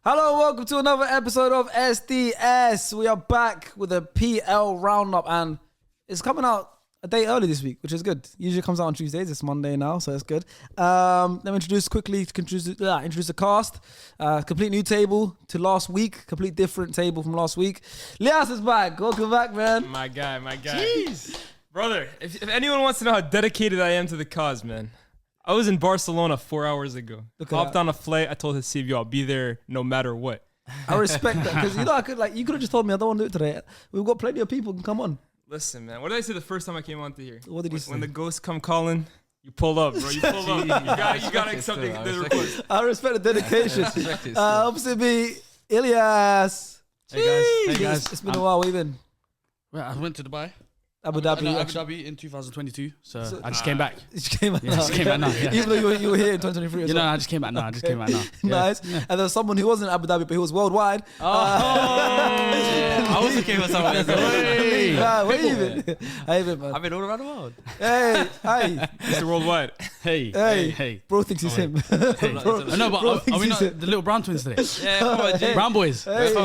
Hello, welcome to another episode of SDS. We are back with a PL Roundup, and it's coming out a day early this week, which is good. Usually it comes out on Tuesdays. It's Monday now, so it's good. Let me introduce the cast. Complete new table to last week. Complete different table from last week. Lias is back. Welcome back, man. My guy. Jeez. Brother, if anyone wants to know how dedicated I am to the cause, man, I was in Barcelona 4 hours ago. Hopped on a flight. I told his CV I'll be there no matter what. I respect that, because you could have just told me I don't want to do it today. We've got plenty of people who can come on. Listen, man, what did I say the first time I came on to here? What did you say? When the ghosts come calling, you pull up, bro. You pull up. You gotta accept the request. I respect the dedication. Opposite me, Ilyas. Hey guys. It's been a while. Where you been? Well, I went to Dubai. Abu Dhabi. Abu Dhabi in 2022. So I just came back. You just came back now. just came back now. Yeah. Even though you were here in 2023 as well. I just came back now. Yeah. Nice. Yeah. And there's someone who wasn't in Abu Dhabi, but he was worldwide. I also came with someone else. Where you been? How you been, man? I've been all around the world. Hey. Mr. Worldwide. Hey. Bro thinks he's him. No, but are we not the little brown twins today? Yeah, come on, Jay. Brown boys. Hey.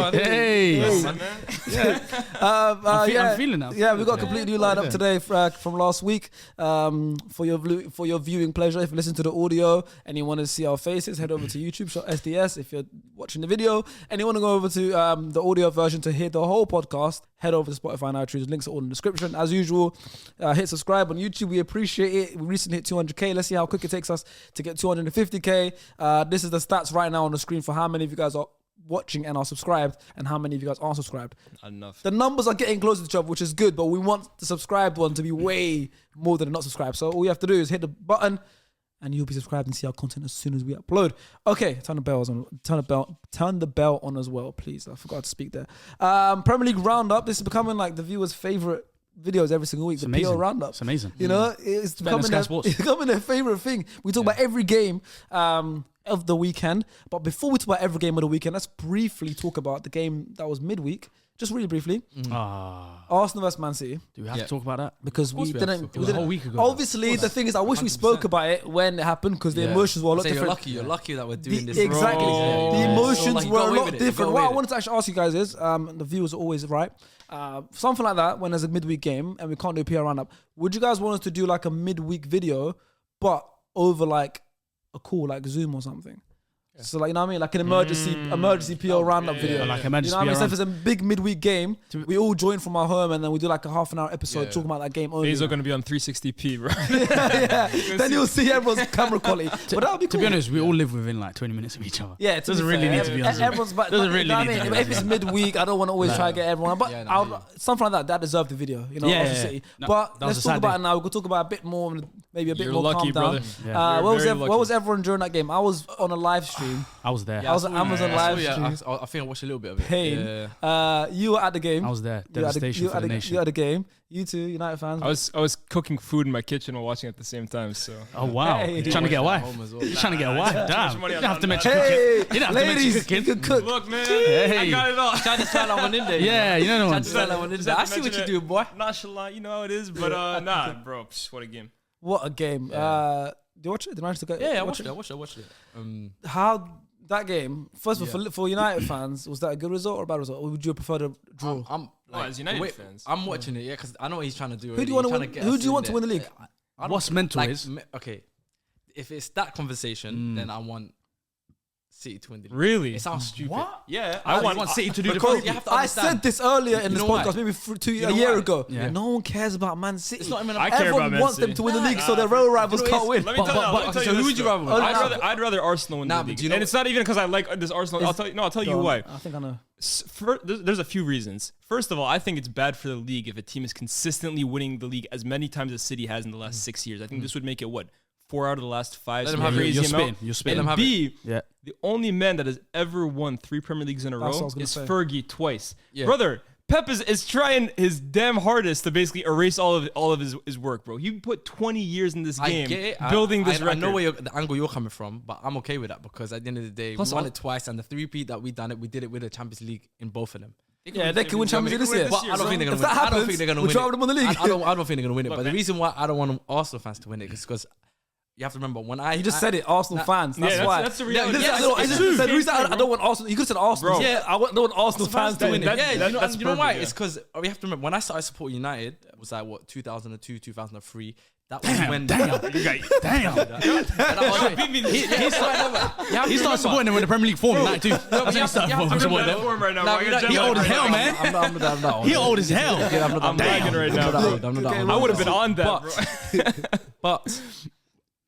I'm feeling that. Yeah, we got a complete new lineup today from last week. For your viewing pleasure, if you listen to the audio and you want to see our faces, head over to YouTube, show SDS. If you're watching the video and you want to go over to the audio version to hear the whole podcast, head over to Spotify and iTunes. Links are all in the description. As usual, hit subscribe on YouTube. We appreciate it. We recently hit 200k. Let's see how quick it takes us to get 250k. This is the stats right now on the screen for how many of you guys are watching and are subscribed and how many of you guys aren't subscribed. Enough. The numbers are getting closer to each other, which is good, but we want the subscribed one to be way more than the not subscribed. So all you have to do is hit the button and you'll be subscribed and see our content as soon as we upload. Okay, turn the bell on as well, please. I forgot to speak there. Premier League Roundup. This is becoming like the viewers' favorite videos every single week. It's the amazing. PL Roundup. It's amazing. You know, it's becoming their favorite thing. We talk about every game of the weekend. But before we talk about every game of the weekend, let's briefly talk about the game that was midweek. Just really briefly. Arsenal vs Man City. Do we have to talk about that? Because we didn't. It was a whole week ago. Obviously, the thing is, I wish we spoke about it when it happened because the emotions were a lot different. You're lucky that we're doing this. Exactly. Bro. The emotions were a lot different. different. What I wanted to actually ask you guys is, the viewers are always right. Something like that, when there's a midweek game and we can't do a PR roundup, would you guys want us to do like a midweek video, but over like a call, like Zoom or something? Yeah. So like, you know what I mean? Like an emergency PR roundup video. Like emergency PR roundup. So if round. it's a big midweek game, we all join from our home and then we do like a half an hour episode talking about that game only. These are going to be on 360p, bro. yeah. Then you'll see everyone's camera quality. But that'll be cool. To be honest, we all live within like 20 minutes of each other. Yeah, it doesn't really need to be on Zoom. Everyone's back. Doesn't really need to be on If it's midweek, I don't want to always try to get everyone. But something like that deserved the video. You know, City. No, but let's talk about it now. We'll talk about a bit more, maybe a bit You're more lucky, calm down. brother. Where was everyone during that game? I was on a live stream. I was there. I was on Amazon live stream. I think I watched a little bit of it. Pain. You were at the game. I was there. Devastation for the nation. You at the game. You too, United fans. I was cooking food in my kitchen while watching at the same time. So. Oh wow! Hey. You're trying to get a wife. You're trying to get a wife. Damn. You don't have to mention cooking. Hey, You don't have to ladies, mention you cooking. can cook. Look, man, Hey. I got it all. Trying to throw that one in there. Yeah, you know the Trying one. to throw that one in there. I see what you do, boy. Nonchalant, you know how it is. But nah, bro, what a game. What a game. Do you watch it? Did you manage to go? Yeah, I watched it. How that game? First of all, for United fans, was that a good result or a bad result? Or would you prefer the draw? As United fans. I'm watching it, because I know what he's trying to do. Who do you want to win? Who do you want to win the league? What's mental is? Okay, if it's that conversation, then I want City to win the league. Really? It sounds stupid. What? Yeah, I want City to do the Because first. you have to I understand. said this earlier in You this know why? podcast, maybe You a know year why? ago. Yeah. No one cares about Man City. It's not even. I care Everyone about Man wants them City. to win the league, so their real rivals can't win. Let me tell you so who would you rather win? I'd rather Arsenal win the but league. do you know And it's not even because I like this Arsenal. I'll tell you why. I think I know. There's a few reasons. First of all, I think it's bad for the league if a team is consistently winning the league as many times as City has in the last 6 years. I think this would make it 4 out of the last 5. Let them have it. Crazy You're amount. spitting. You're spitting. And Let them B, Yeah. the only man that has ever won 3 Premier Leagues in a That's what I row was gonna is say. Fergie twice. Yeah. Brother, Pep is trying his damn hardest to basically erase all of his work, bro. He put 20 years in this game building this record. I know where the angle you're coming from, but I'm okay with that because at the end of the day, Plus we won it twice, and the 3-peat that we did it with the Champions League in both of them. Yeah, they can win Champions League this year. But I don't think they're If gonna that win. I don't happens, think they're gonna we'll win try them on the league. I don't think they're gonna win it. Look, But the man. reason why I don't want Arsenal fans to win it is because you have to remember when You just said it, Arsenal fans. That's why. That's the reality. The reason I don't want Arsenal. You could have said Arsenal. Bro. Yeah, I don't want Arsenal fans to win it. You know why? It's because we have to remember when I started supporting United, it was like what 2002, 2003. That was when He started supporting them when the Premier League formed in 92. He old as hell, man. I'm not. He old as hell. I'm lagging right now, bro. I would have been on that, bro. But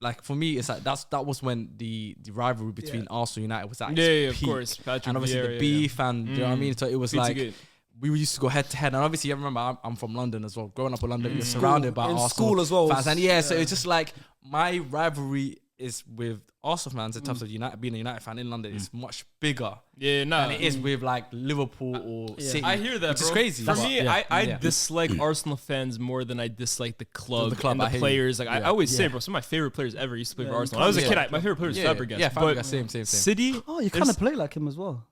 like for me, it's like that was when the rivalry between Arsenal and United was at its of peak. course. Patrick And obviously the beef and you know what I mean. So it was like good. we used to go head to head. And obviously, I remember I'm from London as well. Growing up in London, you're surrounded by in Arsenal school as well. fans. And so it's just like my rivalry is with Arsenal fans in terms of United being a United fan in London is much bigger Yeah, no. than it is with like Liverpool or City. I hear that, which bro. is crazy. For but- me, I dislike Arsenal fans more than I dislike the club, and I the hear you. players. Like I always say, bro, some of my favorite players ever used to play for Arsenal. When I was a kid, my favorite player was Fabregas. Yeah, but Fabregas, same. City. Oh, you kind of play like him as well.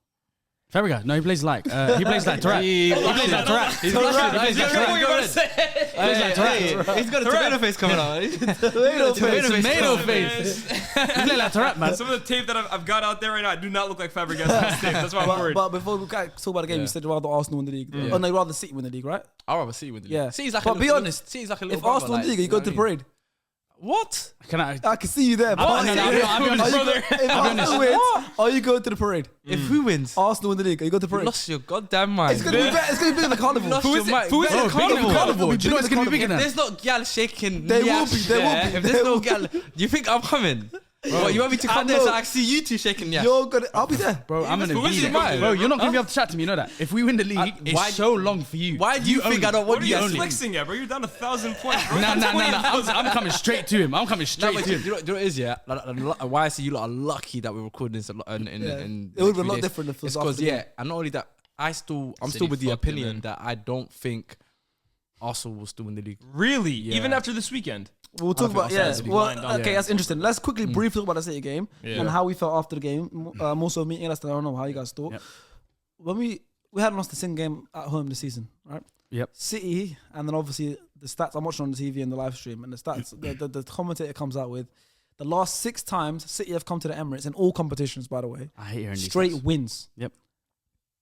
Fabregas, no, he plays like Tourette. He plays like Tourette. He's got a tomato face coming out. Tomato face. He plays like Tourette, man. Some of the tape that I've got out there right now, I do not look like Fabregas. That's why I'm worried. But before we talk about the game, you said rather Arsenal win the league. Oh no, rather City win the league, right? I'd rather City with the league. Yeah. City's like but be honest, City's like a little if Arsenal win the league, you go to the parade. What? Can I? I can see you there. I'll be honest, brother. If Arsenal wins, are you going to the parade? If who wins? Arsenal win the league, are you going to the You parade? lost your goddamn mind. It's gonna be better. It's gonna be bigger than the carnival. Lost your mind. Who is it? Carnival. Do you know it's gonna be bigger If than? there's not gal shaking, There will nyash be, there will be, If there there's no will be. gal, do you think I'm coming? Bro, you want me to come there know. so I see you two shaking nyash? You're gonna. I'll be there. Bro, I'm gonna Who is be it, there. man? Bro, you're not gonna be able to chat to me. You know that. If we win the league, why- it's so long for you. Why do you think I don't What want are you you only? flexing at, bro? You're down 1,000 points, bro. Nah. I'm coming straight to him. I'm coming No, straight but to do him. you know what it is, yeah? Why I say you lot are lucky that we're recording this in It would be a lot different if it was It's because, after the game. and not only that, I'm still City with the fucked it, opinion man. that I don't think Arsenal will still win the league. Really? Yeah. Even after this weekend? We'll talk about Arsenal will be Well, lined up. okay, that's interesting. Let's quickly briefly talk about the City game Yeah. and how we felt after the game. More so meeting Leicester. I don't know how you guys thought. Yep. When we hadn't lost a single game at home this season, right? Yep. City, and then obviously the stats I'm watching on the TV and the live stream, and the stats the commentator comes out with the last 6 times City have come to the Emirates in all competitions. By the way, I hate hearing these straight stats. wins.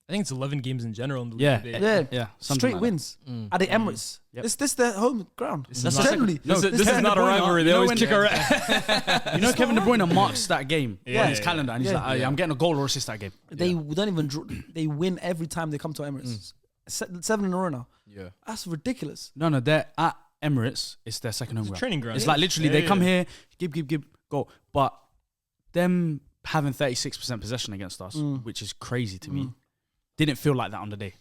I think it's 11 games in general in the league. Yeah. today. Yeah, something straight like that. wins at the Emirates. Yep. This their home ground. That's That's not- generally. No, This Kevin is not De a Bruyne, rivalry. They you know always when- kick our ass. You know, Kevin De Bruyne marks that game Yeah, on his yeah, calendar, and he's yeah. like, I'm getting a goal or assist that game. They don't even. They win every time they come to Emirates. 7 in a row now. Yeah. That's ridiculous. No, they're at Emirates. It's their second home It's a ground. training ground. It's like literally Yeah, they come yeah. here, give, go. But them having 36% possession against us, which is crazy to me, didn't feel like that on the day.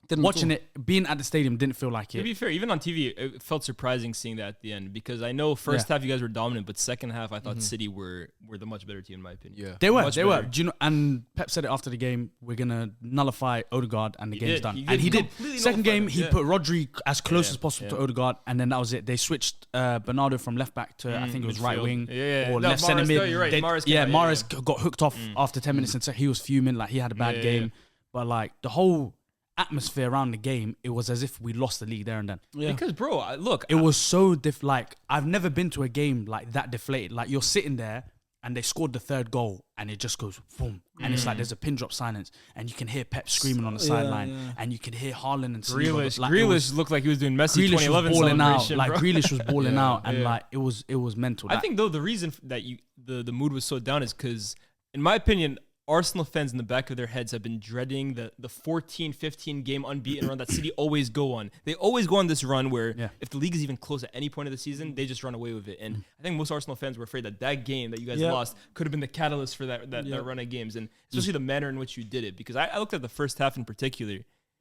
Didn't Watching at it, being at the stadium didn't feel like To it. be fair, even on TV, it felt surprising seeing that at the end because I know first half you guys were dominant, but second half I thought City were the much better team in my opinion. Yeah. They were. Much Do you better. know? And Pep said it after the game. We're gonna nullify Odegaard, and the He game's did. done. He And did he did. completely Second nullify game, them, he yeah. put Rodri as close Yeah, as possible yeah. to Odegaard, and then that was it. They switched Bernardo from left back to I think it was right midfield. wing Yeah. or No, left centre Mahrez, mid. no, you're right. They- Mahrez came yeah, out, Mahrez got hooked off after 10 minutes, and so he was fuming like he had a bad Yeah, game. yeah. But like the whole atmosphere around the game, it was as if we lost the league there and then. Yeah. Because bro, look, It was so like I've never been to a game like that deflated. Like you're sitting there and they scored the third goal and it just goes boom. And it's like there's a pin drop silence and you can hear Pep screaming on the sideline and you can hear Haaland and Saliba. Grealish, Like, it was- Grealish looked like he was doing Messi Grealish 2011 was balling out. celebration, Like bro. Grealish was balling out and yeah. like it was mental. I That- think though the reason that the mood was so down is because, in my opinion, Arsenal fans in the back of their heads have been dreading the 14-15 game unbeaten run that City always go on. They always go on this run where if the league is even close at any point of the season, they just run away with it. And I think most Arsenal fans were afraid that game that you guys lost could have been the catalyst for that run of games, and especially the manner in which you did it. Because I looked at the first half in particular,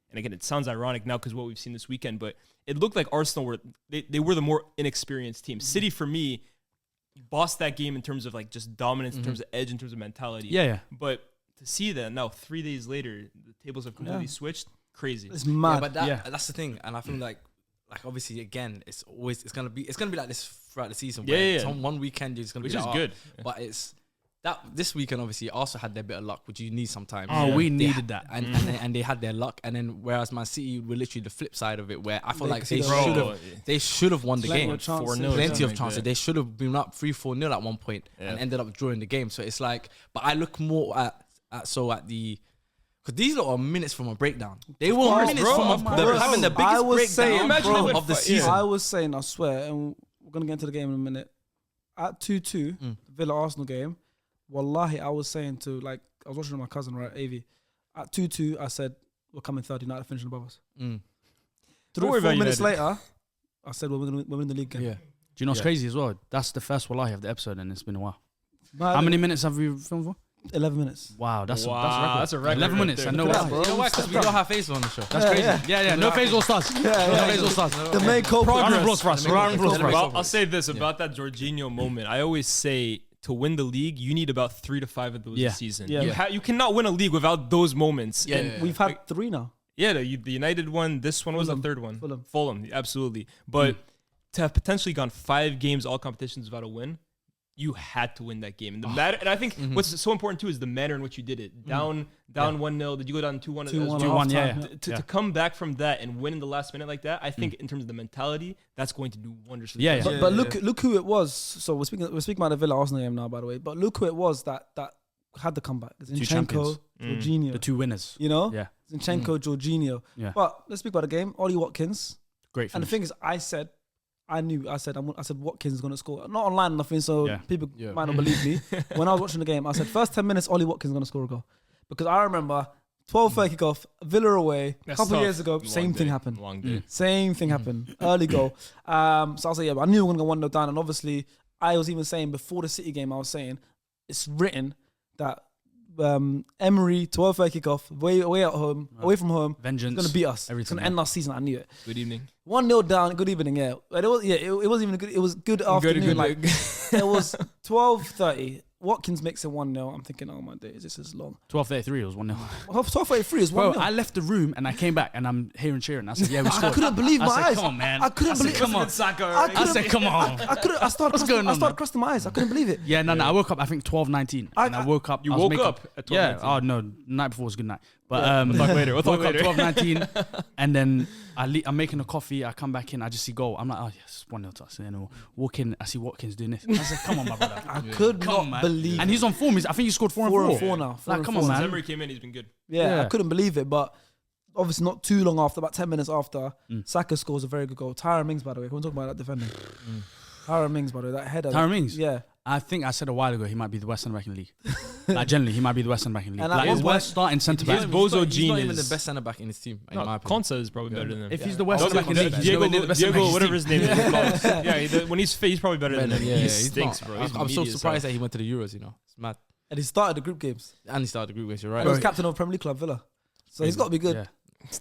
and again, it sounds ironic now because what we've seen this weekend, but it looked like Arsenal were the more inexperienced team. City, for me, bossed that game in terms of like just dominance, in terms of edge, in terms of mentality. Yeah. But to see that now 3 days later, the tables have completely switched. Crazy. It's mad. Yeah, but that's the thing, and I feel like obviously again, it's gonna be like this throughout the season. Yeah, where yeah. Some one weekend it's gonna Which be is like, good. but it's this weekend obviously also had their bit of luck, which you need sometimes. Oh, we They needed that. and they had their luck, and then whereas Man City were literally the flip side of it, where I feel like they Bro, should have won the Plenty game. of chances. 4-0. Plenty of Like chances. that. They should have been up 3-4-0 at one point and ended up drawing the game. So it's like, but I look more at the. Because these lot are minutes from a breakdown. They were minutes bro, from of course. having the I biggest was saying, breakdown bro, of the season. I was saying, I swear, and we're gonna get into the game in a minute. At 2-2, Villa Arsenal game. Wallahi, I was saying to I was watching with my cousin, right, Avi. At 2-2, I said we're coming third. United finishing above us. Don't 4 worry about minutes United. later, I said we're winning the league game. Yeah. Do you know what's crazy as well? That's the first wallahi of the episode, and it's been a while. Man, How many minutes have we filmed for? 11 minutes. Wow, that's a That's a record. 11 right minutes. there. I know Look at why. that, bro. You know why? Because we don't have Faisal on the show. That's crazy. Yeah. No phase all stars. No phase all stars. The main culprit. Round of applause for us. Round of applause for us. Well, I'll say this about that Jorginho moment. I always say to win the league, you need about 3 to 5 of those Yeah. this season. Yeah. You cannot win a league without those moments. Yeah. And We've had 3 now. the United one, this one was Fulham. the third one. Fulham. Absolutely. But to have potentially gone 5 games, all competitions without a win, you had to win that game. And and I think what's so important too is the manner in which you did it. Down 1-0. Did you go down 2-1? 2-1, 2-1, yeah. halftime. To come back from that and win in the last minute like that, I think in terms of the mentality, that's going to do wonders for the Yeah, team. But look who it was. So we're speaking about the Villa Arsenal game now, by the way. But look who it was that had the comeback. Zinchenko, champions. Jorginho. The 2 winners. You know? Yeah. Zinchenko, Jorginho. Yeah. But let's speak about the game. Ollie Watkins. Great And the finish. thing is, I said Watkins is going to score. Not online or nothing, so Yeah. people might not believe me. When I was watching the game, I said first 10 minutes, Ollie Watkins is going to score a goal. Because I remember 12:30 kickoff, Villa away, a couple of years ago, Long same thing day. happened. Long day. Same thing happened. Early goal. So I was like, but I knew we were going to go 1-0 down. And obviously, I was even saying before the City game, I was saying it's written that Emery, 12:30 kickoff, away from home, Vengeance. it's going to beat us. Everything, It's going to yeah. end our season. I knew it. Good evening. 1-0 down. Good evening. Yeah. But it wasn't even good. It was good afternoon. It was 12:30. Watkins makes it 1-0. I'm thinking, oh my days, this is long. 12:33 was 1-0. 12:33 is 1-0. Bro, I left the room and I came back and I'm hearing cheering. I said, yeah, we I scored. couldn't believe my I said, eyes. come on, man. I couldn't believe. Come on. I said, come on. I started crossing my eyes. I couldn't believe it. Yeah, no. I woke up, I think 12:19. And I woke up. You I was woke making- up at 12:19? Yeah. Oh, no. The night before was a good night. But We'll talk later. We'll talk woke later. up 12:19 and then I'm making a coffee. I come back in. I just see goal. I'm like, oh, yes, 1-0 to us. And then I walk in. I see Watkins doing this. I said, come on, my brother. I could Come not on, man. believe And he's on form. I think he scored 4 and 4. 4 now. Like, come on, Since man. Emery came in, he's been good. Yeah, I Yeah. couldn't believe it. But obviously, not too long after, about 10 minutes after, Saka scores a very good goal. Tyron Mings, by the way. Can we talk about that defending? Tyron Mings, by the way, that header. Tyron Mings? Yeah. I think I said a while ago he might be the West Centre back in the league. Like generally, he might be the West Centre back in the league. And at Like one his point- worst starting centre His back. bozo He's not even gene the is- best centre back in his team. In No, my opinion. Konsa is probably better than him. If he's the West Those Centre back in the league, he's Diego, nowhere near the best centre back in his whatever team. his name is. When he's fit, he's probably better than him. Yeah, He he's stinks, not. bro. He's I'm so media surprised side. that he went to the Euros. It's mad. And he started the group games. And he started the group games. You're right. And he was captain of Premier League club, Villa. So he's got to be good. Yeah.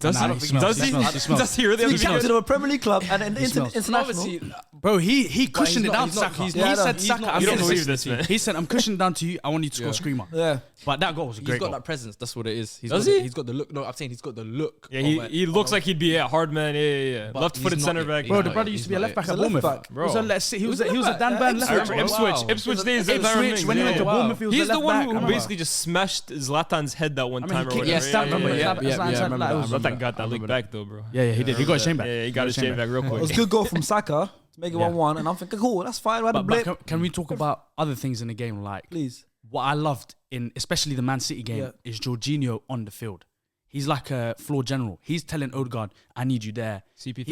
Does Nah, he? he smells, Does he he? smells, he smells. Does he really? He's captain of a Premier League club and an smells. international. Bro, he cushioned it not- down he's to not- Saka. he's He not- said he's Saka. not- I'm You don't gonna believe say- this, man. He said, I'm cushioning down to you. I want you to score a screamer. Yeah. But that goal was a He's great got goal. that presence. That's what it is. Does he? He's got the look. No, I'm saying he's got the look. Yeah, of he looks like he'd be a hard man. Yeah. But Left-footed he's centre not back. it. Bro, He's the not brother it. used to be a He's left not back it. at He's a left Bournemouth. back. Bro. He was a Dan Burn left Ipswich. back. Ipswich days. Ipswich, when he went to Bournemouth, he was He's the the left one back. I who remember. basically just smashed Zlatan's head that one I mean, time or he whatever. kicked- yeah, remember, yeah, Zlatan- yeah, Zlatan- yeah, I remember Zlatan- that. Zlatan got that league back though, bro. Yeah, he did. He got his chain back. Yeah, he got his chain back real It was quick. a good goal from Saka to make it 1-1. And I'm thinking, cool, that's fine. We had a But blip. can we talk about other things in the game? Like, Please. what I loved in especially the Man City game is Jorginho on the field. He's like a floor general. He's telling Odegaard, I need you there. CP3.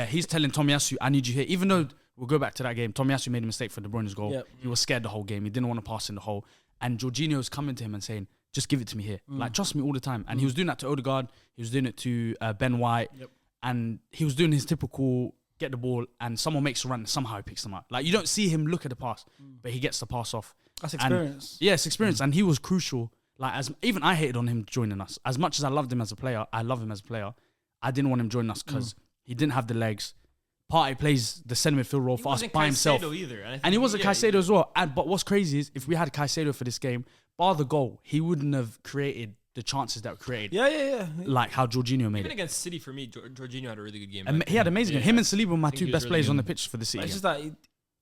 He's telling Tomiyasu, I need you here. Even though we'll go back to that game, Tomiyasu made a mistake for De Bruyne's goal. Yep. He was scared the whole game. He didn't want to pass in the hole. And Jorginho's coming to him and saying, just give it to me here. Like, trust me all the time. And he was doing that to Odegaard. He was doing it to Ben White. Yep. And he was doing his typical get the ball and someone makes a run and somehow he picks them up. Like, you don't see him look at the pass, but he gets the pass off. That's And- experience. Yeah, it's experience. And he was crucial. Like, even I hated on him joining us. As much as I loved him as a player, I love him as a player. I didn't want him joining us because he didn't have the legs. Partey plays the centre midfield role for us by himself. And he wasn't Caicedo as well. But what's crazy is if we had Caicedo for this game, bar the goal, he wouldn't have created the chances that were created. Yeah. Like how Jorginho made Even it. against City, for me, Jorginho had a really good game. And he had amazing. Him and Saliba were my think two he was best really players good. on the pitch for the City It's game. just that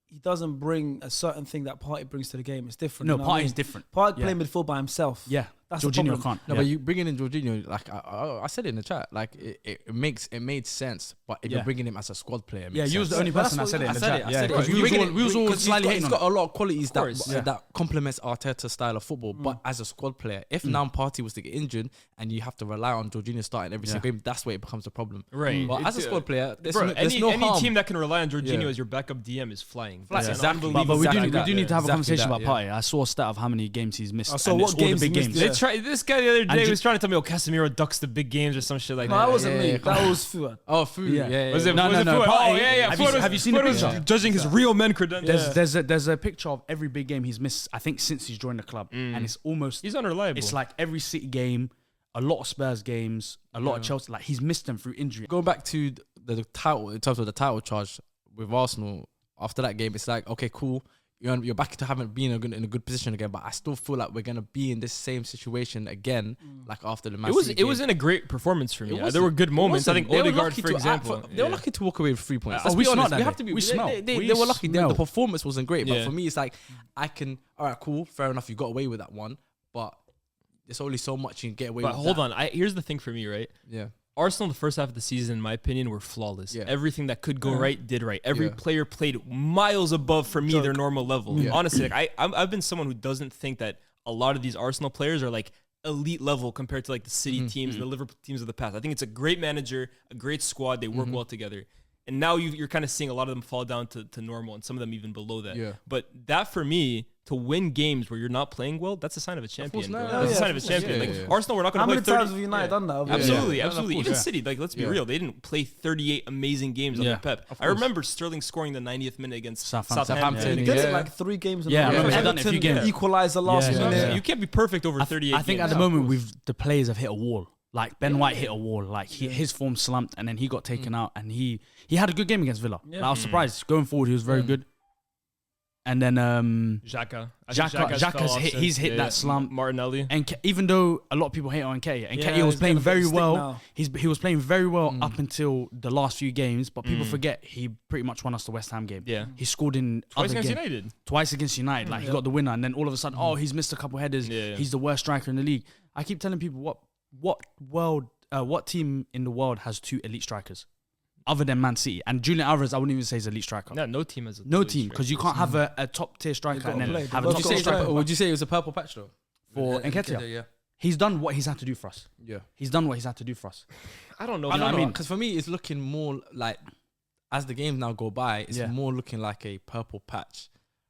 he doesn't bring a certain thing that Partey brings to the game. It's different. No, you know what I Partey's mean? different. Partey Yeah. playing midfield by himself. Yeah, That's the Jorginho problem. can't. No, Yeah. but you bringing in Jorginho, like I said in the chat, like it made sense. But if Yeah. you're bringing him as a squad player, it Yeah, makes you was the sense. only That's person that what said it I in the said chat. it, I Yeah, said it. because You're we bringing was all because slightly hating he's on got him. a lot of qualities that course. Yeah. that complements Arteta's style of football. But as a squad player, if now Partey was to get injured and you have to rely on Jorginho starting every single game, that's where it becomes a problem. Right. But as a squad player, there's Bro, there's no any harm. team that can rely on Jorginho Yeah. as your backup DM is flying. Flying, That's exactly. unbelievable. But we Exactly do need to have a that, conversation exactly about that, Partey. I saw a stat of how many games he's missed. saw and what it's all games the he big missed, games. yeah. This guy the other day And was trying to tell me, Casemiro ducks the big games or some shit like No, that. that wasn't me. yeah, That was Fuad. Oh, food. Yeah. Yeah. Was it? No, was no, it no, Fuad? Partey- Oh yeah. have you seen the Fuad was picture? judging his real men credentials. There's a picture of every big game he's missed. I think since he's joined the club, and it's almost He's unreliable. it's like every City game, a lot of Spurs games, a lot of Chelsea. Like he's missed them through injury. Going back to the title in terms of the title charge with Arsenal after that game, it's like, okay, cool. You're back to having been in a good position again, but I still feel like we're gonna be in this same situation again, like after the Man City it game. wasn't a great performance for me. It There were good moments. I think They were Odegaard, lucky for to- example, they were lucky to walk away with 3 points. Let's we be honest. smelled that We have day. to be. We smelled. They We were lucky. The smelled. performance wasn't great, but Yeah. for me, it's like all right, cool, fair enough. You got away with that one, but there's only so much you can get away But with. hold that. on. Here's the thing for me, right? Yeah. Arsenal, the first half of the season, in my opinion, were flawless. Yeah. Everything that could go right did right. Every Yeah. player played miles above, for me, their normal level. Yeah. Honestly, like, I've been someone who doesn't think that a lot of these Arsenal players are like elite level compared to like the City teams and the Liverpool teams of the past. I think it's a great manager, a great squad. They work well together. And now you're kind of seeing a lot of them fall down to normal and some of them even below that. Yeah. But that, for me, to win games where you're not playing well, that's a sign of a champion. no, bro. no, That's a yeah, sign of a of course, champion. yeah, Like yeah. Arsenal, we're not going How to play many 30. times have United done that? Absolutely, Yeah. absolutely. Of Even course. City, like let's be Yeah. real, they didn't play 38 amazing games under Yeah, Pep. of I remember Sterling scoring the 90th minute against Southampton. Southampton, He Yeah. did it like 3 games in Yeah, a I row. remember he's done it a few Everton games. equalised the last Yeah, minute. yeah. You can't be perfect over 38 I think games. at the moment the players have hit a wall. Like Ben White hit a wall. Like his form slumped, and then he got taken out, and he had a good game against Villa. Yeah. Like, I was surprised going forward. He was very good. And then Xhaka. Xhaka's hit that slump. Martinelli. And even though a lot of people hate on Nketiah, and Yeah, Nketiah was he's playing getting a bit very of stick well. now. He was playing very well up until the last few games, but people forget he pretty much won us the West Ham game. Yeah. He scored in Twice other against games. United. Twice against United, like he got the winner, and then all of a sudden, he's missed a couple headers. Yeah. He's the worst striker in the league. I keep telling people what team in the world has 2 elite strikers, other than Man City and Julian Alvarez. I wouldn't even say he's an elite striker. No team has a No elite team, striker. because you can't have a top tier striker gotta and then play. have a They've top got tier to striker. play. Would you say it was a purple patch though? For Nketiah. Yeah. He's done what he's had to do for us. Yeah. He's done what he's had to do for us. I don't know. I know what I mean? Because for me, it's looking more like as the games now go by, it's Yeah. more looking like a purple patch.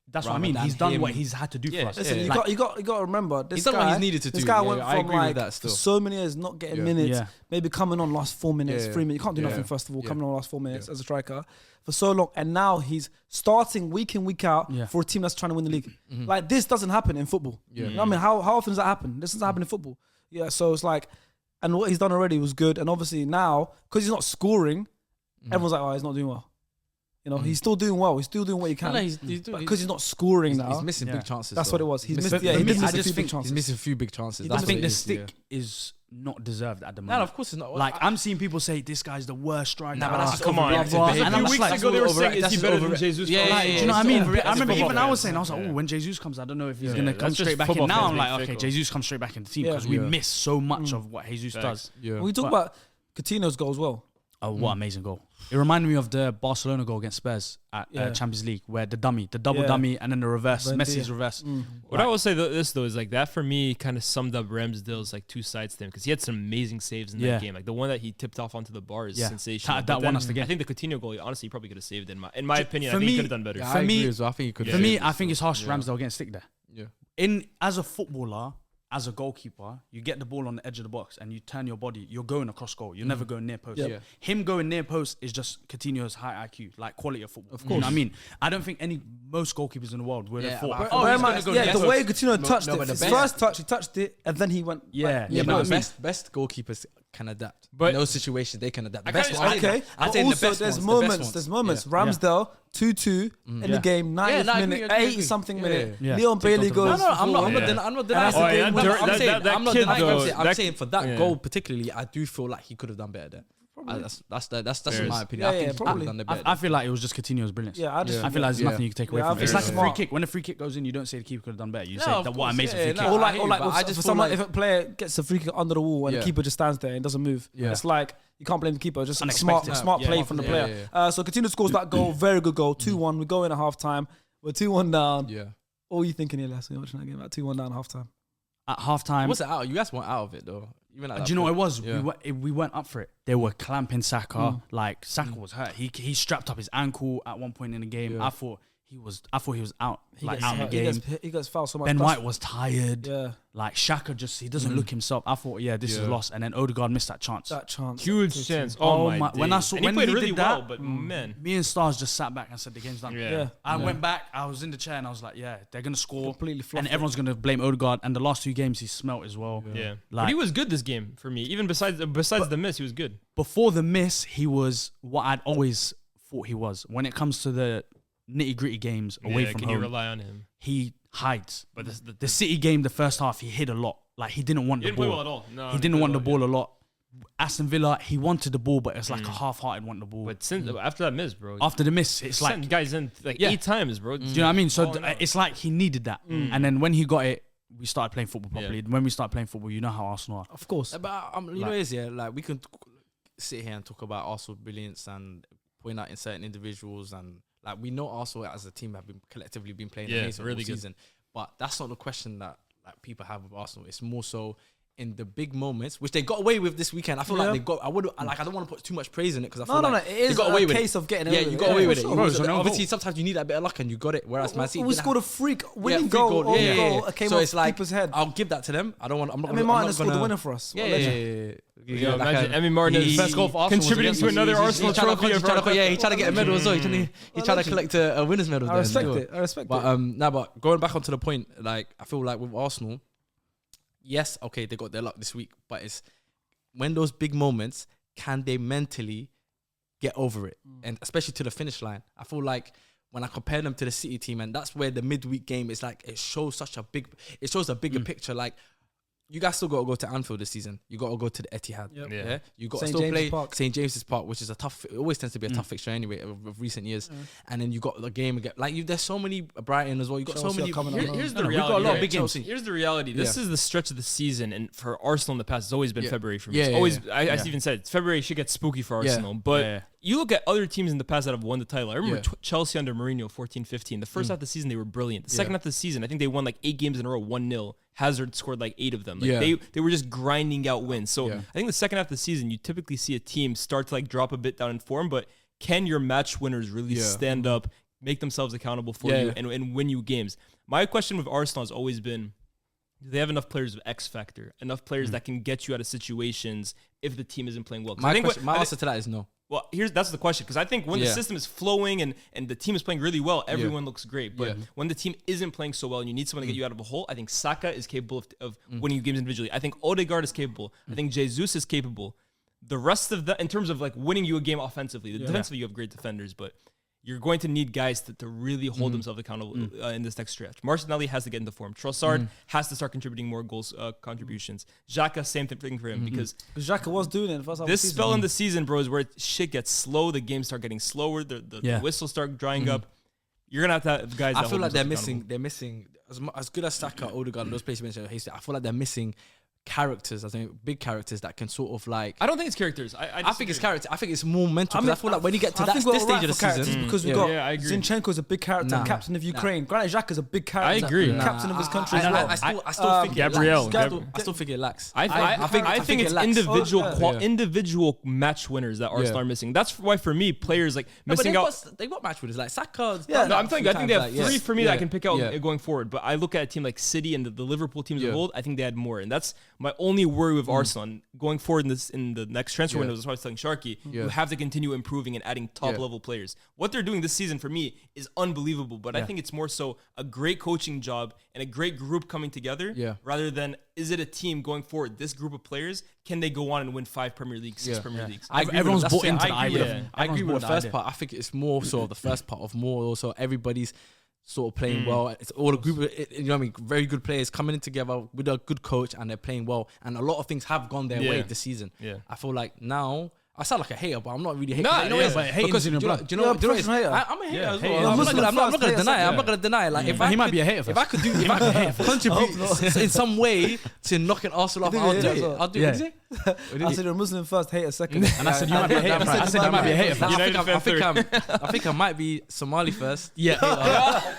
That's what I Rather mean. than He's done him- what he's had to do Yeah. for us. Listen, Yeah. you got to remember this He's done guy. what he's needed to this do. guy Yeah, went I from agree with like that still. for so many years not getting Yeah. minutes, Yeah. maybe coming on last 4 minutes, Yeah, 3 minutes. You can't do yeah. nothing first of all. Yeah. Coming on last 4 minutes Yeah. as a striker for so long, and now he's starting week in week out Yeah. for a team that's trying to win the league. Like this doesn't happen in football. Yeah. You know what I mean, how often does that happen? This doesn't happen in football. Yeah, so it's like, and what he's done already was good, and obviously now because he's not scoring, everyone's like, oh, he's not doing well. You know, he's still doing well. He's still doing what he can. No, he's doing. Because he's not scoring He's now. missing Yeah. big chances. That's though. what it was. He's missed. missing- Yeah, he for me, missed I a just few big think chances. He's missing a few big chances. I That's think what the it is, stick is not deserved at the No, moment. of course it's not. Like I'm seeing people say this guy's the worst striker. Nah, but that's just come on. overreactive blah, blah. behaviour. And I'm A just few like, weeks ago they were saying, is that's he just better than overreact- Jesus? Yeah, for yeah, us? Do yeah, you know what I it's mean? overreactive I remember football even I was fans. saying, I was like, Yeah. oh, when Jesus comes, I don't know if he's Yeah, gonna come that's just straight back in. football Now fans I'm like, being okay, fickle. Jesus comes straight back into the team Yeah. because we Yeah. miss so much of what Jesus Facts. does. Yeah. We talk about Coutinho's goal as well. Oh, what amazing goal! It reminded me of the Barcelona goal against Spurs at Yeah. Champions League, where the double Yeah. dummy, and then the reverse, Buendia. Messi's reverse. What I will say this though is like that for me kind of summed up Ramsdale's like 2 sides to him because he had some amazing saves in Yeah. that game. Like the one that he tipped off onto the bar is Yeah. sensational. That But won then us the game. I think the Coutinho goal, honestly, he probably could have saved it. In my opinion, for I think he me- could have done better. Yeah, For I me- agree as well. I think he could. For me, I think it's harsh Yeah. Ramsdale getting stick there. Yeah. As a footballer, as a goalkeeper, you get the ball on the edge of the box and you turn your body, you're going across goal. You're never going near post. Yeah. Him going near post is just Coutinho's high IQ, like quality of football. Of course. You know what I mean? I don't think most goalkeepers in the world would have Yeah, thought, but oh, Bear he's in going mind, to go yeah, near the post. way Coutinho touched no, it, but the his best- first touch, he touched it, and then he went. Yeah, back. yeah, Yeah, but but I the mean- best goalkeepers can adapt. But- in those situations, they can adapt. The I best kinda- ones. Okay, I'd but say the also best there's ones, moments. the There's best moments. Yeah. Ramsdale 2-2 in the Yeah. game, 90th no, I agree, minute, I agree. 80 something Yeah. minute. Yeah. Leon Bailey goes. ones. No, I'm not. I'm Yeah. not denying. I'm not And denying. that's the game No, winner. I'm saying. that I'm not kid denying. though, I'm that- saying for that yeah. goal particularly, I do feel like he could have done better there. That's just Fair. my opinion. I Yeah, think yeah, he could probably. have done it better. I feel like it was just Coutinho's brilliance. Yeah, I just I feel like there's nothing you can take away Yeah, I from it. think It's like it's a free smart. kick. When a free kick goes in, you don't say the keeper could have done better. You Yeah, say of that what course, makes a yeah, free no, kick. Or I hear you, like but I for just feel someone, like- if a player gets a free kick under the wall and Yeah. the keeper just stands there and doesn't move, Yeah. it's like you can't blame the keeper. Just Unexpected. smart Yeah, play yeah, from the yeah, player. yeah, So Coutinho scores that goal, very good goal, 2-1. We go in at half time. We're 2-1 down. Yeah. What were you thinking here, Les? You're watching that game at 2-1 down at half time. At half time, What's it out? You guys weren't out of it though. Even at that do you know what it point. was? Yeah. We weren't up for it. They were clamping Saka. Like Saka was hurt. He strapped up his ankle at one point in the game. Yeah. I thought he was out. Like gets out of the hurt. game. He gets fouled so much. Ben That's- White was tired. Yeah, Like Xhaka he doesn't look himself. I thought, this is Yeah. lost. And then Odegaard missed that chance. that chance. Huge chance. Oh Oh, my- when I saw- and he when played he really did well, that, but man, Me and Stars just sat back and said the game's done. yeah. I went back. I was in the chair and I was like, they're gonna score. Completely And fluffed it. everyone's gonna blame Odegaard. And the last 2 games he smelt as well. Yeah, but Like- he was good this game for me. Even besides the miss, he was good. Before the miss, he was what I'd always thought he was. When it comes to the nitty gritty games away from can home, you rely on him? he hides. But The City game, the first half, he hid a lot. Like he didn't want he the didn't ball. play well at all. No, He didn't want the ball a lot. Aston Villa, he wanted the ball, but it's like a half-hearted want the ball. But since after that miss, bro, After the miss, it's like, sent guys in like Yeah. 8 times, bro. do you know what I mean? So Oh, no. it's like he needed that. And then when he got it, we started playing football properly. When we start playing football, you know how Arsenal are. Of course. But you know, is like we can sit here and talk about Arsenal brilliance and point out in certain individuals, and like we know Arsenal as a team have been collectively been playing amazing really all good. season. But that's not the question that like people have with Arsenal. It's more so in the big moments, which they got away with this weekend. I feel like they got. I don't want to put too much praise in it because I feel like It they is got a away with case it. of getting Yeah, away you with got it. away Yeah, with for it. sure. Bro, it's an own Obviously, goal. sometimes you need a bit of luck and you got it. Whereas Man City We didn't scored a have- freak Yeah, winning free goal. Own yeah. goal. It came So off it's like keeper's head. I'll give that to them. I'm not. I mean, I'm Martin not scored the gonna- winner for us. What a Yeah, legend. Yeah, like imagine a- Emi Martinez His first goal for Arsenal was contributing against to another Leeds. Arsenal He's trying trophy. he's trying to get a medal as well. He's trying to collect a winner's medal. I respect there, it. I respect But it. but going back onto the point, like I feel like with Arsenal, yes, okay, they got their luck this week, but it's when those big moments, can they mentally get over it, and especially to the finish line? I feel like when I compare them to the City team, and that's where the midweek game is like it shows a bigger picture. Like you guys still got to go to Anfield this season. You got to go to the Etihad. Yep. Yeah. Yeah, you got to St. still James's play Park. St James's Park, which is a tough. It always tends to be a tough fixture anyway of recent years. And then you got the game again. Like there's so many Brighton as well. You got Chelsea so many. are coming up. Here's the No, we've reality. got a lot of right? big games. Chelsea. Here's the reality. This Yeah. is the stretch of the season, and for Arsenal in the past, it's always been Yeah. February for me. Yeah, It's yeah, always. yeah. I even said it. February should get spooky for Yeah. Arsenal, but Yeah. you look at other teams in the past that have won the title. I remember Yeah. Chelsea under Mourinho, 14-15. The first half of the season, they were brilliant. The second half of the season, I think they won like 8 games in a row, 1-0. Hazard scored like 8 of them. Like Yeah. they were just grinding out wins. So Yeah. I think the second half of the season, you typically see a team start to like drop a bit down in form, but can your match winners really Yeah. stand up, make themselves accountable for Yeah, you, yeah. and win you games? My question with Arsenal has always been, do they have enough players with X factor, enough players that can get you out of situations if the team isn't playing well? 'Cause I think My answer to that is no. well, that's the question, because I think when the Yeah. system is flowing and the team is playing really well, everyone looks great. But Yeah. when the team isn't playing so well and you need someone to get you out of a hole, I think Saka is capable of winning you games individually. I think Odegaard is capable. I think Jesus is capable. The rest of the, in terms of like winning you a game offensively, defensively you have great defenders, but you're going to need guys to really hold themselves accountable in this next stretch. Martinelli has to get into form. Trossard has to start contributing more goals contributions. Xhaka, same thing for him, because Xhaka was doing it in the first half of the this season. spell in the season, bro, is where shit gets slow. The games start getting slower. The whistles start drying up. You're gonna have guys. I that feel hold like they're themselves missing. They're missing as good as Saka, Odegaard, and those players you mentioned. I feel like they're missing characters. I think big characters that can sort of like. I don't think it's characters. I think it's character. I think it's more mental. I Because mean, I feel like when you get to I that think this we're stage alright of the for characters season, because we Yeah. got Yeah, I agree. Zinchenko's a big character, Nah. captain of Ukraine. Granit Xhaka's a big character, I agree. captain of his country as I well. still think Gabriel. it lacks. I still think it lacks. I think it's it lacks. individual Oh, yeah. individual match winners that Arsenal are missing. That's why for me, players like No, but missing out. they got match winners like Saka. Yeah, No, I'm telling you, I think they have 3 for me that I can pick out Yeah. going forward. But I look at a team like City and the Liverpool teams Yeah. of old. I think they had more, and that's my only worry with Arsenal. And going forward in the next transfer Yeah. window, that's why I was telling Sharky, Yeah. you have to continue improving and adding top Yeah. level players. What they're doing this season for me is unbelievable. But I think it's more so a great coaching job and a great group coming together, Yeah. rather than is it a team going forward? This group of players, can they go on and win 5 Premier Leagues, 6 Yeah. Premier Yeah. Leagues? I agree Everyone's with bought that's into it. the I agree idea. with- I agree Everyone's with the bought first the part. I think it's more so of the first part of more also everybody's sort of playing well. It's all a group of, you know what I mean, very good players coming in together with a good coach and they're playing well. And a lot of things have gone their way Yeah. this season. Yeah. I feel like now, I sound like a hater, but I'm not really hating. Nah, you know yeah, what? but hating Because is in your blood. do you know what it is? professional hater. I'm a hater Yeah, as hater. well. You're I'm Muslim not gonna first, deny it. hater I'm not gonna deny it. Like if He might be a hater. if I could do, if I could contribute in some way to knocking Arsenal off, You I'll think do you're it. a hater I'll do Yeah. it. I said you're a Muslim first, hater second. And I said you might be a hater. I said you might be a hater. Nah, United fan I think I might be Somali first. Yeah. I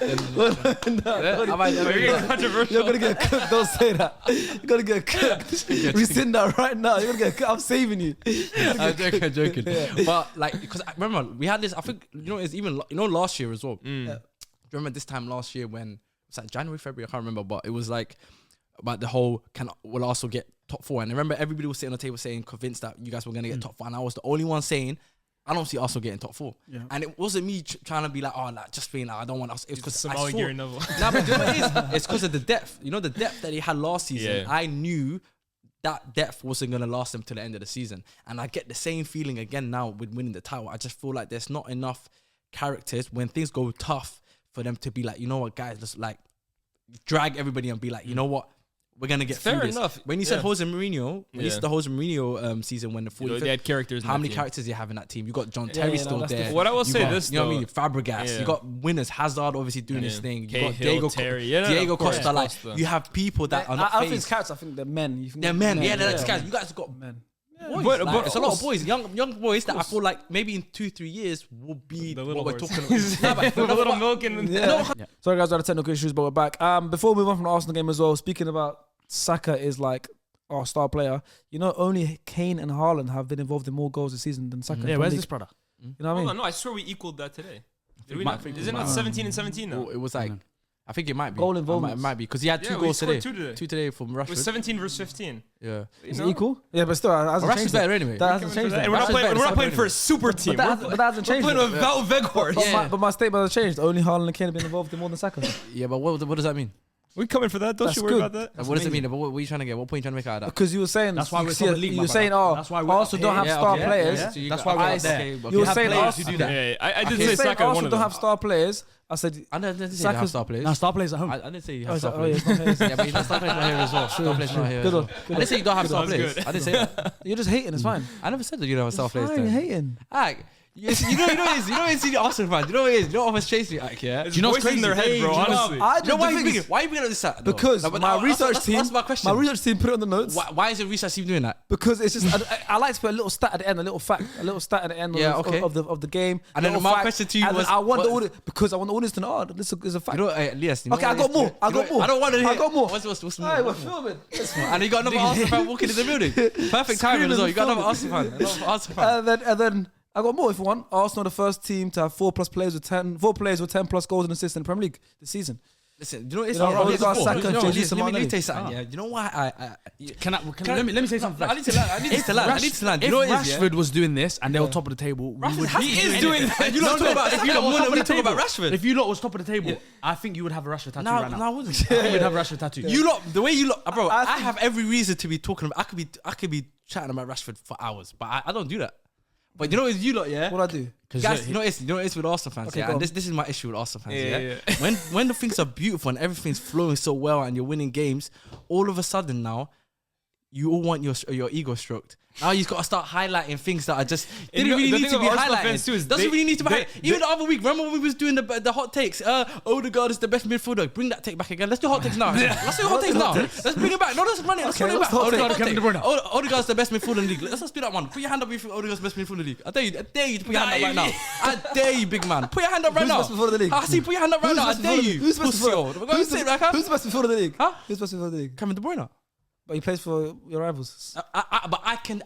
might- You're getting controversial. You're gonna get cooked. Don't say that. You're gonna get cooked. Rescind that right now. You're gonna get cooked. I'm saving you. I'm joking. But like, because I remember we had this. I think it's even last year as well. Do you remember this time last year when it was like January, February? I can't remember, but it was like about the whole will also get top 4. And I remember everybody was sitting on the table saying convinced that you guys were gonna get top 4, and I was the only one saying I don't see Arsenal getting top 4. Yeah. And it wasn't me trying to be like, oh, like, just being like, I don't want us. It's because I Somali saw. Gary Neville. Nah, but do you know what it is? It's because of the depth. You know, the depth that he had last season. Yeah. I knew that depth wasn't going to last them till the end of the season. And I get the same feeling again now with winning the title. I just feel like there's not enough characters when things go tough for them to be like, you know what, guys, let's like drag everybody and be like, you know what? We're going to get Fair through this. enough. When you said Yeah. Jose Mourinho, when you said the Jose Mourinho season when the 45th, They had characters. in how that many team. characters do you have in that team? You got John Terry yeah, still that's there. different. What I will You say got, this, you know what I though. mean? Fabregas. Yeah. You got winners. Hazard obviously doing his thing. You got Cahill, Diego Terry. Yeah, no, Diego of course, Costa. Like Costa. you have people that are I not don't think it's phased. cats. I think they're men. You think They're men. Yeah, men. they're guys. You guys got Men. boys. But- Like, but- it's a lot of boys, young boys that I feel like maybe in 2-3 years will be The what little we're boys. talking about. With a little milk and Sorry guys, we had technical issues, but we're back. Before we move on from the Arsenal game as well, speaking about Saka is like our star player. You know, only Kane and Haaland have been involved in more goals this season than Saka. in Yeah, the where's league. this brother? You know what I Hold mean? on, no, I swear we equaled that today. Did we might not? think Is we it not might. 17 and 17 now? Well, it was like I think it might be Goal It involvements. might be because he had Yeah, 2 we goals scored today. 2 today. 2 today from It was Rashford. 17 versus 15. Yeah. Is it equal? Yeah, but still, it hasn't Rashford's changed. better anyway. That hasn't changed. And we're not Rashford's playing, better we're not than playing Saka for a super team. But that hasn't We're changed. playing with Val Veghorst. But my statement has changed. Only Haaland and Kane have been involved in more than Saka. Yeah, but what does that mean? We're coming for that. Don't That's you worry good. about that. What does it mean? What are you trying to get? What point are you trying to make out of that? Because you were saying That's why we're see, top of the league, you my were saying, brother. oh, That's why we're Arsenal up don't have here. star Yeah, players. yeah. So you That's got- why we're I up there. you were You have saying players Arsenal who do that. Yeah, I You didn't were say saying Saka one Arsenal of don't them. have star players. I said, I didn't say you Saka's- have star players. Now star players at home. I didn't say you oh, have is star that- oh, yeah, players. it's not here. Yeah, but star players not here as well. Star players not here. Good as one. well. Good I didn't say you don't have star Sounds players. good. I didn't say that. You're just hating. It's fine. I never said that you don't have star players. Fine, you're then. hating. Alright. You know what it is. You know what it is. You Arsenal fan. You know what it is. You know what always chased me. Like, yeah. It's you know what's voices in their crazy? head, bro. Do you know- Honestly. I You know why the you thing bringing? is- Why are you bringing up this? Side? Because No, but my that's- research that's team, my question. my research team put it on the notes. Why is the research team doing that? Because it's just I like to put a little stat at the end, a little fact, a little stat at the end Yeah, of, okay. of the game. And then little my fact, question to you and then was, I want the what- audience because I want the audience to know. Oh, this is a fact. You know, Elias. You know Okay, I what got it is? more. You I know got more. I don't want to hear. I got more. What's more? Hey, we're filming. And you got another Arsenal fan walking in the building. Perfect timing as well. You got another Arsenal fan. Another Arsenal fan. And then I got more if you want. Arsenal are the first team to have 4 players with 10 plus goals and assists in the Premier League this season. Listen, you know it's You know, not Odegaard, Saka, let me Jesus, tell you Mane. something. Yeah, you know why Let me say something. I need to land. I need to land. I need to land. You know what If it is? Rashford was doing this and they were top of the table, we would. He is doing that. You lot talk about. If You you lot was top of the talk table, about Rashford. if you lot was top of the table, I think you would have a Rashford tattoo right No, now. I wouldn't. I think you'd have a Rashford tattoo. You lot, the way you lot, bro. I I think- have every reason to be talking about. I could be chatting about Rashford for hours, but I don't do that. But you know it's you lot, yeah. What I do? Guys, you know it's with Arsenal fans, Okay, yeah. go And on. this is my issue with Arsenal fans, Yeah, yeah. yeah. When the things are beautiful and everything's flowing so well and you're winning games, all of a sudden now, you all want your ego stroked. Now you've got to start highlighting things that are just And didn't you know, really the need thing to be about Arsenal highlighted. fans too is Doesn't they- really need to be they- highlighted. Even the other week, remember when we was doing the hot takes? Odegaard is the best midfielder. Bring that take back again. Let's do hot takes now. Let's do hot takes now. Let's bring it back. No, let's run it. Let's run it what's back. the hot take? Hot Kevin take. De Bruyne. Odegaard's the best midfielder in the league. Let's just do that one. Put your hand up if you think Odegaard's the best midfielder in the league. I dare you to put your hand up right now. I dare you, big man. Put your hand up right Who's now. best midfielder in the league? I see. Put your hand up right now. I dare you. Who's best Pussy, midfielder? We're going to sit back. Who's the best midfielder in the league? Huh? Who's best midfielder in the league? Kevin De Bruyne. But he plays for your rivals. But I can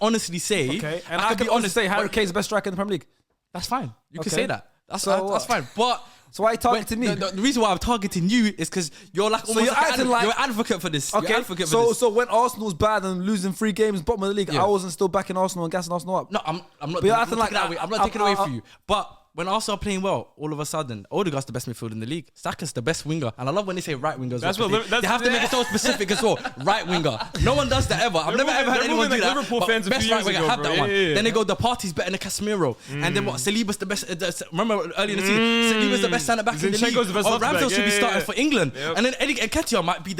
honestly say. Okay, and I I can can be honestly honest. say Harry Kane's the best striker in the Premier League. That's fine. You can Okay. say that. That's So fine. But So why are you targeting me? the reason why I'm targeting you is because you're like almost you're like acting like- you're an advocate for this. You're Okay, an advocate for so this. so when Arsenal's bad and losing 3 games bottom of the league, Yeah. I wasn't still backing Arsenal and gassing Arsenal up. No, I'm not. But you're I'm acting not like taking that away. I'm not I'm- taking away from you. But when Arsenal are playing well, all of a sudden, Odegaard's the best midfielder in the league. Saka's the best winger. And I love when they say right winger as well. They have to make it so specific as well. Right winger. No one does that ever. I've never ever heard anyone do that. Liverpool fans best right winger have that one. Yeah. Then they go, the party's better than Casemiro. And then what? Saliba's the best. Remember earlier in the season, Saliba's the best centre back in the league. Zinchenko's the best left back. Ramsdale should be starting for England. Yep. And then Eddie Nketiah might be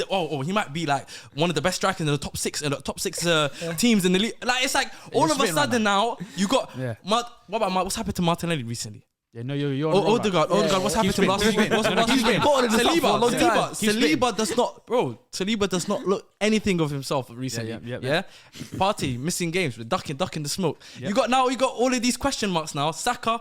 he might be like one of the best strikers in the top six teams in the league. Like it's like all of a sudden now you got what about what's happened to Martinelli recently? Yeah, no, you're on Odegaard, what's happened to him last week? Saliba does not, bro. Saliba does not look anything of himself recently. Yeah. Partey missing games, ducking the smoke. You got all of these question marks now. Saka.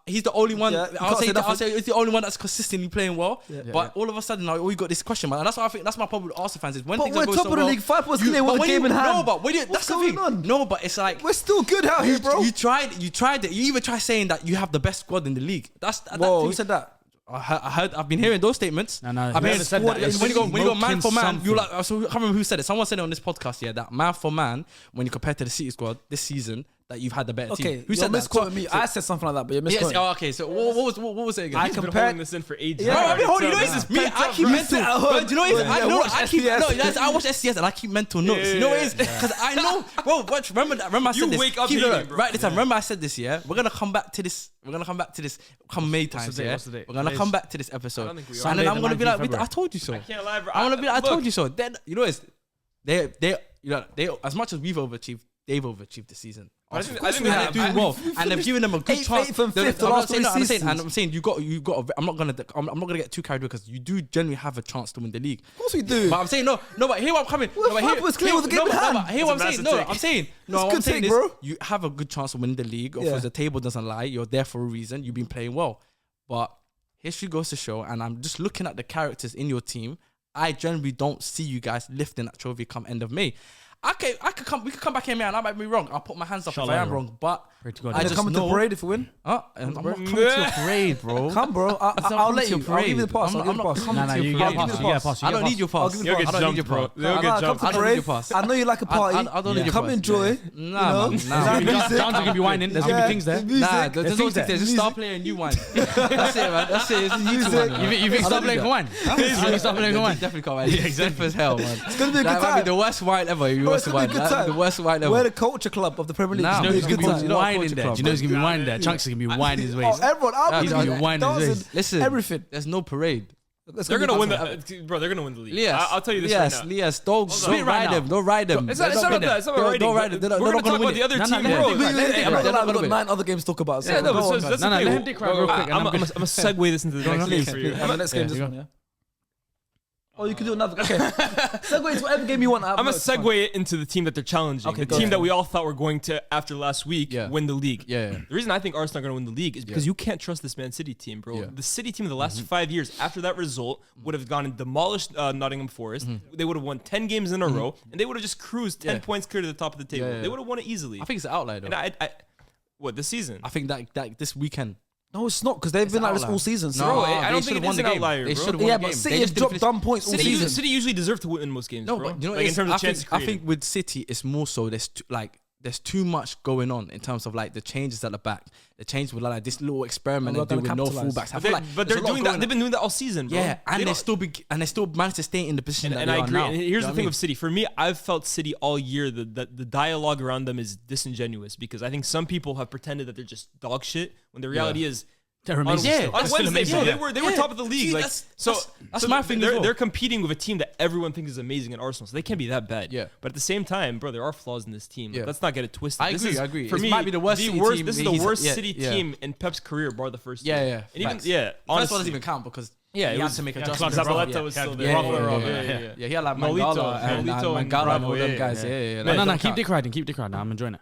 He's the only one. I'll say he's the only one that's consistently playing well. But all of a sudden now we got this question mark, and that's what I think. That's my problem with Arsenal fans is when things are going so well. We're top of the league, 5 points clear with the game in hand. No, but that's the thing. No, but it's like we're still good out here, bro. You tried it. You even try saying that you have the best squad in the league. Who said that? I've been hearing those statements. No, I've been said that. when you go man for man, you like. So I can't remember who said it. Someone said it on this podcast. Yeah, that man for man, when you compare to the City squad this season, that you've had the better team. Who said that? Me. I said something like that, but you're misquoting. Yes. Okay. So what was it again? I compared this in for ages. Bro, I've been holding. You know this. Me. I keep mental. Bro, do you know what it is? I watch SDS and I keep mental notes. You know what it is? Because I know, bro. Remember I said this. You wake up hating, bro. Right this time. Remember I said this. Yeah, we're gonna come back to this. Come May times. Yeah, we're gonna come back to this episode. And then I'm gonna be like, I told you so. I can't lie, bro. I'm gonna be like, I told you so. Then you know it's they as much as we've overachieved, they've overachieved this season. I think they're doing well, and they've given them a good chance. Eighth and fifth the last 3 seasons. I'm saying you got. I'm not gonna get too carried away because you do generally have a chance to win the league. Of course we do. But I'm saying no. But here I'm coming. Hear what I'm saying. I'm saying this. You have a good chance to win the league. Or the table doesn't lie. You're there for a reason. You've been playing well, but history goes to show. And I'm just looking at the characters in your team. I generally don't see you guys lifting that trophy come end of May. We could come back here, man. I might be wrong. I'll put my hands up if I am wrong. But I just come to the parade if we win. I'm not coming to your parade, bro. Come, bro. I'll let you. I'll give you the pass. I'm not coming to your parade. I don't need your pass. You'll get jumped, bro. You'll get jumped. I don't need your pass. I know you like a party. I don't need your pass. Come enjoy. Nah. Sounds like you'll be whining. There's gonna be things there. Nah, there's no things there. Just start playing new wine. That's it, man. That's it. You think start playing wine? You start playing wine? Definitely can't wine. It's stiff as hell, man. It's gonna be a good time. That might be the worst wine ever. The worst wine ever. We're the culture club of the Premier League. You know who's gonna be whining there? You know who's gonna be whining there? Chunks is gonna be whining his waist. Everyone, He's gonna be whining his waist. Listen, everything. There's no parade. They're gonna win bro. They're gonna win the league. I'll tell you this right now. Yes, don't ride them. Don't ride them. It's not about that. It's not about riding. We're gonna talk about the other team, bro. We've got 9 other games to talk about. Yeah, no, that's let him dick ride real quick. I'm gonna segue this into the next game for you. Let's game this one, yeah. Oh, you can do another. Okay. Segue to whatever game you want. I'm going to segue it into the team that they're challenging. Okay, the team that we all thought were going to, after last week, win the league. Yeah. The reason I think Arsenal are going to win the league is because you can't trust this Man City team, bro. The City team of the last 5 years, after that result, would have gone and demolished Nottingham Forest. They would have won 10 games in a row, and they would have just cruised 10 points clear to the top of the table. They would have won it easily. I think it's an outlier, though. And what, this season? I think that this weekend. No, it's not because they've been like this all season. No, I don't think it's an outlier. They should have won the game. But City have dropped dumb points all season. City usually deserve to win most games, bro. But you know, like in terms of chances I think with City, it's more so there's too much going on in terms of like the changes at the back. The change with like this little experiment they do with no fullbacks. But they're doing that. They've been doing that all season, bro. Yeah, and they still managed to stay in the position. And I agree. And here's the thing with City. For me, I've felt City all year. The dialogue around them is disingenuous because I think some people have pretended that they're just dog shit when the reality is. They're amazing. On Wednesday, bro, they were top of the league. See, that's my thing. They're competing with a team that everyone thinks is amazing in Arsenal, so they can't be that bad. Yeah. But at the same time, bro, there are flaws in this team. Yeah. Let's not get it twisted. I agree. For me, might be the worst City team. This is the worst City team in Pep's career, bar the first team. Yeah. And even honestly, first one doesn't even count because he had to make adjustments. Zabaleta was still there. Yeah, he had like Mangala and Mangala and all them guys. Yeah. No, keep dick riding. I'm enjoying it.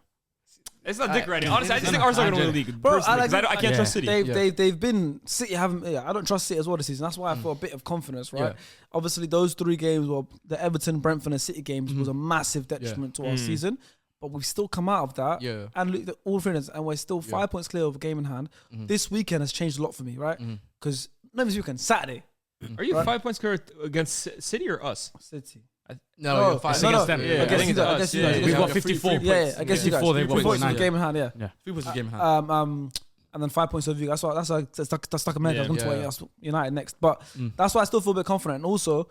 It's not dick riding. Honestly, I just think Arsenal are going to win the league. Bro, I can't trust City. They've been City haven't. I don't trust City as well this season. That's why I feel a bit of confidence, right? Obviously, those 3 games, the Everton, Brentford, and City games, was a massive detriment to our season. But we've still come out of that. Yeah. And look, all fairness, and we're still 5 points clear of a game in hand. This weekend has changed a lot for me, right? Because not this weekend, Saturday. Are you 5 points clear against City or us? City. No, you're 5 against them. I think it's us. We've got 54. Yeah, I guess you guys. 54, they've got 3 points in the game in hand, 3 points in the game in hand. and then 5 points over you guys. That's stuck America. Yeah. Come to that's United next, but that's why I still feel a bit confident. And also,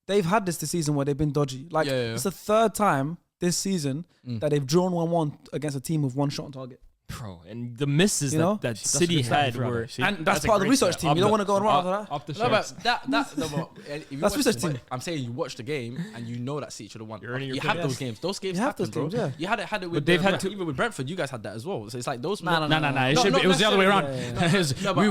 they've had this season where they've been dodgy. Like it's the third time this season that they've drawn 1-1 against a team with one shot on target. Bro, and the misses that City had were... And that's part of the research team. You don't want to go around after that. Off the No, charts. but if you That's watch research the- team. I'm saying you watch the game and you know that City should have won. You're earning your You have pay. those games. Those games You have happen, those bro. games, yeah. You had it with. they've had even with Brentford. You guys had that as well. So it's like those. No. No, It was the other way around.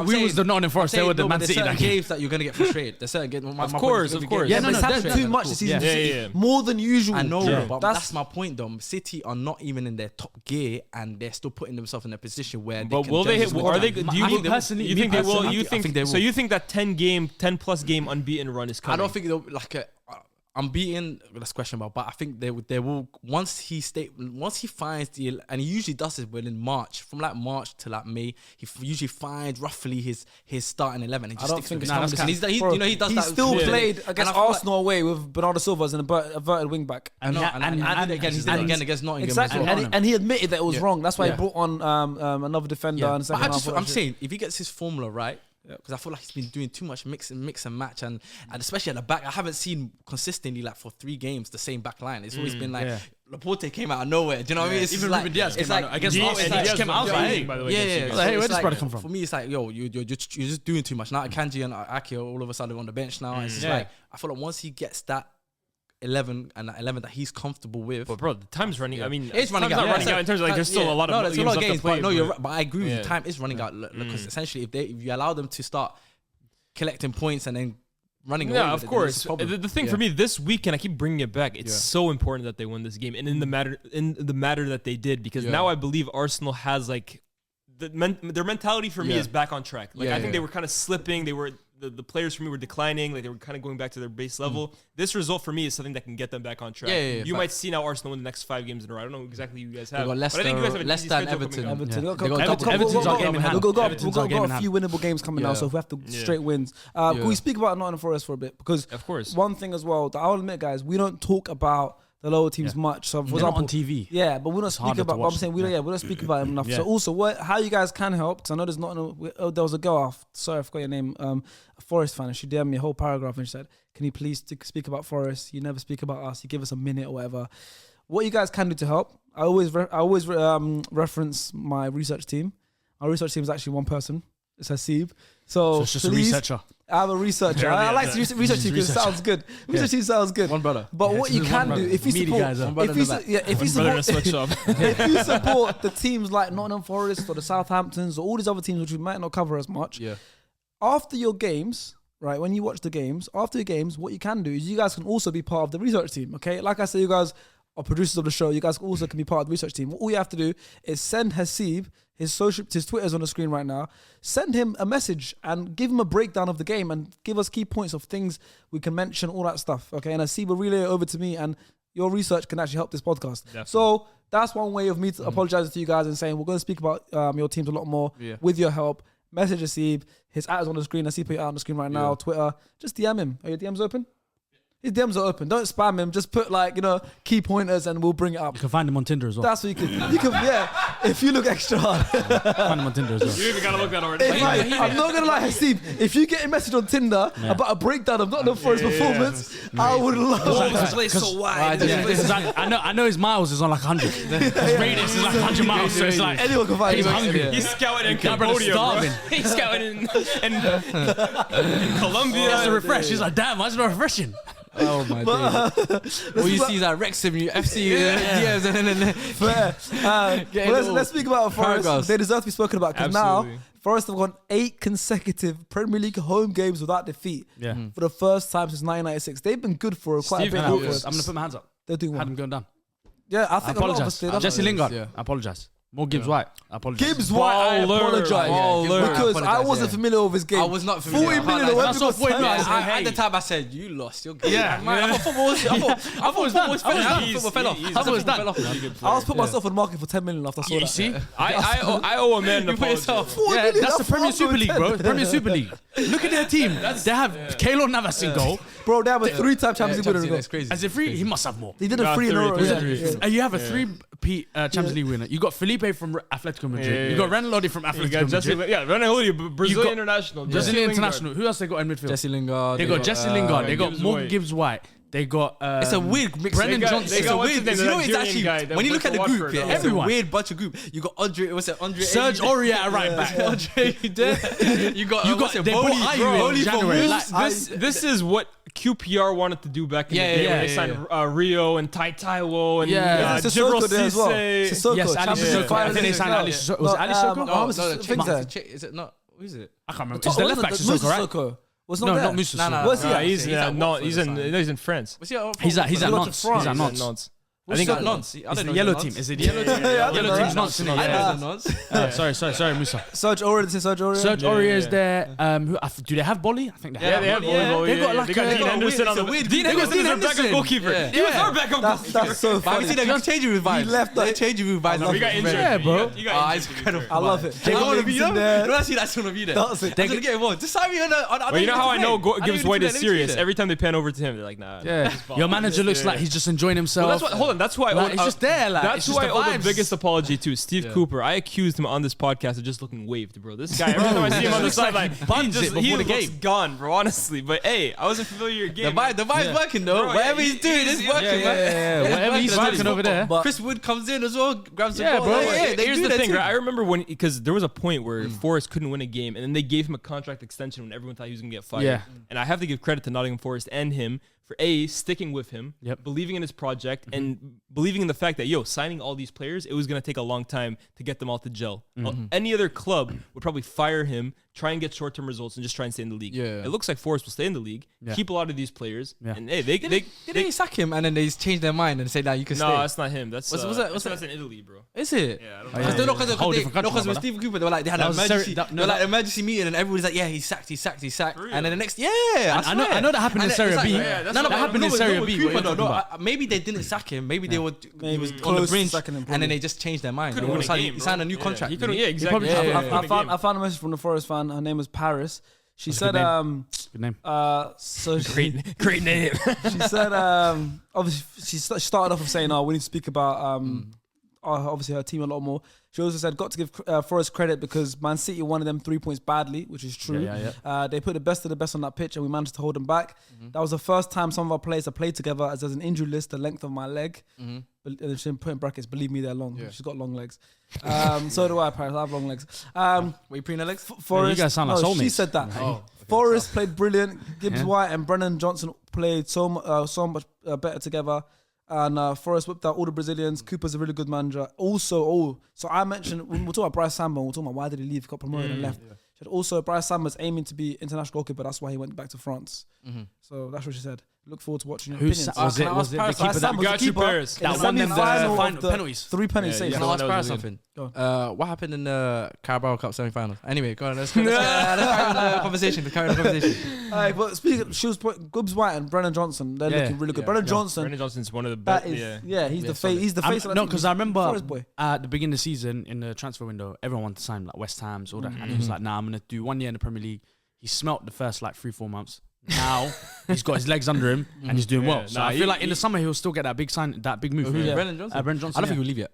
We was the Nottingham Forest. They were the Man City. Certain That game. games that you're gonna get frustrated. There's certain games. Of course. Yeah, no, but no, it's had too much this season. Yeah. More than usual. I know, Yeah. but that's my point, though. City are not even in their top gear, and they're still putting themselves in a position where. But will they hit? Are they? Do you think personally- you think they will? personally, You I think think they so? will. You think that 10+ game unbeaten run is I coming? don't think they'll like a. Unbeaten, that's questionable, but I think they will once he finds and he usually does this within March, from like March to like May, he usually finds roughly his starting 11 and I just don't sticks think with it's it. coming And this he's- season. he does He that. still Yeah. played And against I feel like- Arsenal away with Bernardo Silva as an averted wing back. And again, he's done it again against Nottingham. Exactly, as well. and he admitted that it was Yeah. wrong. That's why Yeah. he brought on another defender in the But second half. I'm saying if he gets his formula right, because I feel like he's been doing too much mix and match, and especially at the back, I haven't seen consistently like for 3 games the same back line. It's always been like Laporte came out of nowhere. Do you know what I mean? It's Even like, Ruben Diaz it's came like out against Diaz- Arsenal. Diaz He just came out. I was was like, amazing, hey, by the way. Yeah. Like, hey, So where's it's this like, brother come from? For me, it's like, yo, you're just doing too much. Now Akanji and Aki are all of a sudden on the bench now. It's just Yeah. like, I feel like once he gets that 11 and that 11 that he's comfortable with. But bro, the time's running. I mean, It's running time's out. not running out in terms of like there's still a lot of there's a lot of games. left to play, But no, you're but- right. But I agree with you. Yeah. Time is running out because essentially, if you allow them to start collecting points and then running away Yeah, with of it, then it's course. a problem. The thing for me this weekend, I keep bringing it back. It's Yeah. so important that they win this game, and in the matter that they did, because now I believe Arsenal has like their mentality for me is back on track. Like I think they were kind of slipping. They were the players for me were declining. Like they were kind of going back to their base level. This result for me is something that can get them back on track. You might see now Arsenal win the next 5 games in a row. I don't know exactly who you guys have. got Leicester, but I think you guys have an easy Leicester and schedule Everton. coming up. Everton. Yeah. Go- They got go- Everton- go- Everton's go- our game in go- hand. We've got Everton's our game in a hand. few winnable games coming now, so we have to straight wins. Can we speak about Nottingham Forest for a bit? Because Of course. one thing as well, that I'll admit, guys, we don't talk about the lower teams much. So, for They're example, not on TV. Yeah, but we don't speak harder to about. But watch I'm saying we don't speak about them enough. Yeah. So also, how you guys can help? Because I know there's not. There was a girl. Sorry, I forgot your name. A Forest fan. And she DM'd me a whole paragraph and she said, "Can you please speak about Forest? You never speak about us. You give us a minute or whatever." What you guys can do to help? I always reference my research team. Our research team is actually one person. It's Hasib. So it's just a please, researcher. I'm a researcher. I like to use research team because it sounds good. Research team sounds good. One brother. But what you can do if you Meaty support, guys, One brother if in you the back. if you Brother in a support, sweatshop. if you support the teams like Nottingham Forest or the Southamptons or all these other teams which we might not cover as much, after your games, right, when you watch the games, after your games, what you can do is you guys can also be part of the research team, okay? Like I say, you guys are producers of the show. You guys also can be part of the research team. All you have to do is send Hasib, his Twitter's on the screen right now, send him a message and give him a breakdown of the game and give us key points of things we can mention, all that stuff, okay? And Hasib will relay it over to me and your research can actually help this podcast. Definitely. So that's one way of me apologizing to you guys and saying we're going to speak about your teams a lot more with your help. Message Hasib. His ad is on the screen. I see put it out on the screen right now. Twitter. Just DM him. Are your DMs open? His DMs are open. Don't spam him. Just put key pointers and we'll bring it up. You can find him on Tinder as well. That's what you can. If you look extra hard. Find him on Tinder as well. You even gotta look that already. I'm not gonna lie, Steve. If you get a message on Tinder about a breakdown of Nottingham Forest performance, I would love. This place is so wide. I know his miles is on like 100. His radius is like 100 miles, so it's like Anyone can find he's him. hungry. He's scouting in That brother's Cambodia, bro. starving. He's scouting in Colombia. He has to refresh. He's like, damn, why is it not refreshing? Oh my days. All you see is that Wrexham, you FC, DMs, and then Fair. Let's speak about Forest. paragraphs. They deserve to be spoken about because now Absolutely. Forest have won 8 consecutive Premier League home games without defeat Yeah. for the first time since 1996. They've been good for quite Steve a bit. Bruce. now, Forest. I'm going to put my hands up. They're doing Had well. him going down. Yeah, I I think a lot of us apologize. did. Jesse Lingard. Yeah. I apologize. More Gibbs White. I apologize. Gibbs White, I Baller. apologize Baller. because I apologize, wasn't yeah. familiar with his game. I was not familiar. 40 million. I When That's people not 40 say million. that, At the time, I said, "You lost. You're good." Yeah. I thought football was. I thought it was done. Football fell off. He's- I thought it was done. fell off. I was put myself on the market for 10 million after I saw You that. see? I owe a man an You put apology. yourself. 4 Yeah, million, that's the Premier what Super I'm League, doing. bro. Premier Super League. Look at their team. They have Keylor Navas in goal. Bro, they have a 3-time Champions League winner. It's crazy. As a free, he must have more. He did a Nah, 3 in a row. three, yeah. three. Yeah. And you have a 3 Pete, Champions League winner. You got Felipe from Atletico Madrid. Yeah. You got Ren Lodi from Atletico Madrid. Ronaldo, Brazilian international. Brazilian international. Who else they got in midfield? Jesse Lingard. They got Jesse Lingard. They got Morgan Gibbs-White. They got it's a weird mix. Brennan Johnson. It's a weird. You know, it's actually when you look at the group, it's a everyone. weird bunch of group. You got Andre. What's it? Andre. Serge Aurier at right back. Andre, you there? You got. They bought Ayew in January. This is what QPR wanted to do back in the day when they signed Rio and Tai Taiwo and Jibril Cisse. Yes, Ali Sissoko. I think they signed Ali Sissoko. Was it Ali Sissoko? Is it not? Who is it? I can't remember. It's the left back Sissoko, right? Was not Musa. No. Where's he at? He's in France. He's at Nantes. He's at Nantes. I think it's Nantes. It's the yellow team. Is it the yellow team? Yellow team's Nantes. I know Nantes. Sorry, Musa. Serge Aurier. Serge Aurier is there. Do they have Bolly? I think they have. Yeah, they have Bolly. They got like Dean Henderson on the Dean Henderson is our backup goalkeeper. He was our backup goalkeeper. That's so funny. Have you seen that changing room vibes? He left that changing room vibes. We got injured. Yeah, bro. It's incredible. I love it. I want to be in there. there. No, actually, that's gonna be there. That's it. They're gonna get involved. Just sign me on. But you know how I know Gibbs White is serious? Every time they pan over to him, they're like, nah. Yeah. Your manager looks like he's just enjoying himself. Hold on. That's why. It's just there. That's who I owe the biggest apology to. Steve Cooper. I accused him on this podcast of just looking waved, bro. This guy, every time I see him on the sideline, he looks gone, bro. Honestly, but hey, I wasn't familiar with your game. The vibe's working though. Bro, Whatever he's doing is working, man. Whatever he's working over there. Chris Wood comes in as well, grabs the ball. bro. They Here's do the their thing, thing. right? I remember because there was a point where Forest couldn't win a game, and then they gave him a contract extension when everyone thought he was gonna get fired. Yeah. And I have to give credit to Nottingham Forest and him for sticking with him, believing in his project, and believing in the fact that signing all these players, it was gonna take a long time to get them all to gel. Any other club would probably fire him, try and get short-term results, and just try and stay in the league. Yeah. It looks like Forest will stay in the league, keep a lot of these players, and hey, Did they sack him and then they changed their mind and say, "Nah, you can stay"? No, that's not him. That's That's in Italy, bro. Is it? Yeah, Because country, with Stephen Cooper, they were like they had an emergency meeting and everybody's like, yeah, he's sacked. And then the next, I know that happened in Serie B. That happened in Serie B. Maybe they didn't sack him. Maybe they were he was close on the to brink, sacking him, and then they just changed their mind. Couldn't win a game, He signed a new contract. He couldn't. Yeah, exactly. I found a message from the Forest fan. Her name was Paris. She said, Good name. So Great name. she said, obviously, she started off with saying, we need to speak about obviously her team a lot more. She also said, got to give Forest credit because Man City wanted them 3 points badly, which is true. They put the best of the best on that pitch and we managed to hold them back. That was the first time some of our players have played together, as there's an injury list the length of my leg. And she put in brackets, believe me, they're long. She's got long legs. So do I, Paris. I have long legs. Were you putting her legs? Forest, you guys sound like soulmates. She said that. Forest played brilliant. Gibbs White and Brennan Johnson played so much better together. And Forest whipped out all the Brazilians. Cooper's a really good manager. Also, so I mentioned, we'll talk about Bryce Samba, we'll talk about why did he leave, got promoted and left. She said also, Bryce Samba's aiming to be international goalkeeper, that's why he went back to France. So that's what she said. Look forward to watching your opinions. Was it the keeper that got you, Paris? That won them the final penalties? 3 penalty saves. Can I ask Paris something? What happened in the Carabao Cup semi-final? Anyway, go on. Let's carry on the conversation. But speaking, she was Gibbs White and Brennan Johnson. They're looking really good. Brennan Johnson's one of the best. He's the face. He's the face. No, because I remember Forest boy. at the beginning of the season in the transfer window, everyone wanted to sign like West Ham's, all that, and he was like, "Nah, I'm gonna do 1 year in the Premier League." He smelt the first 3-4 months. Now he's got his legs under him and he's doing well. So I feel like in the summer he'll still get that big move. Brennan Johnson? Brennan Johnson. I don't think he'll leave yet.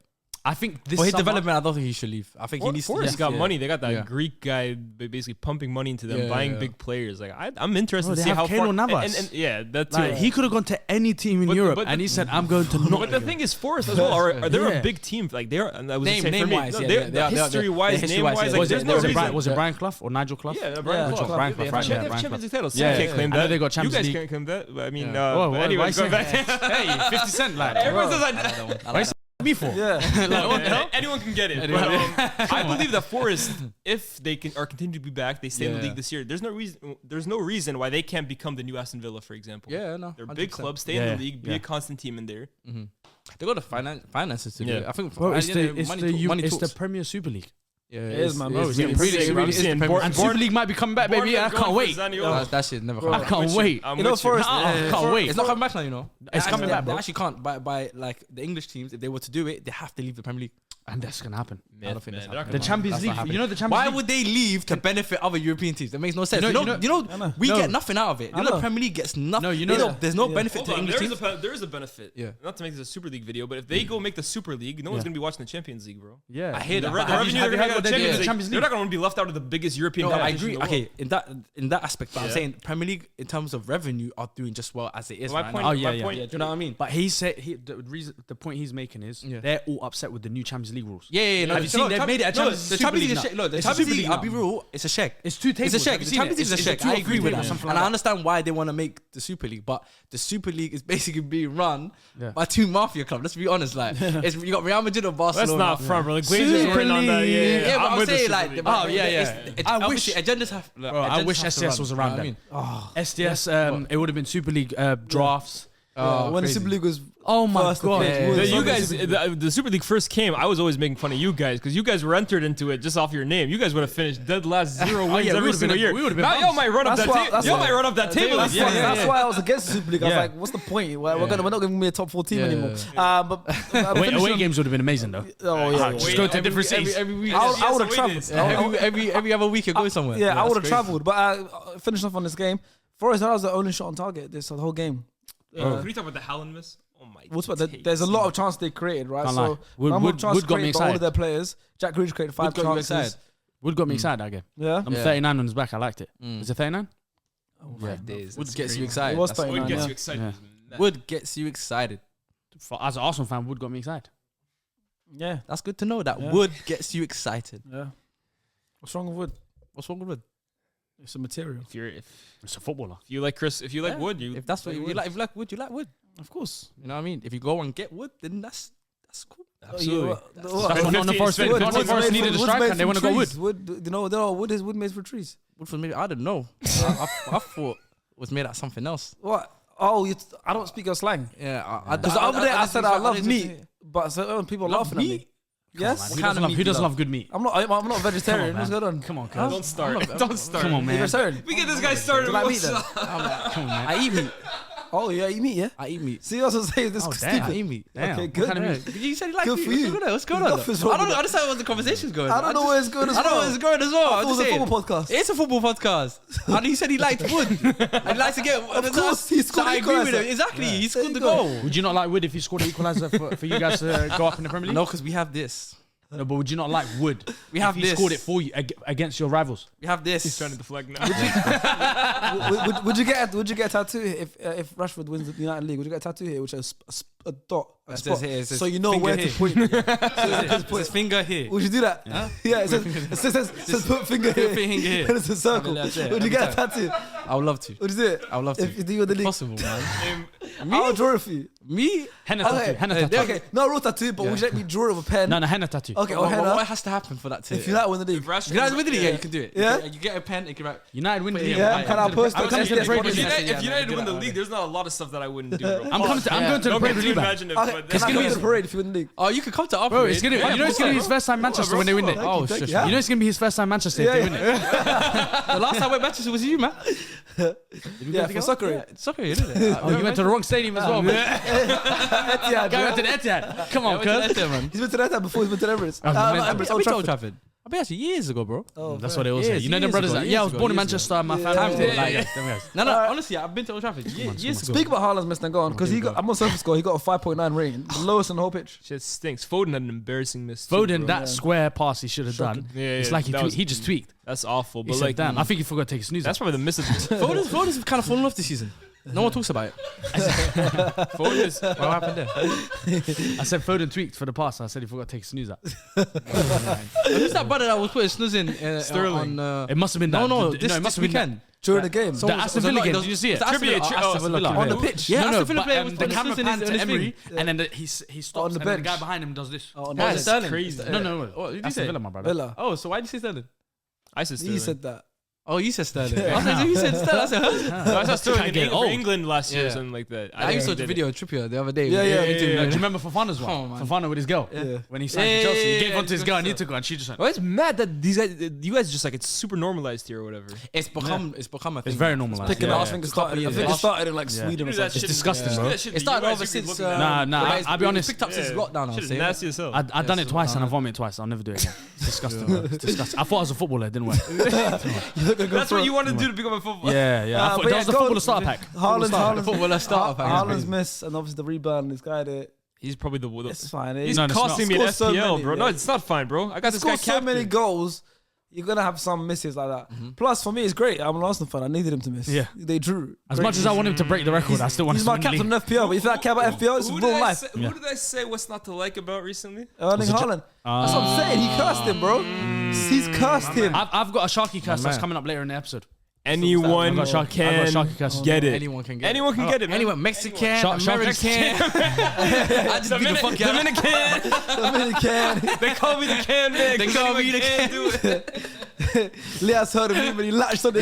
I think this For his summer, development, I don't think he should leave. I think he needs to. Forest got money. They got that Greek guy basically pumping money into them, buying big players. Like I'm interested to see how far. Navas. And that's it. He could have gone to any team in Europe, and he said, "I'm going to Nottingham." But the thing is, Forest as well are they're a big team. Like they're name-wise, history-wise, name-wise. Was it Brian Clough or Nigel Clough? Yeah, Brian Clough. Brian Clough. They have Champions League titles. Yeah, can't claim that. They got Champions League. You guys can't claim that. I mean, anyway, go back. Hey, 50 Cent, like everyone says that. Me for? Yeah. Anyone can get it. But, I believe that Forest, if they continue to be back, they stay in the league this year. There's no reason why they can't become the new Aston Villa, for example. Yeah, no. They're a big club, stay in the league, be a constant team in there. They got the finances to do it. I think it's the Premier Super League. Yeah, It is, man. It's It's really, really- really, really is the Premier League. And Super League might be coming back, baby. I can't wait. That shit never I comes back. can't wait. I'm You know, with you. Forest. I can't wait. It's not coming back now, you know. It's coming back, They bro. actually can't. By like the English teams, if they were to do it, they have to leave the Premier League. And that's gonna happen. I don't think that's Man, The Champions That's not League. happening. You know the Champions Why League. would they leave to benefit other European teams? That makes no sense. You know- We No. get nothing out of it. I You know, know. the Premier League gets nothing. No, you know- there's no Yeah. benefit Hold to on, English teams. there is a benefit. Yeah. Not to make this a Super League video, but if they go make the Super League, no one's Yeah. gonna be watching the Champions League, bro. Yeah, I hear The that. revenue have you they're gonna heard get what they the did in the Champions Champions League, they're not gonna be left out of the biggest European No, I competition agree. in the Okay, world. in that aspect, but I'm Yeah. saying Premier League in terms of revenue are doing just well as it is. My right point- now. Oh, yeah, my yeah. point- Do you know what I mean? But he said the point he's making is Yeah. they're all upset with the new Champions League rules. Yeah. No, Have you seen they've made it a Champions the Super Champions League League. now? Is a look, the It's a Champions Super League. League I'll be now. real. It's a check. It's two tables. It's a check. Have you The seen Champions it? League is a It's check. two or I three agree with tables, that, something and like I that. understand why they want to make the Super League. But the Super League is basically being run Yeah. by two mafia clubs. Let's be honest. Like, you got Real Madrid or Barcelona. That's not front, bro. The Super Glazers were in on that. League. Yeah, but I'm with the saying Super like, League. Oh, yeah, yeah. I Obviously, wish- agendas have. Bro, I wish SDS was around them. Oh, SDS, it would have been Super League drafts. When the crazy. Super League was Oh my first god! appeared, Yeah, was yeah, You so guys, Super League. the Super League first came. I was always making fun of you guys because you guys were entered into it just off your name. You guys would have finished dead last 0 wins yeah, we every would've single been- year. we would've been Now y'all bums. might run up That's that why- table. that's Y'all why- might run up that table. That's, Yeah, why, yeah, that's yeah. why I was against the Super League. I was Yeah. like, what's the point? We're Yeah. not giving me a top 4 team Yeah. anymore. Away games would have been amazing though. Oh yeah, Just yeah. go to different cities. Every week. I would Yes, have away travelled. days. Every other week you're going somewhere. Yeah, I that's would have crazy. travelled. But finishing off on this game, Forest, that was the only shot on target this whole game. Can you talk about the Haaland miss? Oh my! What's what? There's a lot of chances they created, right? Can't So lie. Wood- number Wood- of chances Wood got me created by all of excited. their players. Jack Grealish created 5 Wood got you chances. excited. Wood got me excited that game. Yeah, I'm Yeah. 39 on his back. I liked it. Is it 39? Yeah. days. Wood That's gets you crazy. excited. It was That's- playing. Wood Man, gets yeah. you excited. Yeah. Wood gets you excited. As an Arsenal fan, Wood got me excited. yeah, That's good to know that Yeah. Wood gets you excited. yeah. What's wrong with Wood? What's wrong with Wood? It's a material. If It's a footballer. you like Chris, if you like Yeah. Wood, you If that's what you like, if you like Wood, you like Wood. Of course. You know what I mean? If you go and get Wood, then that's cool. absolutely. That's what Nottingham Forest Wood- did. Nottingham Forest needed a striker and they want to go Wood. Wood, you know what Wood is Wood made for trees. Wood was made. I don't know. I thought it was made out of something else. What? Oh, I don't speak your slang. Yeah, Because the other day I said I love meat, but certain people Love laughing at me. meat? Yes, Who doesn't love- who doesn't love good meat? I'm not vegetarian. man. What's going on? Come on, cuz. Don't start. Don't start. Come on, You man. vegetarian? We get this guy started. Do you like meat then? Come on, man. I eat meat. Oh yeah, you meat, yeah. I eat meat. See, I was saying this Oh, is damn. I stupid. eat meat. Damn. Okay, What good. kind of Yeah. meat? You said you like Good meat. for you. What's going on? Nothing's wrong I don't with know. I just know where the conversation's going. I don't know where it's going as I don't know well. where it's going as well. I thought it was a football podcast. It's a football podcast. And he said he liked Wood. And he likes to get. Of course, he scored I the agree with equaliser. him. Exactly. He There scored you the go. goal. Would you not like Wood if he scored an equaliser for you guys to go up in the Premier League? No, because we have this. No, but would you not like Wood? We have if he this. scored it for you against your rivals? We have this. He's trying to deflect now. Would you get a tattoo if Rashford wins the United League? Would you get a tattoo here, which has a dot, a It spot, says here, it says so you know finger where here. to point? It says finger here. Would you do that? Yeah, it says put finger here. Finger here. And it's a circle. That's it. Would you get a tattoo? I would love to. Would you do it? I would love to. If you do with the league, Possible, man. I'll draw it for you. Me? Henna tattoo. Henna tattoo. Okay, no real tattoo, but would you let me draw it with a pen? No, henna tattoo. Okay, or What henna. has to happen for that to? If you like win the league, Rashford- You guys with it? Yeah, you can do it. Yeah? You get a pen. You can write. United win the league. Yeah, I'm can I coming to the- post it? I'm coming to the If Premier If League. United, Yeah, if United yeah, win the yeah. league, there's not a lot of stuff that I wouldn't do, bro. I'm going to Yeah. the Don't Premier get too League. imaginative. okay, but can I gonna go be- to the parade if you win the league? Oh, you could come to our Bro, parade. it's gonna. Yeah, You know it's gonna be his first time Manchester when they win it. Oh, Thank shush. you. You know it's gonna be his first time Manchester if they win it. The last time I went to Manchester was you, man. Yeah, for soccer. Yeah, soccer, you did it. Oh, you went to the wrong stadium as well, man. Etihad, Go yeah. to the Etihad. Come on, Yeah, cuz. man. He's been to that before. He's been to the Emirates. I've Emirates, been Old to Old Trafford. Trafford. I've been actually years ago, bro. Oh, That's fair. what they all say. Years, You know them years brothers ago, that, yeah, I was years born in ago, Manchester, my Yeah. family. Yeah. Like, yeah, them guys. No, honestly, I've been to Old Trafford years ago. Speak about Haaland's missed and gone because he got. I'm on surface score. He got a 5.9 rating, the lowest in the whole pitch. Shit stinks. Foden had an embarrassing miss. too, Foden, bro. that square pass he should have done. Yeah, It's yeah, like that was- he just tweaked. That's awful. He But said, like, damn, I think he forgot to take a snooze. that's probably the miss. Foden's kind of fallen off this season. No one talks about it. Foden is. What happened there? I said Foden tweaked for the pass. I said he forgot to take a snooze out. Who's that brother that was putting snooze in? Sterling. It must have been that. No, it this must have been weekend. During the game. The Aston Villa game. Did you see it? Trippier, Aston Villa. on the pitch. Yeah, no, Aston Villa but, player was the putting camera snooze in panned his- to on his Emery, thing. and then he stops, On the and then the guy bench. behind him does this. Oh, Yeah, no, Sterling. crazy. No, What did you Aston say? Villa, my brother. Villa. Oh, so why did you say Sterling? I said Sterling. He said that. Oh, you said Sterling. I was like, you said Sterling. I said, huh? I saw Sterling Can't in get old. England last year or Yeah. something like that. I think saw he the did video of Trippier the other day. Yeah, yeah, Do you remember Fofana's one? Oh, man. Fofana with his girl. Yeah. When he signed Yeah, for Chelsea, yeah, he gave yeah, one to his yeah, girl and yeah. he took her and she just went. Well, it's mad that these guys, you guys, just like it's super normalized here or whatever. It's become a thing. It's very normalized. Picking Yeah, up, yeah. I think it Couple started. I years, think yeah. it started in like Yeah. Sweden or Dude, that something. shit It's disgusting, is- bro. that shit It is- started you guys ever should be since. looking at- Nah, I'll be honest. Picked up since Yeah. lockdown. Shit I'll is say. nasty as hell. I've done it twice and I vomited twice. I'll never do it again. It's disgusting, bro. It's disgusting. I thought I was a footballer. It didn't work. That's what you want to do to become a footballer. Yeah. I thought but that was the go- footballer starter pack. Haaland's Footballer starter pack. Haaland's miss, and obviously the rebound. This guy did. He's probably the. It's fine. He's No, it's costing me not. an Scored so FPL, many, bro. No, yeah. it's not fine, bro. I got this guy Scored so many captain. goals. You're gonna have some misses like that. Plus, for me, it's great. I'm an Arsenal fan. I needed him to miss. Yeah. They drew. As Great much as I want him to break the record, I still want He's him to my win the captain league. in FPL, but if that care about FPL, it's Who real did I life. say- Who did I say what's not to like about recently? Erling Haaland. That's what I'm saying. He cursed him, bro. He's cursed him. I've got a Sharky curse that's man. coming up later in the episode. Anyone I've got Sharky- can I've got Sharky curse. get it. Anyone can get it. Anyone can get it, man. Anyone, Mexican, Shark- American. I just beat the fuck out. Dominican. Dominican. They call me the can man. They 'cause call anyone me the can do it. Lias heard of him when he latched on the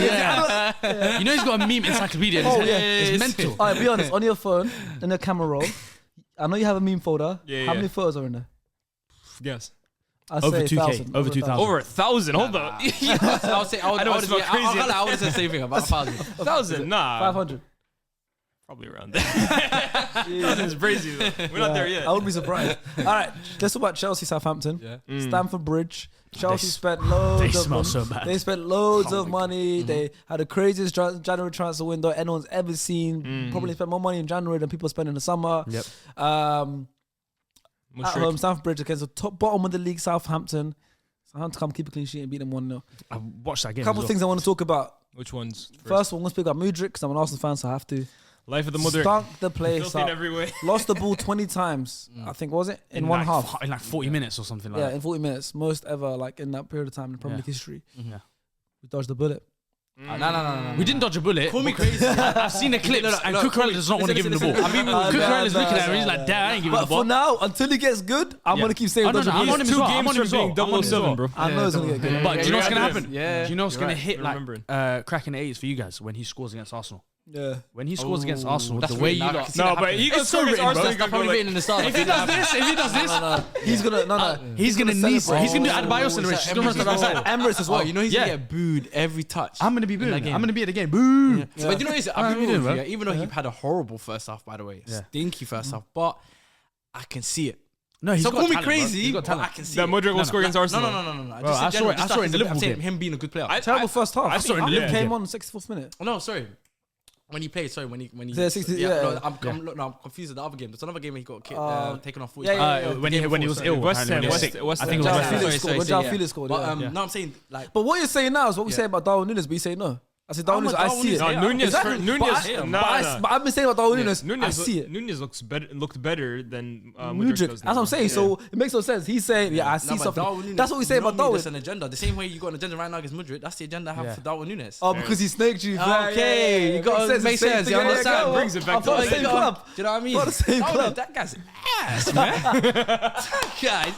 You know he's got a meme encyclopedia. Oh, It's- yeah. It's mental. All right, be honest. On your phone, in the camera roll, I know you have a meme folder. Yeah, How yeah. many photos are in there? Yes. I Over say 2K. 1,000. Over 2,000. Over 1,000. Hold up. I'll say, I know it's not crazy. I would have said the same thing about 1,000. 1,000? Nah. 500. Probably around there. 1,000 is crazy though. We're not there yet. I would be surprised. All right, let's talk about Chelsea, Southampton. Yeah. Stamford Bridge. Chelsea They spent loads they of smell money. so bad. They spent loads of money. They had the craziest January transfer window anyone's ever seen. Probably spent more money in January than people spend in the summer. Yep. Much At trick. home, Stamford Bridge against the top bottom of the league, Southampton. Southampton come keep a clean sheet and beat them 1-0. I watched that game. Couple as well. things I want to talk about. Which ones? First one, let's pick up Mudryk because I'm an Arsenal fan, so I have to. Life of the mother. Stunk the place Filthy in up. every way. Lost the ball 20 times, I think, was it? In one like, half. In like 40 minutes or something like Yeah, that. in 40 minutes. Most ever, like, in that period of time in Premier Yeah. League history. Yeah. We dodged the bullet. No. We didn't dodge a bullet. Call me crazy. I've seen the clips, and Cucurella does not want to give him the ball. Cucurella's looking at him, he's like, damn, I ain't giving But the ball. for now, until he gets good, I'm going to keep saying Oh, no, dodge no, the I'm bullet. on him as Two well. I'm games on him from as well. being I'm on him as 007, well. bro. I know he's going to get good. But do you know what's Yeah, going to yeah, happen? yeah. Do you know what's You're going to right. hit You're like remembering. cracking the 80s for you guys when he scores against Arsenal? Yeah. When he scores against Arsenal, That's the way really you loud. I lot. can see No, that but happening. he can It's so score against written, bro. Arsenal. That's probably written in the stars. If he does this, He's going to, he's going to knee. He's going to do Adebayo Oh, celebration. it's He's going to run to the right side. Emirates as Oh, well. you know he's Yeah. gonna get booed every touch. I'm going to be booing. that I'm game. going to be at the game. Boo. Yeah. But you know what it is? What I'll are be you real doing, with bro? you, even though he had a horrible first half, by the way, Yeah. stinky first half, but I can see it. No, he's So got call me talent, bro. crazy, He's got but talent. I can see That it. Mudryk will score against No, Arsenal. no. Bro, I saw it in the I'm Liverpool saying game. him being a good player. Terrible first half. I saw it in the He Liverpool came game. on 64th minute. No, sorry. When he played, sorry, when he Yeah, 60 yeah. No, I'm confused with the other game. There's another game where he got taken off. 40 yeah, When he was ill. West apparently, Ham, when he was West- sick. West I think it Ham. was João West Ham. Felix scored. When João Felix scored, But yeah. no, I'm saying like. But what you're saying now is what we Yeah. say about Darwin Nunes, but you say no. I said Darwin I'm Nunes, a I Darwin see it. Nunes, No, Nunez. Exactly. Nunez. But I've been saying about Darwin Nunes, I Nunez see it. Nunez looked better than Mudryk Mudryk. does. That's what I'm saying. So it makes no sense. He's saying, I see something. That's what we say about Darwin. That's an agenda. The same way you got an agenda right now against Mudryk. That's the agenda I have Yeah. for Darwin Nunes. Oh, because he snaked you. Okay, you gotta make sense. You understand? Brings it back I'm to for the us. same club. Do you know what I mean? For the same club. That guy's ass, man. That guy's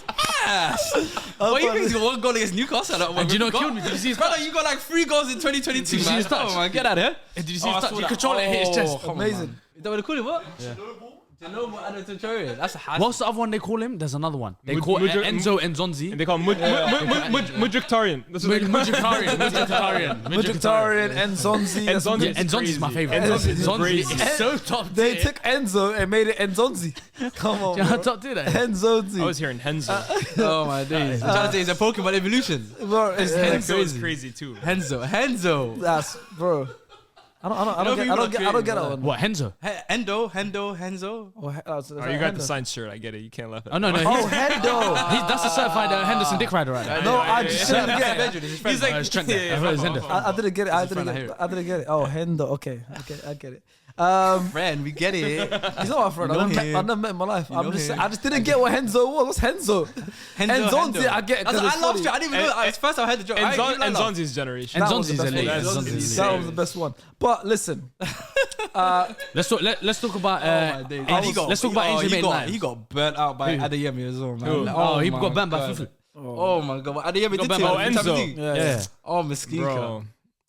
ass. What do you think? He's got one goal against Newcastle. And do you know what killed me? Did you see his Brother, you got like 3 goals in 2022, Did you see man. his touch? Oh, man, get out of here. Did you see his I touch? saw He that. controlled it and hit his chest. come on, Amazing. man. Is that what they call it? What? Genovo Adebayor. That's a hard. What's the other one they call him? There's another one. They Mud- call Mudryk- Enzo Enzonzi. And they call him Mudryktarian. That's what they call him. Mudryktarian. Mudryktarian and Zonzi. And Zonzi. Yeah, Enzonzi's my favorite. Enzonzi is Enzonzi crazy. is so top They tier. took Enzo and made it Enzonzi. Come on, Do you know how bro. top tier that is? Enzonzi. I was hearing Henzo. Oh my days. I'm trying to say it's a Pokemon evolution. Bro, it's Henzo is crazy too. Henzo. That's bro. I don't get that one. What, Henzo? Hendo. Oh, Oh, you got the signed shirt. I get it. You can't laugh at Oh, no, no. Oh, He's, Hendo. that's a certified Henderson Dick Rider, right? No, I just didn't get it. He's like, It's Trent there. I thought it was Hendo. I didn't get it. I didn't friend, I get hear it. I didn't get it. Oh, Hendo. Okay, I get it. Friend, we get it. He's not my friend. You know I've him. never met in my life. You know him. I just didn't get what Henzo was. What's Henzo? Enzonzi, I get it. I 'cause it's laughed. funny. I didn't even know. It's first I heard the joke. and Zonzi's generation. That was the Enzonzi's best elite. one. Enzonzi's That elite. was the best one. But listen, Let's talk about. Let's talk about Ainsley Maitland-Niles. He got burnt out by Adeyemi as well, man. Who? Oh, he my got banned by God. FIFA. Oh my God, Adeyemi did banned too. by Enzo. yeah. Yeah. Oh, Mesquita. Bro.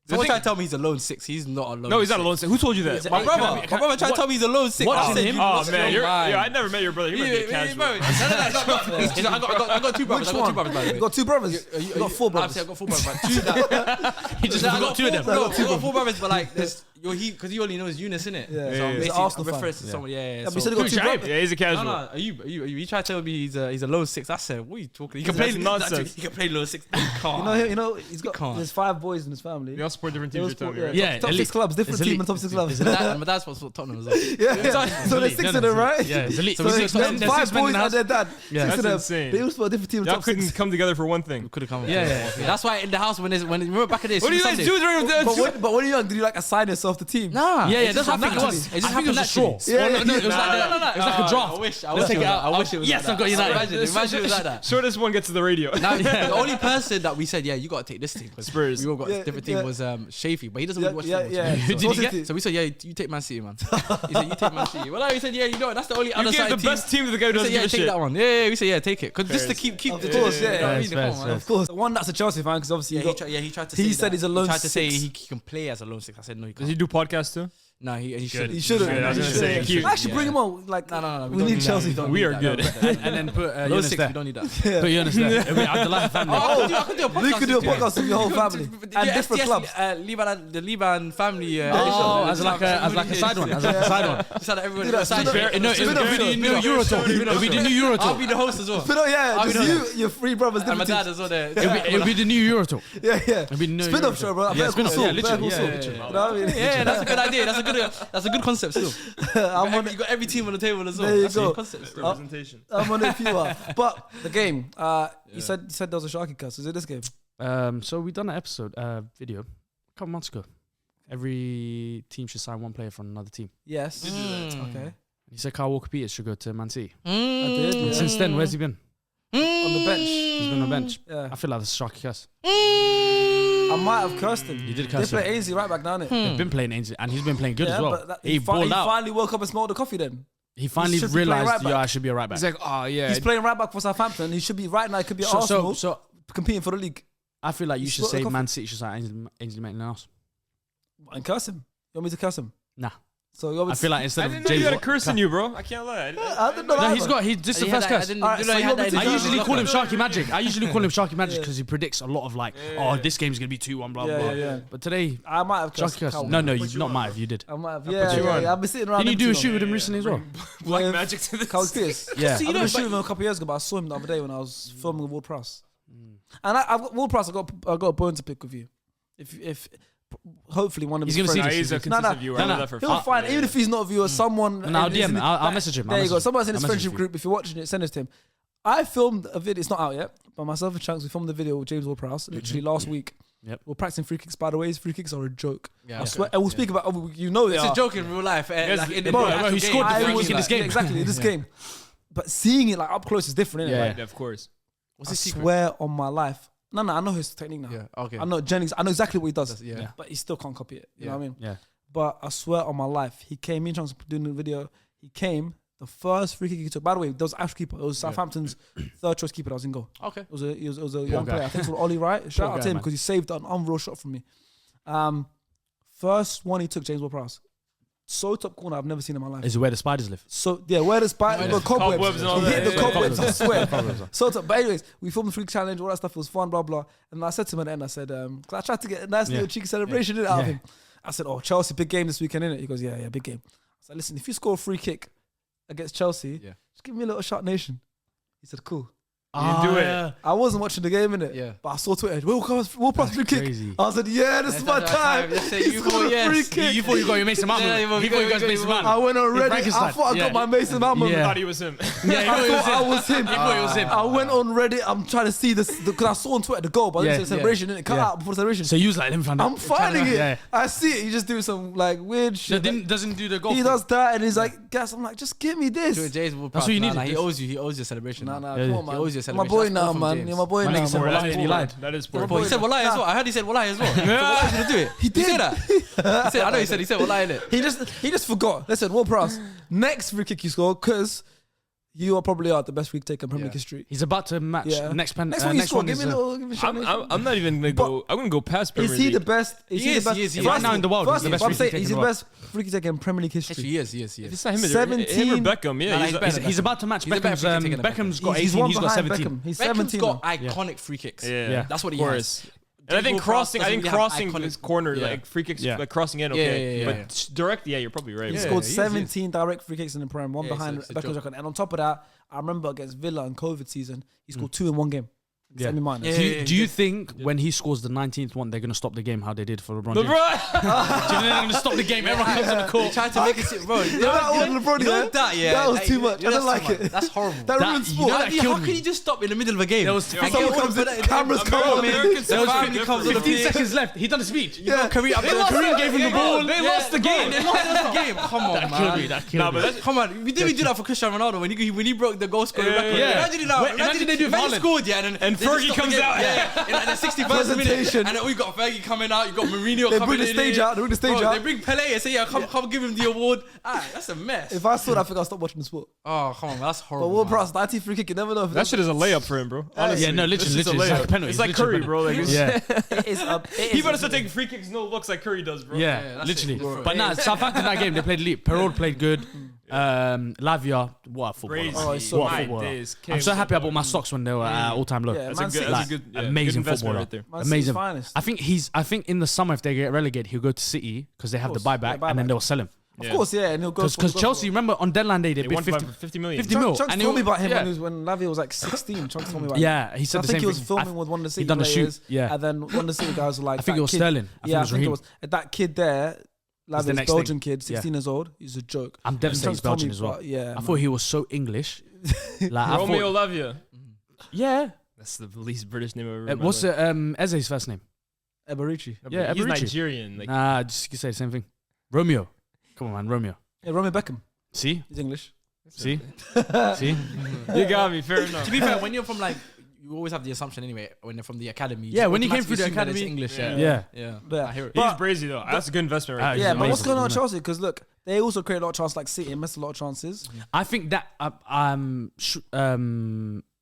Someone tried to tell me he's a lone six. He's not a lone. No, he's not a six. lone six. Who told you that? My brother tried to tell me he's a lone six. What? I said, Oh man, I never met your brother. You might be a casual. I got two brothers. Which I got one? two brothers. By the way. You got two brothers. You got four brothers. I got 4 brothers. Two that He just I got two of them. No, I got 4 brothers, but like there's because he only knows Eunice, innit? Yeah, So yeah, I'm yeah. basically Arsenal fan. referring to someone. Yeah. But you said you got two brothers. Yeah, he's a casual. No, are you? He tried to tell me he's a lone six. I said, what are you talking? He can That's play nonsense. He can play lone six. You know, he's got. can't. There's 5 boys in his family. We all support different They all teams. You're support- telling me, right? Yeah, top elite. 6 clubs, different It's team elite. and top 6 clubs. My dad's supposed Tottenham as well. Yeah. So there's 6 of them, right? Yeah, it's elite. So So there's there's 5 six men in boys the and house. their dad. Yeah. 6 of That's them. insane. They all support a different team. Y'all Top couldn't 6. come together for one thing. Could have come. Yeah. That's why in the house when remember back in the day. What do you guys do during the? But when you're young, did you like assign yourself the team? Nah. Yeah, It that's just what I think it happened was. naturally. I think it was a straw. Yeah, No, it was yeah. like it was like a draft. I wish Let's take it out. I wish it was. Yes, like I've got that. United. Imagine it was like that. Shortest one gets to the radio. Now, the only person that we said, yeah, you got to take this team. 'cause Spurs. We all got Yeah, a different yeah. team was Shafy, but he doesn't Yeah, really watch yeah, football. yeah. So- Who did he get? So we said, yeah, you take Man City, man. He said, you take Man City. Well, he said, yeah, you know, that's the only You other give side the team. best team to the guy who We doesn't said, yeah, give a take shit. that one. Yeah, we said, yeah, take it. Because just to Fairs. keep Of the course, yeah. you know what I mean? Fairs, Come on, man. Of course. One that's a Chelsea fan because obviously He tried to say he said he's a lone He tried to say six. he can play as a lone six. I said, no, he Does he can't. do podcasts too? No, he shouldn't. He shouldn't. Yeah, I was He gonna shouldn't. say, cute. Actually, bring Yeah. him on. Like, No. we need Chelsea. don't We need are that. good. And then put Lone Eunice six, there. we don't need that. Put Eunice there. Abdullah family. I could do a podcast. We could do a with you. podcast with your whole family and different clubs. The Liban family. Oh, as like a side one. As like a side one. Just had everyone Do do a that, side do share. that. No, Spin off, it'll be the spin new off. Euro tour. It'll be the new Euro I'll tour. be the host as well. But yeah, I'll be just the- your 3 brothers, And my different dad teams. as well there. It'll be the new Euro tour. Yeah. It'll be the new Spin Euro off show, tour. bro. Yeah, Better spin Call off. Saul. Yeah, literally. Better Call Yeah, Saul. yeah, You know what I mean? Yeah, that's a good idea. That's a good concept still. You got every team on the table as well. There you That's a go. good concept still. Representation. I'm on it if you are. But the game, you said there was a Sharky cast. Is it this game? So we done an episode video a couple months ago. Every team should sign one player from another team. Yes. Mm. Okay. He said Kyle Walker-Peters should go to Man City. I did. Yeah. Since then, where's he been? On the bench. He's been on the bench. Yeah. I feel like that's a Sharky curse. I might have cursed him. You did They curse him. play Ainsley right back down it. They've been playing Ainsley, and he's been playing good as well. but He he balled out. finally woke up and smelled the coffee then. He finally should be playing realized, right back. yeah, I should be a right back. He's like, oh yeah. He's playing right back for Southampton. He should be right now. He could be at Arsenal So competing for the league. I feel like you He should spilled the say coffee. Man City should sign Ainsley Maitland-Niles. And curse him. You want me to curse him? Nah. So you want me I to feel like I instead didn't of know you James, had a curse in you, bro. I can't lie. I don't know. no, he's this is the first curse. Alright, so you want me to- I usually call him Sharky Magic. I usually call him Sharky Magic Yeah. because he predicts a lot of like, oh, this game's gonna be 2-1, blah blah. Yeah. But today, I might have cursed. Sharky curse. Coward. No, you not might have. You did. I might have. put Yeah, you on. I've been sitting around. Didn't you do a him shoot too with him long. recently as well? Black Yeah. magic to this. Kyle Pierce. Yeah. I've been shooting him a couple of years ago, but I saw him the other day when I was filming with Ward Prowse. And I've got Ward Prowse. I got a bone to pick with you. If hopefully one of He's his gonna see friends. this. He's a No, consistent no, viewer. no, I know no. that for a He'll fact. find, even if he's not a viewer, someone. And I'll DM him. I'll message him. There you go. Someone's in his I'll message friendship you. group. If you're watching it, send it to him. I filmed a video. It's not out yet, but myself and Chunks, we filmed the video with James Ward-Prowse literally last week. Yep. We're practicing free kicks. By the way, his free kicks are a joke. Yeah, I swear. And we'll speak about. Oh, you know they It's are. a joke in real life. Like in the Bro, actual he game. scored the I free was kick in this like- game. yeah, exactly in this game. But seeing it like up close is different, innit? Yeah. Like, Yeah, of course. What's I his secret? swear on my life. No, I know his technique now. Yeah. Okay. I know Jennings. I know exactly what he does. Yeah. Yeah. But he still can't copy it. You know Yeah. what I mean? Yeah. But I swear on my life, he came. Me and Chunks were doing the video. He came. The first free kick he took. By the way, there was Ash keeper. It was Southampton's third choice keeper that was in goal. Okay. It was a young guy. player. I think it was Ollie Wright. Shout out guy, to him man. because he saved an unreal shot from me. First one he took, James Ward-Prowse. So top corner I've never seen in my life. Is it where the spiders live? So yeah, where the spider, the cobwebs, Cobwebs and all he that, hit the yeah, cobwebs. I swear. Cobwebs. So top. But anyways, we filmed the free challenge, all that stuff. It was fun, blah blah. And I said to him at the end, I said, because I tried to get a nice little cheeky celebration out of him. I said, oh, Chelsea, big game this weekend, innit? He goes, yeah, big game. I said, listen, if you score a free kick against Chelsea, just give me a little Shark Nation. He said, cool. You do it. I wasn't watching the game, innit? Yeah. But I saw Twitter, we'll pass free kick. crazy. I said, yeah, this is my time. Let's say He you scored thought a free yes. kick. You thought you got your Mason Mount. Yeah, He thought you got Mason Mount. I went on Reddit. I Frankenstein. thought I got my Mason Mount moment. Yeah. Thought he was him. Yeah, I thought I was him. He thought it was him. I went on Reddit. I'm trying to see this because I saw on Twitter the goal, but I didn't Yeah, see the celebration. Didn't cut yeah. out before the celebration. So you was like, let me find out. I'm finding it. Yeah. I see it. He just doing some like weird shit. Doesn't do the goal. He does that, and he's like, "Guys, I'm like, just give me this." James will That's what you needed. He owes you. He owes you a celebration. Nah, now. Yeah, come on, he man. owes you a You're my celebration. boy That's now, all from man. James. You're my boy My now, nigga said, man. well, and he lied. That is You're poor. a boy. He said Wallahi as well. I heard he said Wallahi as well. So Wallahi gonna do it. He did. He said that. He said. I know. He said Wallahi in it. He just forgot. Listen, Ward-Prowse. Next free kick you score because You are probably the best free taker in Premier League history. He's about to match next Next one you score. Give me a little. I'm not even gonna go. I'm gonna go past Premier League. Is he the best? Is he the best? Right now in the world, he's the best free taker. He's the best free taker in Premier League history. He is. If it's not him, him or Beckham. Yeah, he's about to match Beckham's. Beckham's got 18. He's got 17. He's Beckham's 17. got iconic free kicks. Yeah, that's what he has. And I think crossing this corner, like free kicks, like crossing in, okay. But direct, you're probably right. He scored 17 direct free kicks in the Prem, one behind Beckham's record. And on top of that, I remember against Villa in COVID season, he scored 2 in one game. Semi-minus. Do you think when he scores the 19th one, they're going to stop the game how they did for LeBron James? Do you think they're going to stop the game? Everyone comes on the court. They tried to make it, bro. That was too much. I don't like it. That's horrible. That ruined sport. How can you just stop in the middle of a game? There was cameras come on. There was 15 seconds left. He done a speech. Kareem gave him the ball. They lost the game. Come on, man. That killed me. Come on. We didn't do that for Cristiano Ronaldo when he broke the goal scoring record. Imagine it now. Imagine they do Haaland scored, and Fergie comes out. In the 61st minute, and then we got Fergie coming out. You got Mourinho They coming bring the in. stage out. They bring the stage out. They bring Pele and say, "Yeah, come give him the award." That's a mess. If I saw that, I think I'll stop watching the sport. Oh, come on, that's But horrible. World Price, 90 free kick, you never know. If That shit is a layup for him, bro. Honestly, literally, it's a it's like a layup. penalty. It's like It's literally Curry, bro. Like, it is a. he better start taking free kicks, no looks like Curry does, bro. Yeah, that's literally. it, bro. But nah, Southampton that game they played elite. Perrault played good. Lavia, what a footballer! Crazy. Oh, it's so What a my footballer. I'm so happy I bought my socks when they were at all-time low. Yeah, That's a good amazing investment footballer. right there. Amazing. Finest. I think in the summer if they get relegated, he'll go to City because they have the buyback, and then they'll sell him. Of course, yeah, and he'll go Because Chelsea, remember on deadline day they They bid won 50 million. 50 mil. Chunks And told me he'll- about him yeah. when Lavia was like 16. Chunks told me about him. Yeah, he said I the think same he was thing. filming with one of the City done a shoot, players. yeah. And then one of the City guys was like, I think it was kid- Sterling. I think Yeah, it was Raheem. that kid there. the Lavia's next Belgian thing. kid, 16 years old. He's a joke. I'm devastated he's Chunks told Belgian me as well. about- Yeah, I thought he was so English. Like, I Romeo thought, Lavia. yeah. That's the least British name I've ever heard. What's Eze's first name? Eberici. Yeah, he's Eberici. Nigerian. Like, Nah, just you say the same thing. Romeo. Come on, man, Romeo. Yeah, Romeo Beckham. See? He's English. See? See? you got me. Fair enough. To be fair, when you're from like, you always have the assumption anyway. When you're from the academy, Yeah, when he came through the academy, English. Yeah. Yeah. I hear it. He's brazy though. That's a good investment right he's Yeah, there. but what's amazing, going on at isn't it? Chelsea? Because look, they also create a lot of chances like City and missed a lot of chances. I think that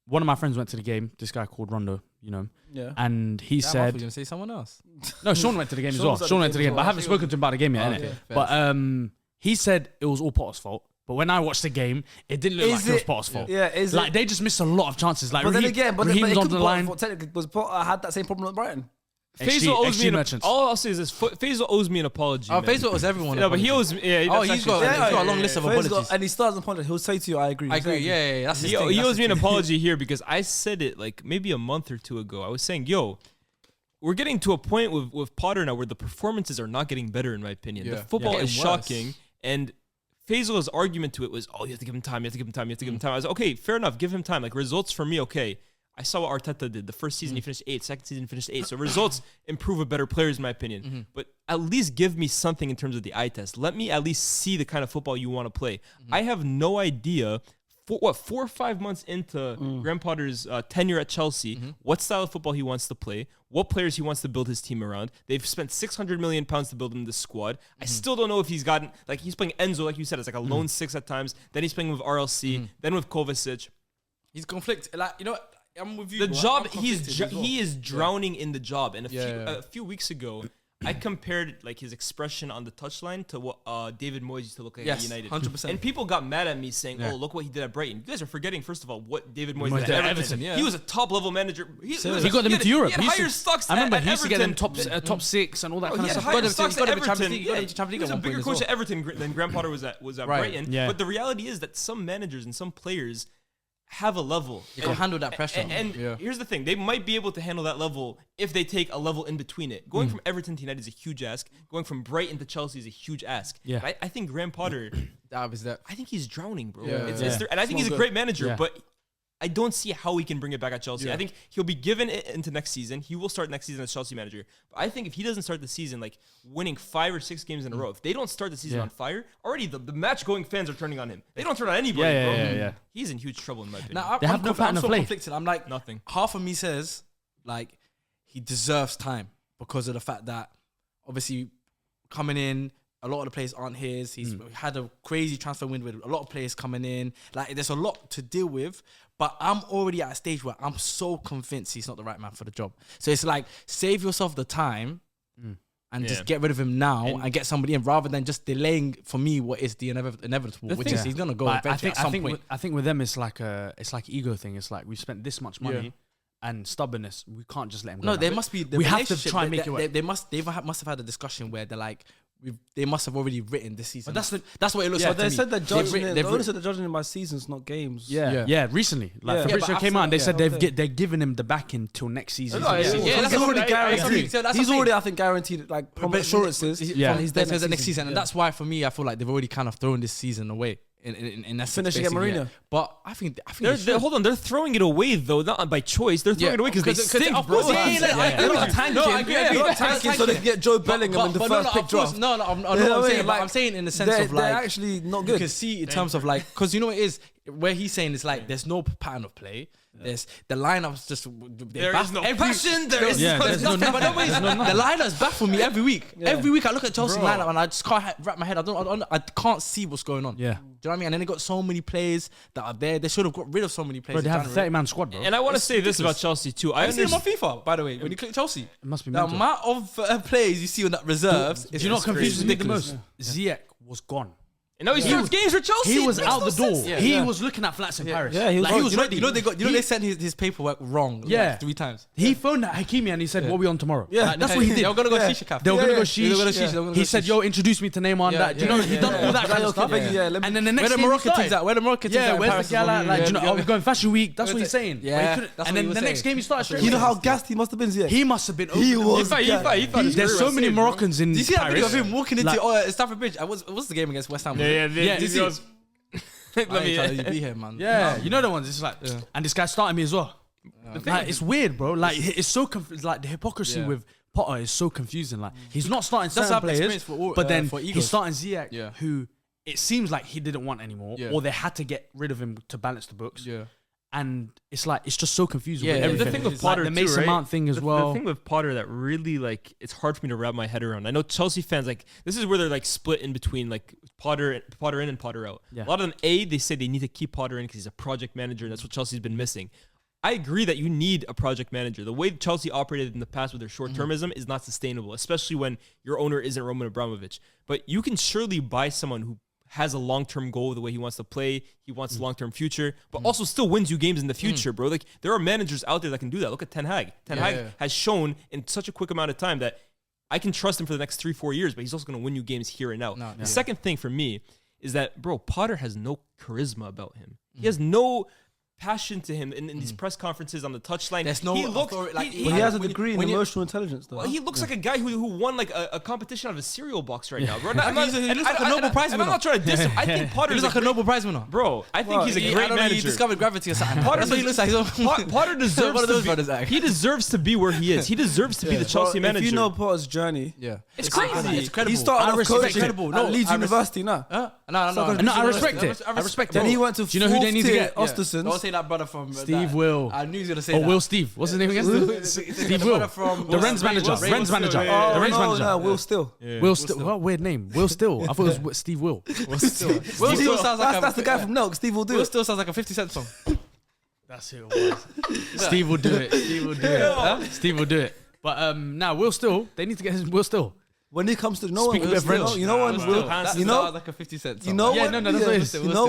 one of my friends went to the game. This guy called Rondo, you know, Yeah. and he I thought you said, were gonna say someone else. "No, Sean went to the game as Sean well. was at Sean the went to the game game, as but I well. haven't spoken to him about the game yet, innit? Okay, But he said it was all Potter's fault. But when I watched the game, it didn't look like it was Potter's fault. Yeah, is Like it? they just missed a lot of chances. Like But then Raheem, again, but Raheem it was on could the be line. Potter, technically, because Potter had that same problem at Brighton. Faisal owes me an merchants. All I'll say is this: Faisal owes me an apology. Oh, man. Facebook was everyone. No, but he owes me. Yeah, Oh, that's he's got actually- a long list of So he's apologies. and he starts on point. He'll say to you, "I agree." I agree. Yeah. That's his He thing. he That's owes me his an thing. apology here because I said it like maybe a month or two ago. I was saying, yo, we're getting to a point with Potter now where the performances are not getting better, in my opinion. Yeah. The football Yeah. is Getting worse. shocking. And Faisal's argument to it was, oh, you have to give him time, you have to give him time, you have to give him time. I was like, okay, fair enough, give him time. Like results for me, okay. I saw what Arteta did. The first season he finished 8th, second season he finished 8th. So results improve with better players, in my opinion. But at least give me something in terms of the eye test. Let me at least see the kind of football you want to play. I have no idea. 4 or 5 months into Graham Potter's tenure at Chelsea, what style of football he wants to play, what players he wants to build his team around. They've spent £600 million to build him this squad. I still don't know if he's gotten, like he's playing Enzo, like you said, it's like a lone 6 at times. Then he's playing with RLC, then with Kovacic. He's conflicted. Like, you know, I'm with you. The bro. job, I'm conflicted as well. he is drowning in the job. And Yeah. a few weeks ago, I compared like his expression on the touchline to what David Moyes used to look like at Yes, United. 100%. And people got mad at me saying, "Oh, look what he did at Brighton." You guys are forgetting, first of all, what David Moyes did at Everton. yeah. He was a top level manager. He He got them into Europe. He had higher stocks. I remember at he used to get them Everton. top 6 and all that Oh, kind he of had stuff. higher Got stocks him at to the Champions Everton. League. He Yeah, got him to Champions he League was at a one bigger point coach as at Everton than Graham Potter was at Right. Brighton. Yeah. But the reality is that some managers and some players have a level. You can handle that pressure. And here's the thing. They might be able to handle that level if they take a level in between it. Going from Everton to United is a huge ask. Going from Brighton to Chelsea is a huge ask. Yeah. But I think Graham Potter, That was that. I think he's drowning, bro. Yeah. And I think he's a great manager, Yeah. but I don't see how he can bring it back at Chelsea. Yeah. I think he'll be given it into next season. He will start next season as Chelsea manager. But I think if he doesn't start the season like winning 5 or 6 games in a row, if they don't start the season on fire, already the match-going fans are turning on him. They don't turn on anybody, bro. Yeah. He's in huge trouble in my opinion. Now, They have no pattern I'm of so play. conflicted. I'm like, Nothing. half of me says, like, he deserves time because of the fact that, obviously, coming in, a lot of the players aren't his. He's had a crazy transfer window with a lot of players coming in. Like, there's a lot to deal with. But I'm already at a stage where I'm so convinced he's not the right man for the job. So it's like, save yourself the time and just get rid of him now and get somebody in, rather than just delaying, for me, what is the inevitable, which is he's going to go eventually at some point. I think with them, it's like ego thing. It's like, we spent this much money. And stubbornness, we can't just let him go. No, there must be. We have to try and make it work. They must have had a discussion where they're like, they must have already written this season. But that's what it looks like. They to said me. they're judging. They only said they're judging him by seasons, not games. Yeah. Recently, like Fabrizio came out and they said they're giving him the backing till next season. He's already guaranteed. He's already, I think, guaranteed like assurances from his next season, and that's why for me, I feel like they've already kind of thrown this season away. In that finishing at Mourinho, but I think hold on, they're throwing it away though, not by choice. They're throwing it away because they stink, bro. They're not tanking, so they can get Joe Bellingham in the first pick draft. I'm saying in the sense of like, they're actually not good. You can see in terms of like, because you know what it is, where he's saying it's like there's no pattern of play. There's the lineup's just there is no passion. There is nothing. The lineup's baffle me every week. Every week I look at Chelsea lineup and I just can't wrap my head. I can't see what's going on. Yeah. Do you know what I mean? And then they got so many players that are there. They should have got rid of so many players. Bro, they have a 30-man squad, bro. And I want to say this about Chelsea too. I see them on FIFA, by the way. When you click Chelsea, it must be the mental. amount of players you see on that reserves. Do you know what confuses me the most? Ziyech was gone. And now he starts games for Chelsea. He was out the door. He was looking at flats in Paris. Yeah, he was ready. They sent his paperwork wrong. Like 3 times. He phoned Hakimi and he said, "What are we on tomorrow?" Yeah, that's what he did. They were gonna go Sheesh. They were gonna go Sheesh. He said, "Yo, introduce me to Neymar." That you know, he done all that kind of stuff. And then the next where the Moroccan teams at? Where the Moroccan teams at? Yeah, where's the gala? Like, you know, are we going Fashion Week? That's what he's saying. Yeah. And then the next game he started straight. You know how gassed he must have been. He must have been. He was. There's so many Moroccans in Paris. Do you see that video of him walking into Stamford Bridge? What's the game against West Ham? Yeah. Let me be here, man. Yeah, you know the ones. It's like, and this guy started me as well. Like, it's weird, bro. Like, it's so like the hypocrisy with Potter is so confusing. Like, he's not starting certain players, but then he's starting Ziyech, who it seems like he didn't want anymore, or they had to get rid of him to balance the books. Yeah. And it's like, it's just so confusing. Yeah, with the thing with Potter, like, the Mason Mount thing as well. The thing with Potter that really, like, it's hard for me to wrap my head around. I know Chelsea fans, like, this is where they're like split in between, like, Potter in and Potter out. Yeah. A lot of them, they say they need to keep Potter in because he's a project manager, and that's what Chelsea's been missing. I agree that you need a project manager. The way Chelsea operated in the past with their short-termism is not sustainable, especially when your owner isn't Roman Abramovich. But you can surely buy someone who has a long-term goal, the way he wants to play, he wants a long-term future, but also still wins you games in the future, bro. Like, there are managers out there that can do that. Look at Ten Hag. Ten Hag has shown in such a quick amount of time that I can trust him for the next 3-4 years, but he's also going to win you games here and now. The second thing for me is that, bro, Potter has no charisma about him. He has no passion to him in these press conferences on the touchline. There's no he has a degree in emotional intelligence, though. Well, he looks like a guy who won like a competition out of a cereal box right now, bro. He looks like a Nobel Prize winner. I'm not trying to diss him. I think Potter looks like a Nobel Prize winner, bro. I think he's a great manager. He discovered gravity or something. That's what he looks like. Potter deserves he deserves to be where he is. He deserves to be the Chelsea manager. If you know Potter's journey, it's crazy. It's incredible. He started off coaching at Leeds University. No, I respect it. I respect it. Then he went to. Do you know who they need to get? Ostersons. Don't say that brother from Steve Will. I knew he was gonna say that. Will Steve. What's his name again? Steve Will. The Rennes manager. The Rennes manager. No, Will Still. Will Still. What weird name? Will Still. I thought it was Steve Will. Will Still sounds like that's the guy from Nelk. Steve will do it. Will Still sounds like a 50 Cent song. That's who it was. Steve will do it. Steve will do it. Steve will do it. But now Will Still. They need to get his Will Still. When it comes to you know when like a 50 Cent song. You know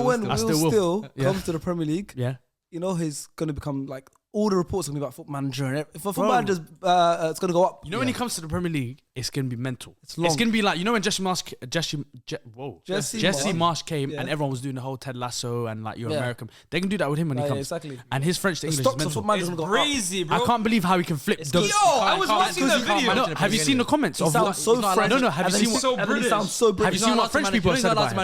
when Will Still comes to the Premier League. Yeah. You know he's going to become like all the reports are going to be about football manager and if football managers it's going to go up. You know when he comes to the Premier League, it's going to be mental. It's long. It's going to be like, you know when Jesse Marsh came and everyone was doing the whole Ted Lasso and like you're American. They can do that with him when he comes. Exactly. And his French to English is mental. It's crazy, bro. I can't believe how he can flip. I was watching that video. Have you seen the comments? He sounds so French. No, have you seen so British? He sounds so British. Have you seen what French people have said about him?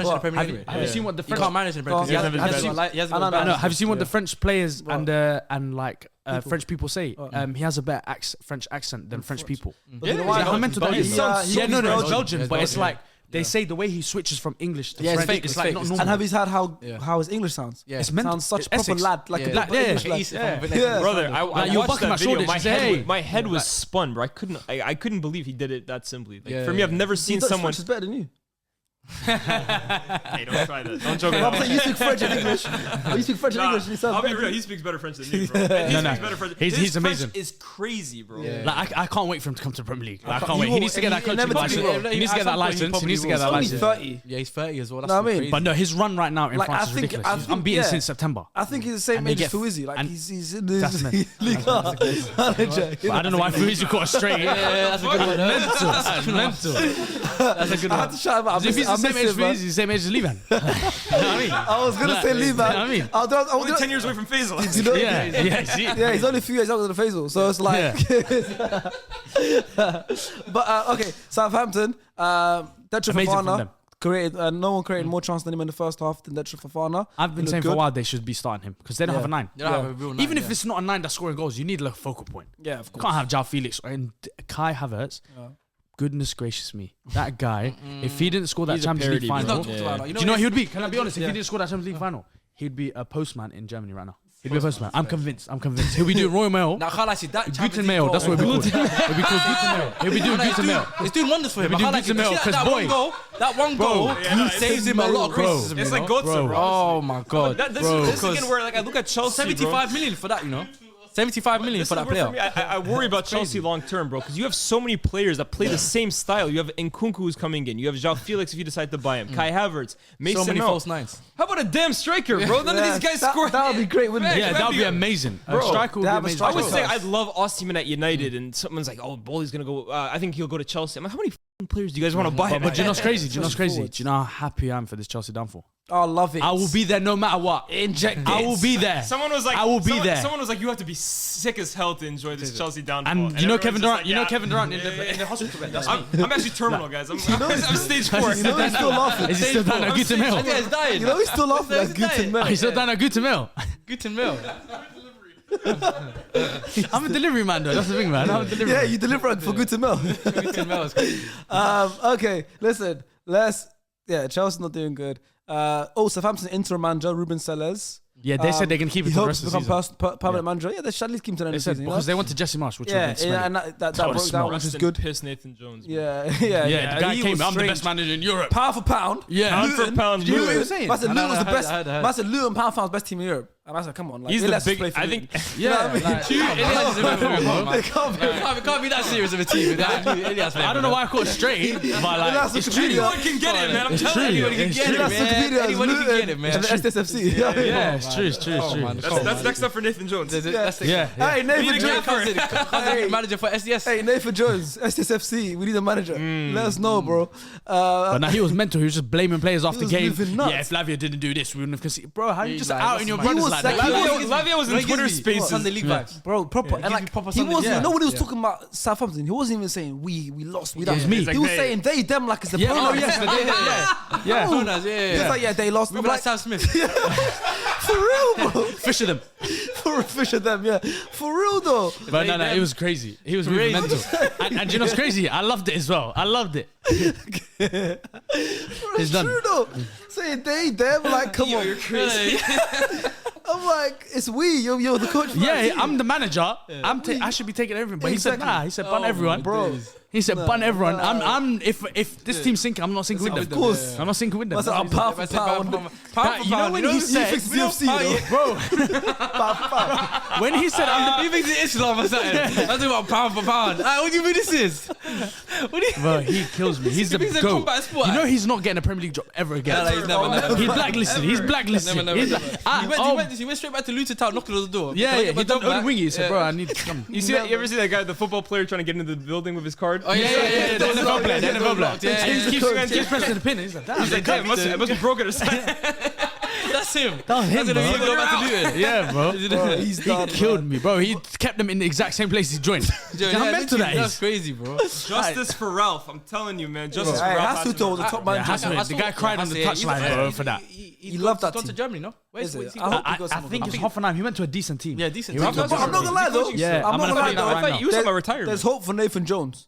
Have you seen what the French... You can't manage him because he hasn't have you seen what the French players and like French people say? He has a better French accent than French people. How mental that is. Yeah, no, it's Belgian, but it's like they say the way he switches from English to French. It's like not normal. And have you heard how his English sounds? Yeah, it's sounds such a proper lad, like a black English lad. Brother, I watched that video. My head was like, spun, bro. I couldn't believe he did it that simply. Like, for me, I've never seen someone. French is better than you. Hey, don't try that. Don't joke I'm about saying you speak French and English. You speak French and English. You sound I'll be better. real. He speaks better French than me, bro. He speaks better French. He's His amazing. French is crazy, bro. Yeah. Like I can't wait for him to come to the Premier League. Like, I can't He wait. will, He needs to get that and he coaching inevitably license. will. He needs to get that license. He needs to get that Only license. 30. Yeah, he's 30 as well. That's Know what I mean? crazy. But no, his run right now in Like, France I is think- ridiculous. I He's think- unbeaten yeah. since September. I think he's the same And they age as get- Fuizzi. Like and- he's in That's his mental. league manager. But I don't know why Fuizzi caught a straight. that's a good one. Mental. That's mental. That's a good I had one. to shout him out. If he's the same age as Fuizzi, he's the same age as Levan. You know what I mean? I was gonna say leave, You know what I man. mean? Only 10 years away from Faisal. You know, Yeah, see? yeah, he's only a few years younger than Faisal, so it's like. But okay, Southampton. Detra Amazing from Fofana them. created. No one created more chance than him in the first half than Detra Fofana. I've been He saying looked for a good. while they should be starting him because they don't Yeah. have a 9. They don't have a real nine, Even if yeah. it's not a 9 that's scoring goals, you need a focal point. Yeah, of You course. can't have João Felix and Kai Havertz. Goodness gracious me. That guy, if he didn't score that He's a Champions League parody, final, bro. do Talked about it. you know what he would be? Can I be honest? If he didn't score that Champions League final, he'd be a postman in Germany right now. He'd be a postman. I'm convinced. He'll be doing Royal Mail. Now, Khala, see that Guten Mail. That's what it'll be called. It'll be called Guten Mail. He'll be doing Guten Mail. It's doing wonders for him. He'll be doing Khala, Guten Mail, see 'cause that boy. one goal Yeah, saves him a lot of Bro. criticism. It's you like know? Götze, bro. Oh my god. This Bro. is again where like I look at Chelsea, 75 million for that, you know. 75 million for that For me, player. I worry about Chelsea long term, bro, because you have so many players that play the same style. You have Nkunku who's coming in. You have João Felix if you decide to buy him. Kai Havertz, Mason So many Mount. false nines. How about a damn striker, bro? None of these guys score. That would be great, wouldn't it? Yeah, that would be amazing. A striker would they be have a amazing. I striker. would say I'd love Osimhen at United, and someone's like, "Oh, Bowley's gonna go. I think he'll go to Chelsea." I'm like, "How many f***ing players do you guys want to buy?" But do you know what's crazy? Do you know what's crazy? forwards. Do you know how happy I am for this Chelsea downfall? Oh, I love it. I will be there no matter what. Inject I will be there. Someone was like, I will be there. Someone was like, "You have to be sick as hell to enjoy this Chelsea downfall." And you know Kevin everyone's Durant. just You know like, Kevin Durant in yeah. the hospital bed. That's I'm actually terminal, guys. I'm stage 4. You know he's still laughing. Is he still down at Guten Mail? Yeah, he's dying. You know he's still laughing. That's good to know. He's still down at Guten Mail. Guten Mail. I'm a delivery man though. That's the thing, man. I'm a delivery. Yeah, you deliver for good to know. Guten Mail is crazy. Okay, listen. Chelsea's not doing good. Southampton interim manager Ruben Sellers. Yeah, they said they're gonna keep He it for the hopes rest to of the become season. permanent manager. Yeah, they should at least keep him to the end They of the said season. because they wanted Jesse Marsh, which would Yeah, have been smelly. and that That broke was down, smart. which is good. Piss Nathan Jones. Bro. Yeah. The guy he came. was I'm the strange. best manager in Europe. Pound for pound. Yeah. Pound for Luton. pound, Do you know what he Luton. was saying? I I said know, Luton was the I heard, best. I heard. I said Luton pound for pound's best team in Europe. And I said, come on, like He's the Elias big. play for I Luton. think. You know what I mean? They can't be. It can't be that serious of a team. I don't know why I caught it straight, but like Elias it's Wikipedia. true. Anyone can get it, man. I'm It's telling true. you. Anyone can It's get true. it, Elias man. Wikipedia. Anyone can get it, man. And the SSFC. Yeah, it's true. It's true. It's true. That's next up for Nathan Jones. Yeah. Hey, Nathan need a Jones. gaffer. Manager for SDS. Hey, Nathan Jones, SSFC. We need a manager. Let us know, bro. But now he was mental. He was just blaming players after was games. moving nuts. Yeah, if Lavia didn't do this, we wouldn't have conceded. Bro, how you just like, out in your what's brothers was like like- that? Lavia was in Twitter Spaces. Sunday League vibes. Bro, proper. Yeah, And gives like, you proper he Sunday wasn't, league. you know when he was talking about Southampton, he wasn't even saying we lost. We It was me. He was saying they, them, like it's the Yeah, oh pronouns. yes, yeah. Yeah. Pronouns, yeah. He was like, yeah, they lost. We I'm were like like, Sam Smith. for real, bro. Fisher them. For a fish of them, yeah. For real, though. But no, it was crazy. He was really mental. And you know what's crazy? I loved it as well. I loved it. It's done. true, though. Saying they, them, like, come on. You're crazy. I'm like, it's we. You're the coach. For that Yeah, team. I'm the manager. I should be taking everything. But Exactly. he said, nah. He said, bun everyone. bro. He said, bun everyone. If this team's sinking, I'm not sinking with them. Of course. I'm not sinking with them. That's I'm pound for pound. You know when he said, CFC, bro, Pound for pound. when he said, I'm He thinks it's Islam or something. I'm talking about pound for pound. What do you mean this is? What do you bro, he kills me. He's the He's a GOAT. combat sport. You know he's not getting a Premier League job ever again. He's never. He's blacklisted. He's blacklisted. Never. He's He went straight back to Luton Town, knocking on the door. yeah, he But done back. wingy. He said, bro, I need to come. You see that? You ever see that guy, the football player, trying to get into the building with his card? Oh yeah. The NFL player, the NFL player. Yeah, And he yeah. keeps pressing the pin. He's like, damn. He's like, damn, it must be broken or something. That's him. That was him, That's bro. gonna go back to Luton. Yeah, bro. Bro, he's He done. killed me, bro. He kept them in the exact same place he joined. How mental that That's is. crazy, bro. Justice for Ralph. I'm telling you, man. Justice for Hey, Ralph. Hassel was the top Yeah, manager. Hassel, the guy cried on the touchline, bro, for that. He loved that Gone to team. Germany, no? Is it? Where's he I gone? hope he I goes somewhere. think it's Hoffenheim. He went to a decent team. Yeah, decent. He went to a But I'm not gonna lie though. Yeah, I'm not I'm gonna lie gonna though. find out right now. You was talking about retirement. There's hope for Nathan Jones.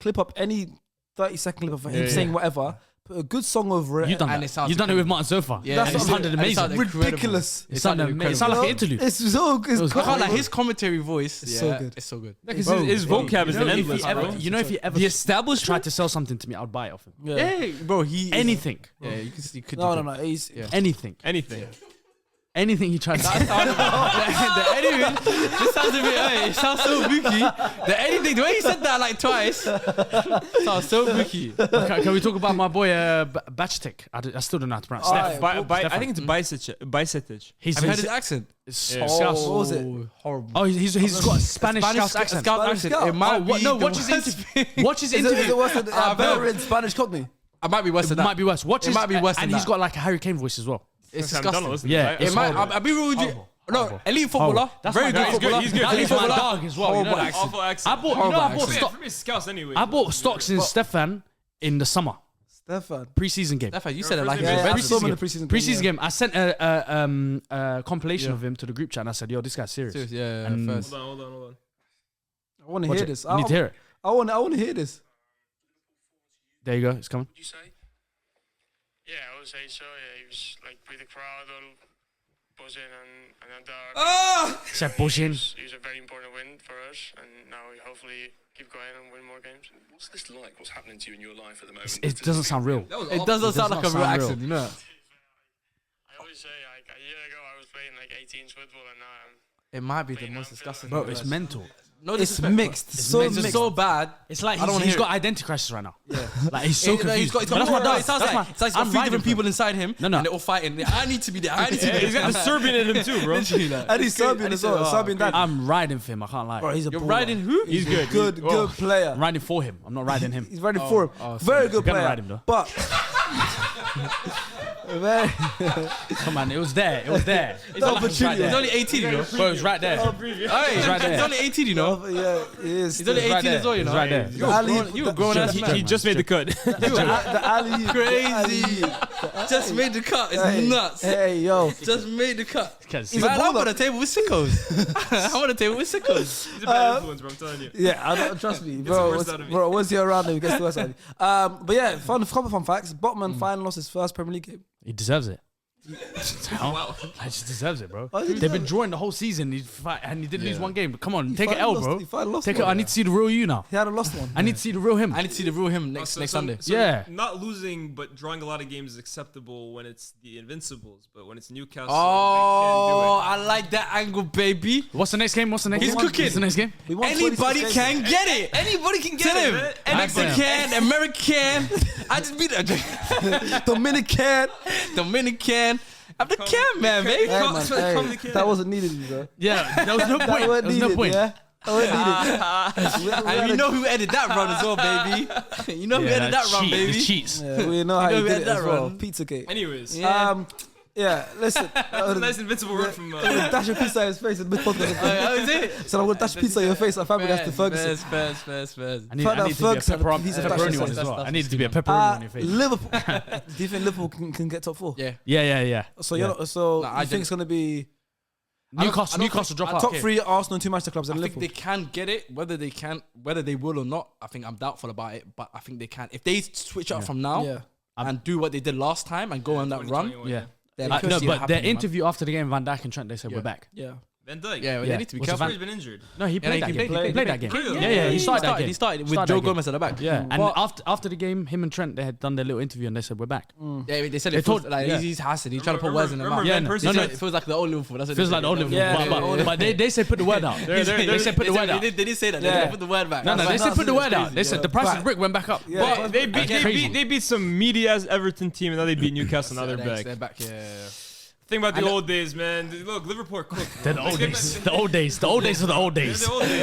clip up any 30-second clip of him saying whatever. Put a good song over it. You've done And that. it sounds You've done it with Martin so far. Yeah, That's and it what sounded and it amazing. sounded incredible. Ridiculous. It sounded amazing. It sounded like an interlude. It's so good. I It's can't like his commentary voice. It's so good. It's so good. Because Bro, his vocab is you know, if endless, he ever, bro. you know, if he ever The established tried to sell something to me, I'd buy it off him. Yeah. Yeah, bro. He Anything. Yeah, you could. No. He's Yeah. Anything. Anything. Anything he tried to say. The anything, this sounds a bit, it sounds so booky. The anything, the way he said that like twice, sounds so booky. Okay, can we talk about my boy Bacetich? I still don't know how to pronounce it. I think it's Bicetic. He's Have you heard his accent? Scouse. What was it? Horrible. Oh, he's got a Spanish Scouse accent. It might be Watch his interview. Watch his Is it interview. worse than better in Spanish Cockney? It might be worse than It that. might be worse. Watch his, might be worse and than he's that. got like a Harry Kane voice as well. It's Sam disgusting. Donald, Yeah, It might. I'll be real with you. No, elite footballer. That's Very my good guy. footballer. He's good. That He's is good. my dog as well. You know Horrible that. accent. Awful accent. I bought For me, it's Scouse anyway. I bought stocks in Stefan in the summer Stefan. preseason game. That's fine. You said it like Yeah, Yeah, I Preseason saw him in the preseason. Preseason game. I sent a compilation of him to the group chat and I said, "Yo, this guy's serious." Serious, yeah, And- first. Hold on. I want to Watch hear it. this. You need to hear it. I want to hear this. There you go. It's coming. Would you say? Yeah, I would say so. Yeah, he was like with the crowd, all buzzing and that. Said buzzing. It was a very important win for us, and now we hopefully keep going and win more games. What's this like? What's happening to you in your life at the moment? It doesn't sound real. It doesn't sound like a not real sound real. accent, you know. I always say like a year ago I was playing like 18s football, and now I'm. It might be the most disgusting. Bro, thing it's I've heard. mental. No It's disrespect, mixed. bro. So It's mixed. so bad. It's like I don't wanna he's hear got identity crisis right now. Yeah. Like he's so He's confused. got, But that's my dog. it sounds That's like, my- it's like he's got I'm 3 riding different for him. people inside him, No. and they're all fighting. I need to be there. I need to be there. He's got a Serbian in him too, bro. Literally, like, And he's Serbian as well. Serbian dad. I'm riding for him. I can't lie. Bro, he's a You're baller. riding who? He's good. Good player. I'm riding for him. I'm not riding him. He's riding for him. Very good Gonna player. ride him, though. But very Come on, it was there. It was there. The opportunity. He's only 18, you know. Bro, it was right there. Hey, He's right there. he's only 18, you know. yeah, he is. He's only still. 18 as well, you know. He's right there. You a grown ass He man. just made the cut. The alley. Crazy. Just made the cut. It's nuts. Hey, yo. Just made the cut. Because He's a Man, I'm baller. on a table with sickos. I'm on a table with sickos. He's a bad influence, bro. I'm telling you. Yeah, I don't trust me, the bro. worst out of me. Bro, once you're around him, he gets the worst out of you. But yeah, couple fun facts. Botman finally lost his first Premier League game. he deserves it. Wow. He just deserves it, bro. Oh, he They've deserves been it. drawing the whole season. And he didn't lose one game. Come on, take an L, bro. He finally lost Take it. one. I need to see the real you now. He hadn't lost one. I need to see the real him. I need to see the real him next Sunday. Yeah. Not losing, but drawing a lot of games is acceptable when it's the Invincibles, but when it's Newcastle, Oh, they I can't like that angle, baby. What's the next game? He's He's cooking. What's the next game? We won Anybody 26 can games. get it. Anybody can get it, him. man. Mexican, American. I just beat a Dominican. Dominican. I'm the can man, baby. Hey, Come- man, come hey, the kid. that wasn't needed, bro. Yeah, there was no That point. There wasn't was needed, no point. yeah? That wasn't needed. And you know who edited that run as well, baby. You know who edited that run, baby. The cheats. Yeah, we know how You know you we did had it that as well. run. Pizzagate. Anyways, Yeah, listen. that's a nice Invincible word from. Dash a pizza in his face in mid podcast. How is it? So I'm gonna dash pizza in your face. I family that's the Ferguson. Fast. I need Found to out be a Ferguson had a piece of pepperoni fashion one as sense. well. I need to be a pepperoni on your face. Liverpool. Do you think Liverpool can get top 4? Yeah. Yeah. So Yeah. you're not, so I you think it's gonna be Newcastle drop out. top 3 Arsenal and 2 Manchester clubs I and think Liverpool? they can get it. Whether they will or not, I think I'm doubtful about it. But I think they can. If they switch up from now Yeah. and do what they did last time and go on that run, 2021, Yeah. then No, could see it but their happening, man. interview after the game, Van Dijk and Trent, they said Yeah. we're back. Yeah. Van Dijk. Yeah, Yeah. they need to be What's careful. He's been injured. No, he played that game. He played that game. Really? Yeah, he started that game. He started with Started Joe that game. Gomez at the back. Yeah, and But- after the game, him and Trent, they had done their little interview and they said we're back. Yeah, they said They it feels told- like yeah. he's Hassan. He's trying to put words in their mouth. Yeah, Van no, Persie no, said- It feels like the old Liverpool. That's what Feels they like said. the old Liverpool, Yeah, but they said put the word out. They said put the word out. They did say that. They Yeah. did put the word back. No, they said put the word out. They said the price Back. of brick went back up. Yeah. But they Crazy. beat some meaty ass Everton team, and now they beat Newcastle. Now they're back. They're back. Yeah. Think about the old days, man. Look, Liverpool are cooked. They're the old days. The old days. The old days are the old They're days. the old days.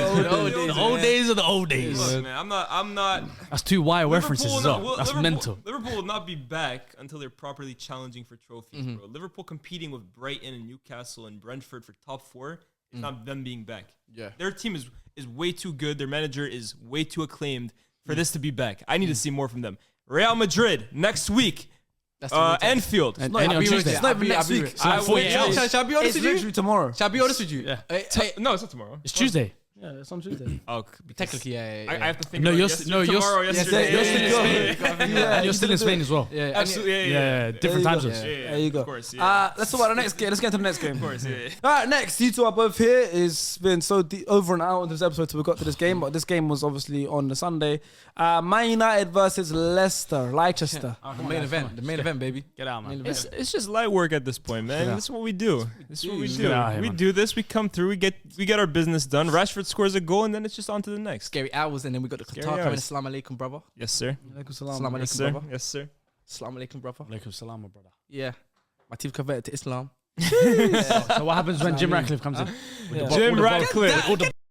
The old days are the old days. Look, man, I'm not. That's 2 wire references as Liverpool well. That's mental. Liverpool will not be back until they're properly challenging for trophies, Mm-hmm. bro. Liverpool competing with Brighton and Newcastle and Brentford for top 4 is not them being back. Yeah. Their team is way too good. Their manager is way too acclaimed for Mm. this to be back. I need to see more from them. Real Madrid next week. That's the real test. Anfield. And Not on even Tuesday. It's not even next week. So like 48 hours. Shall I be honest It's with you? literally tomorrow. Shall I be honest with you? Yeah. Hey, No, it's not tomorrow. It's Tuesday. Yeah, it's on Tuesday. Oh, Technically, yeah. I have to think. No, about you're yesterday, no, you're tomorrow, you're yesterday. still in Spain. Yeah, And you're still in Spain as well. Yeah, Absolutely. Yeah, different time zones. There you go. Of course. Yeah. Let's talk about the next game. Let's get to the next game. Of course. Yeah. All right, next. You two are both here. It's been so over an hour into this episode till we got to this game, but this game was obviously on the Sunday. Man United versus Leicester. The main event. The main event, baby. Get out, man. It's just light work at this point, man. Yeah. This is what we do. This is what we Get do. out here, We man. do this. We come through. We get our business done. Rashford scores a goal, and then it's just on to the next. Scary hours, and then we got the Scary Qatar coming. hours. Assalamu alaikum, brother. Yes, sir. Assalamu Yes, alaikum, sir. brother. Yes, sir. Assalamu alaikum, brother. Alaikum salam, my brother. Yeah. My team converted to Islam. So what happens when Jim Ratcliffe comes in? Jim Ratcliffe.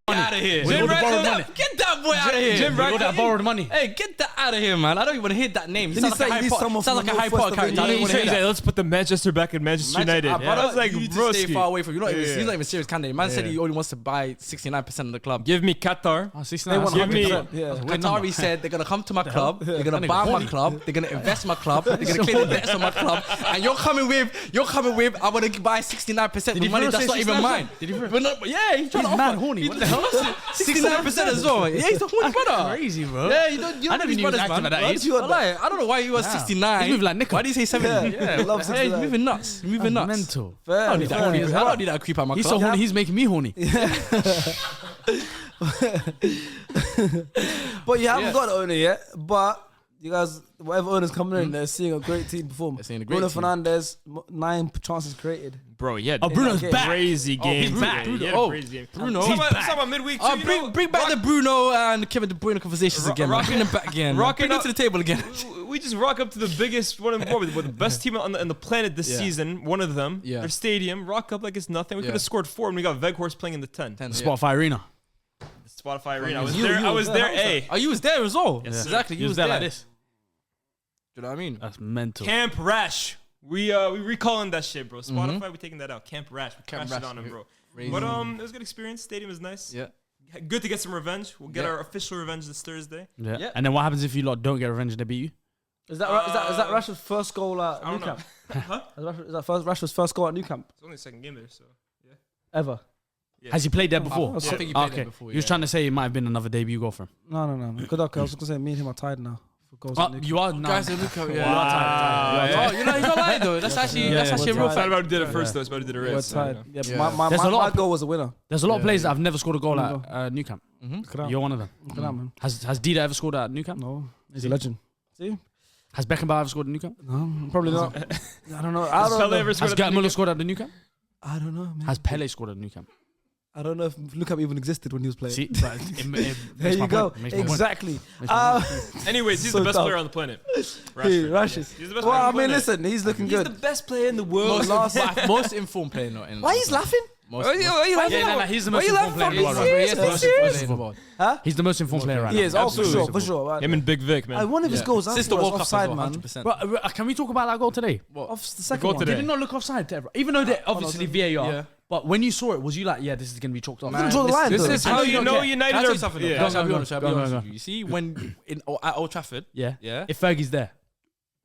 Out of here. With all the borrowed money. Get that boy out of here. Jim Ratcliffe. All that borrowed money. Hey, get that out of here, man. I don't even want to hear that name. Didn't he say he's someone Sounds from like a the Harry Potter northwest of character. I don't England? want to hear that. Let's put the Manchester back in Manchester United. But I was like, you need to stay broski. far away from. You're not even, Yeah. he's not even a serious candidate. Man said Yeah. he only wants to buy 69% of the club. Give me Qatar. Oh, 69. They want Give me- 100%. Yeah. Qatari said they're gonna come to my club, they're gonna buy my club, they're gonna invest my club, they're gonna clear the debts on my club, and you're coming with, I want to buy 69% of money really that's say not even 69%? mine. Did he really? But not, yeah, he's trying He's to mad offer. horny. What the hell? 69% as well. Yeah, he's a horny brother. Crazy, bro. Yeah, you don't I know never these knew he was brothers, active man. at that age. I don't know why he was Wow. 69. He's moving like Nico. Why did he say 70? Yeah, love He's 69. moving nuts. He's moving nuts. Mental. Fair, I don't need that fair. horny. I don't need that creep out my He's club. so horny. He's making me horny. But you haven't got an owner yet. But you guys, whatever owner's coming in, they're seeing a great team perform. They're seeing a great Bruno team. Fernandes, 9 chances created. Bro, yeah. Oh, Bruno's game. back. Crazy game. he's back. today. Bruno. Yeah, Oh, crazy game. Bruno. Let's He's talk about midweek too. Bring back the Bruno and Kevin De Bruyne conversations again. Man. Bring them back again. Man. Rocking Bring them up- to the table again. We just rock up to the biggest one of the best team on the planet this Yeah. season. One of them, Yeah. their stadium. Rock up like it's nothing. We Yeah. could have scored 4, and we got Veghorst playing in the 10. Spotify Arena. Spotify Arena. I was You- there. you I was was there. there. Hey, Oh, you was there as well. Yes, sir. Exactly. You was there like this. Do you know what I mean? That's mental. Camp Rash. We recalling that shit, bro. Spotify, we taking that out. Camp Rash. We Camp crashed it Rash. on him, bro. Crazy. But it was a good experience. Stadium is nice. Yeah. Good to get some revenge. We'll get Yeah. our official revenge this Thursday. Yeah. Yeah. And then what happens if you lot don't get revenge and they beat you? Is that Rashford's first goal at I New don't know. Camp? Huh? Is that Rashford's first goal at New Camp It's only the second game there, so yeah. ever? Yeah. Has he played there before? I I think he played Okay. there before. He was trying to say it might have been another debut goal for him. No. Good luck. I was gonna say me and him are tied now for goals. at New Camp. You are now. Guys, look at You are tied. Oh, you know, he's not lying though. That's actually Yeah, a we're real tied. fact. About did it first though. It's about to do the We're race. tied. Yeah, Yeah. but There's a lot my of goal was a winner. There's a lot of players that have never scored a goal No. at New Camp. Look at that. You're one of them. Look at that, man. Has Dida ever scored at New Camp? No, he's a legend. See? Has Beckenbauer ever scored at New Camp? No, probably not. I don't know. I Has don't Pele know. ever Has scored at Gerd the Muller scored at the New Camp? I don't know, man. Has Pele scored at New Camp? I don't know if Lukaku even existed when he was playing. See, but it There makes you my go. point. Makes my point. Exactly. Anyways, he's So the best dumb. player on the planet. Hey, Rashford. Rashford. He's the best Well, player I on the mean, planet. listen, he's looking He's good. the best player in the world. Most informed player not in. Why he's laughing? Most, Why are you laughing? Yeah, he's the Why most you informed laughing player in the from? world. Yes, most informed player in the world. Huh? He's the most informed player right He now. is. Oh, for Absolutely. sure, for sure. Right. Him and Big Vic, man. I one of his goals. Since the World Cup as offside, well, man. 100%. Bro, can we talk about that goal today? Off the goal second one. today. Did it not look offside to everyone? Even though they obviously VAR, Yeah. but when you saw it, was you like, yeah, this is going to be chalked off? Couldn't draw the line, This though. is I know how you you don't know care. Can I United tell you are. something? Yeah. Guys, I'll be Go, honest. I'll go, be go, honest go. with you. You see, when at Old Trafford, Yeah. Yeah. If Fergie's there.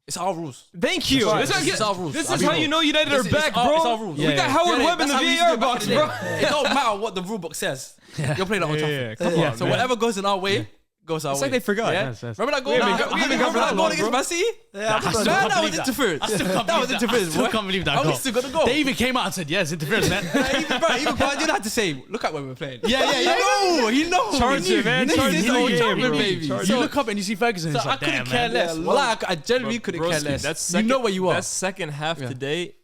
it's our rules. Thank you. Right. This It's our rules. This I'll is be how real. you know United are It's back, our- bro. it's our rules. We Yeah, got yeah. Howard Yeah, Webb in the that's how we used to VAR do it back box, in the bro. day. It don't matter what the rule book says. You're playing at Old Trafford. Come Yeah. on, So man. whatever goes in our way goes our It's way. like they forgot. Yeah? Yes, yes. Remember that goal? We haven't got- we haven't got Remember that that goal long, against bro. Man City? Yeah, I still Man, can't that was believe that. interference. I still can't That believe was that. interference, I still boy. can't believe that And we goal. still got the goal. They even came out and said, yes, interference, man. Even Guardiola had to say, look at where we're playing. Yeah. He knows. Charge He it, man. knew. Charge He it, knew. Old He Trafford, knew, bro. baby. Charge You it. look up and you see Ferguson. So It's I like, couldn't damn, care man. less. Yeah, Well, I genuinely couldn't care Broski, less. that's You second, know where you are. That second half Yeah. today,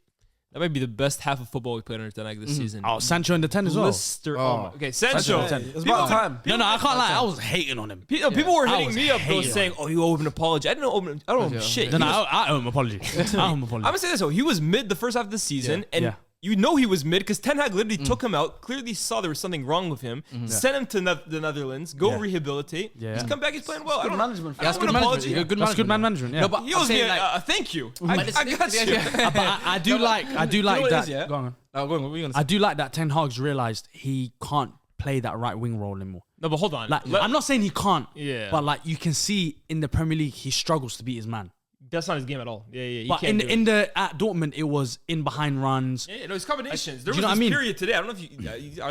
that might be the best half of football we played under Ten this season. Oh, Sancho in the 10 as well. Leicester. Okay, Sancho. It was about time. No, I can't lie. I was hating on him. People were I hitting was me up though, hating saying, "Oh, you owe him an apology." I didn't owe him. I don't owe him shit. No, He was- I owe him apology. I owe him apology. I'm gonna say this though. He was mid the first half of the season, and Yeah. you know he was mid because Ten Hag literally took him out. Clearly saw there was something wrong with him. Sent him to the Netherlands. Go Yeah. rehabilitate. Yeah. He's come back. He's playing well. I Good don't management. I That's don't good want an management. apology. Good That's good man management, yeah. No, but He I'm owes me saying, like, a thank you. but I it's- got you. But I do like You know what it that. is, yeah? Go on. Go on, what were you gonna say? I do like that Ten Hag's realized he can't play that right wing role anymore. No, but hold on. Like, I'm not saying he can't, Yeah. but like you can see in the Premier League, he struggles to beat his man. That's not his game at all. Yeah. He But can't in the at Dortmund, it was in behind runs. Yeah, no, his combinations. There do you was know what this I mean? period today. I don't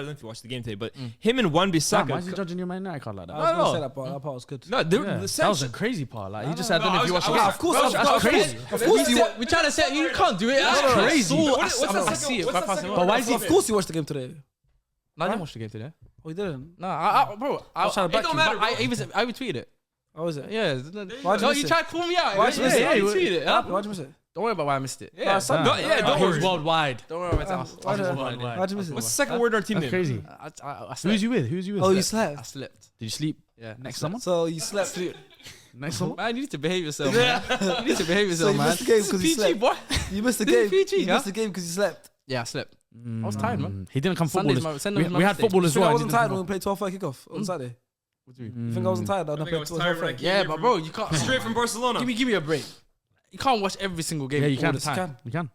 know if you watched the game today, but him and Wan-Bissaka. Why is he judging your Man United card like that? I was gonna no. say that part. That part was good. No, Yeah, the that was a crazy part. Like he just said, I don't know No, if you watched I the was- game. Of course, That's crazy. Of course, We're trying to say you can't do it. That's no, no, crazy. What's I see it. what's the bypass second it. But why is he? Of course, you watched the game today. No, I didn't watch the game today. Oh, you didn't. No, bro. was trying to back don't you. matter, I retweeted it. How was it? Yeah. Why'd you No, miss you it? tried to call me out. Why'd you miss it? I retweeted it. huh? Why'd you miss it? Don't worry about why I missed it. Yeah, son. don't It was worry. worldwide. Don't worry about it. Why'd you miss it? What's the second word in our team That's name? crazy. I Who's you with? Who's you with? Oh, you I slept. slept. Did you sleep Yeah. next to someone? So you slept. Next to someone? Man, you need to behave yourself, man. You need to behave So yourself, you man. missed the game because you PG, slept. boy. You missed the This is game. PG, You huh? missed the game because you slept. Yeah, I slept. I was tired, man. He didn't come football. Sunday's my We had mistake. football as You think I well. wasn't tired when we played 12:30 kickoff on Saturday? What do you mean? You think I wasn't tired? I think I was tired when I came Yeah, here but from- bro, you can't. straight from Barcelona. Give me a break. You can't watch every single game Yeah, you all can. the time. You can.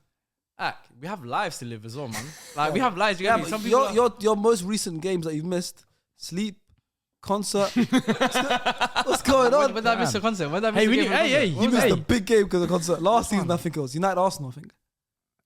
We have lives to live as well, man. Like we have lives. You Yeah, get me? but Some people. your most recent games that you've missed, sleep, concert. What's going on? When did I miss a concert? When did I miss Hey, a we game? need. Hey, You missed a big game because of the concert. Last season, I think it was United Arsenal. I think.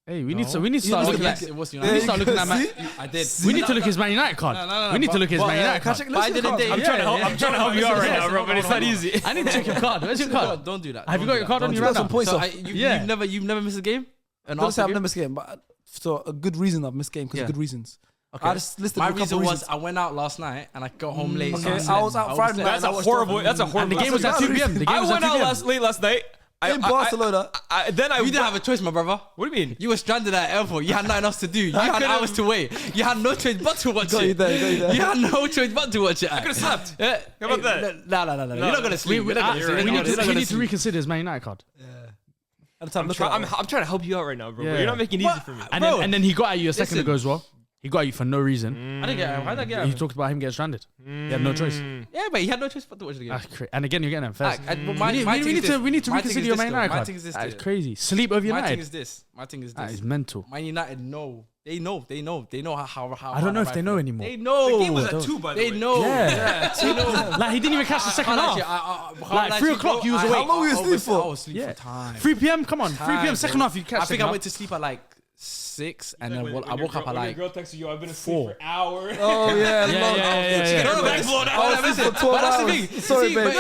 Hey, we need to You start missed looking a at. big- It was Yeah, We need United. to start looking at man. I did. We need to look at his Man United card. No. We need to look at his Man United Can I card. check- But I did a day. I'm trying to help. I'm trying to help you out right now, bro. But it's not easy. I need to check your card. Where's your card? Don't do that. Have you got your card on You you got right some now? points So off. you've never missed a game? An Don't say Arsenal I've game? never missed a game, but for a good reason I've missed game because Yeah. of good reasons. Okay. I just listed My a couple reason was reasons. I went out last night and I got home late. so Okay, slept. I was out Friday night. That's I a watched horrible. Tottenham. That's a horrible. And the game was at 2 p.m. The game I was at went 2 out p.m. late last night. in Barcelona. Then I You didn't have a choice, my brother. What do you mean? You were stranded at airport. You had nothing else to do. You had could've- hours to wait. You had no choice but to watch Got you it. there, got you there. You had no choice but to watch it. I could have slept. Yeah. How about that? No. You're not gonna sleep. We You're not gonna sleep. need You're not to gonna sleep. reconsider his Man United card. At the time, I'm look trying at it. to help you out right now, bro. Yeah. You're not making it easy for me. And then he got at you a second listen. ago as well. He got at you for no reason. I didn't get it. Why did I get He it? talked about him getting stranded. He had no choice. Yeah, but he had no choice but to watch the game. And again, you're getting him first. We We need to reconsider your Man United My card. thing is this. That's yeah. crazy. Sleep over My thing United. is this. My thing is That this. is mental. Man United know. They know how. I don't know if they know anymore. They know. The game was at 2, by the way. They know. Yeah. They know. Like he didn't even catch the second Can't half. actually- Like, 3 o'clock, you was awake. How long were you asleep for? I was asleep Yeah. for time. 3 p.m. Come on, 3 p.m. Second half you catch. I think second I half. went to sleep at like 6, and then I woke up at When like. your girl texted you, I've been asleep 4. for hours. Oh yeah, Yeah. No, that's for 12 but that's the hours. thing. Sorry, See, babe.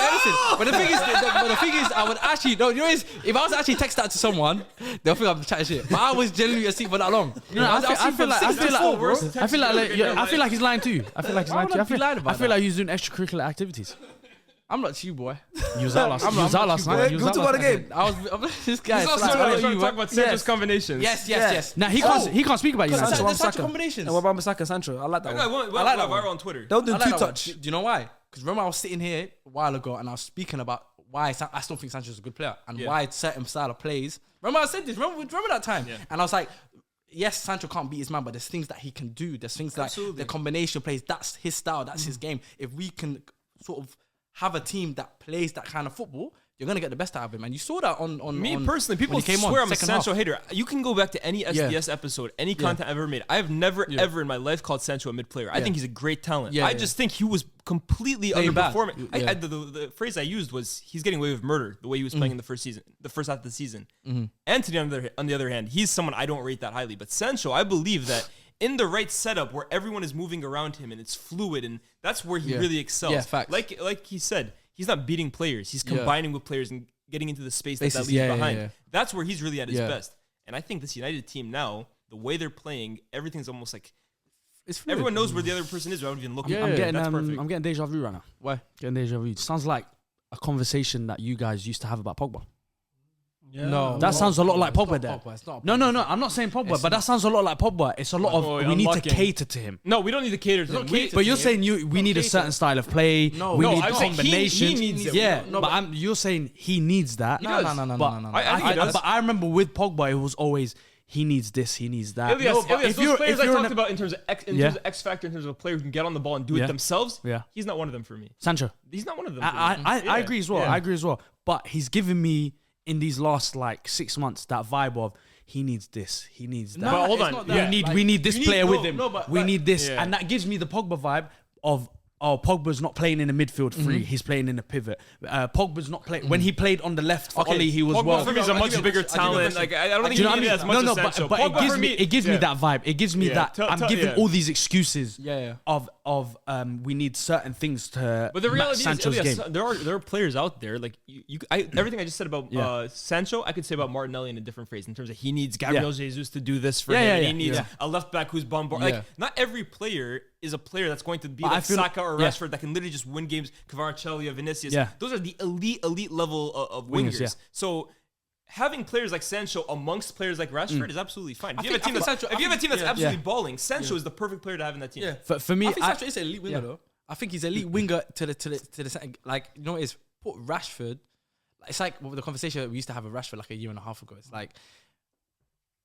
But the thing is, I would actually no. You know, if I was actually text that to someone, they'll think I'm chatting shit. But I was genuinely asleep for that long. You know, I feel like he's lying too. I feel like he's Why lying would too. I be lying about I feel that? like he's doing extracurricular activities. I'm not you, boy. You was out last night. Go to the game. This guy. He's is also like, trying what to are you, talk man? about Sancho's combinations. Yes. Now he can't speak about United. Sancho, There's such Wan-Bissaka. combinations. And what about Bissaka, Sancho? I like that I one. like like that that one. viral on Twitter. They'll do I like two that one. touch. Do you know why? Because remember I was sitting here a while ago and I was speaking about why I still think Sancho's a good player and why certain style of plays. Remember I said this. Remember that time? Yeah. And I was like, yes, Sancho can't beat his man, but there's things that he can do. There's things like the combination plays. That's his style. That's his game. If we can sort of have a team that plays that kind of football, you're gonna get the best out of him. And you saw that on Me on- personally, people when he came swear on, I'm a second half. Sancho hater. You can go back to any SDS episode, any content I've ever made. I have never, ever in my life called Sancho a mid player. I think he's a great talent. Yeah, I yeah. just think he was completely Playing bad. underperforming. Yeah. The phrase I used was he's getting away with murder the way he was playing in the first half of the season. Anthony, on the other hand, he's someone I don't rate that highly. But Sancho, I believe that in the right setup where everyone is moving around him and it's fluid, and that's where he really excels. Yeah, facts. Like he said, he's not beating players. He's combining with players and getting into the space that Spaces, leaves yeah, behind. yeah. That's where he's really at his Yeah. best. And I think this United team now, the way they're playing, everything's almost like It's fluid. everyone knows where the other person is without even looking. I'm getting That's perfect. I'm getting deja vu right now. Why? Getting deja vu. Sounds like a conversation that you guys used to have about Pogba. No, That sounds a lot like it's not Pogba there. It's not. No. I'm not saying Pogba, but that sounds a lot like Pogba. It's a lot of Oh, we need to unlocking. cater to him. No, we don't need to cater to him. But you're saying we need a certain style of play. No, we no, need I'm saying he combinations. needs it. Yeah, No, but you're saying he needs that. does. No. I think he does. But I remember with Pogba, it was always he needs this, he needs that. Ilias, but Ilias, those players I talked about in terms of X factor, in terms of a player who can get on the ball and do Yeah. it themselves, Yeah. he's not one of them for me. Sancho, He's not one of them. I agree as well. Yeah. I agree as well. But he's given me in these last like 6 months that vibe of he needs this, he needs that. But hold it's on. not Yeah. that. we need this player with him. No, but we need this, Yeah. and that gives me the Pogba vibe of oh, Pogba's not playing in the midfield free. He's playing in the pivot. Pogba's not playing when he played on the left for Oli. He was Pogba for me is a much bigger talent. Like I don't think he needed as much as Sancho. But it gives me that vibe. It gives me that I'm giving all these excuses. Of we need certain things to. But the reality Sancho's is, game. there are players out there like everything I just said about Sancho, I could say about Martinelli in a different phrase in terms of he needs Gabriel Jesus to do this for him. And he needs a left back who's bombarded. Like not every player is a player that's going to be like Saka or Rashford that can literally just win games. Kvaratskhelia, Vinicius, those are the elite level of wingers. So having players like Sancho amongst players like Rashford is absolutely fine. If you have a team that's absolutely balling, Sancho is the perfect player to have in that team. Yeah. For me, I think Sancho is an elite winger though. I think he's an elite winger to the like you know what it is put Rashford. It's like the conversation that we used to have with Rashford like a year and a half ago. It's like,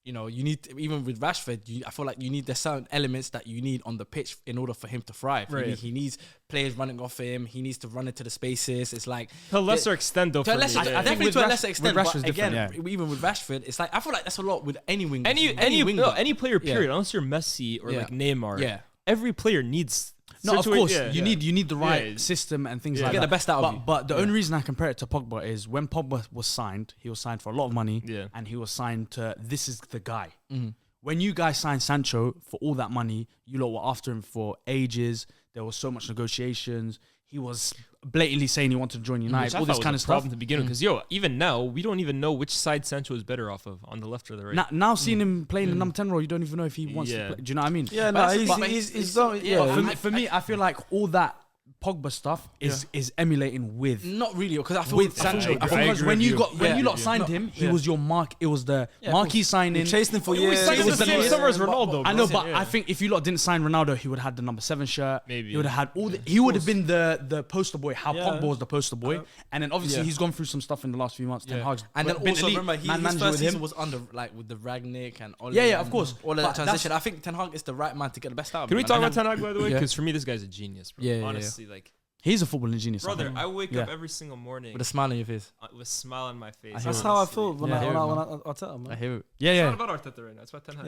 you know, you need even with Rashford, I feel like you need the certain elements that you need on the pitch in order for him to thrive. Right. He needs players running off him. He needs to run into the spaces. It's like to a lesser extent though. To a lesser, definitely to a lesser extent. But again, even with Rashford, it's like I feel like that's a lot with any winger. Any player period, unless you're Messi or like Neymar. Every player needs. No, of course, you need the right system and things like that. Get the best out of you. But the only reason I compare it to Pogba is when Pogba was signed, he was signed for a lot of money, and he was signed to this is the guy. When you guys signed Sancho for all that money, you lot were after him for ages. There was so much negotiations. He was blatantly saying he wanted to join United, all this kind of stuff. Problem to begin with, because even now we don't even know which side Sancho is better off of, on the left or the right. Now seeing him playing the number 10 role, you don't even know if he wants to play. Do you know what I mean? Yeah, no, he's for me, I feel like all that Pogba stuff is emulating with not really because I feel with Sancho. Because when you lot signed him, he was your mark. It was the marquee signing. Chasing him for years. It was the same summer as Ronaldo. I know, but I think if you lot didn't sign Ronaldo, he would have had the number 7 shirt. Maybe he would have had all. He would have been the poster boy. How Pogba was the poster boy, and then obviously he's gone through some stuff in the last few months. Ten Hag's and then also remember his first season was under like with the Ragnick and all. Of course, all of that transition. I think Ten Hag is the right man to get the best out of him. Can we talk about Ten Hag by the way? Because for me, this guy's a genius, bro. Honestly, like. He's a footballing genius. Brother, I wake up every single morning with a smile on your face. With a smile on my face. That's how I feel when I tell him. I hear it. It's not about Arteta right now. It's about Ten Hag.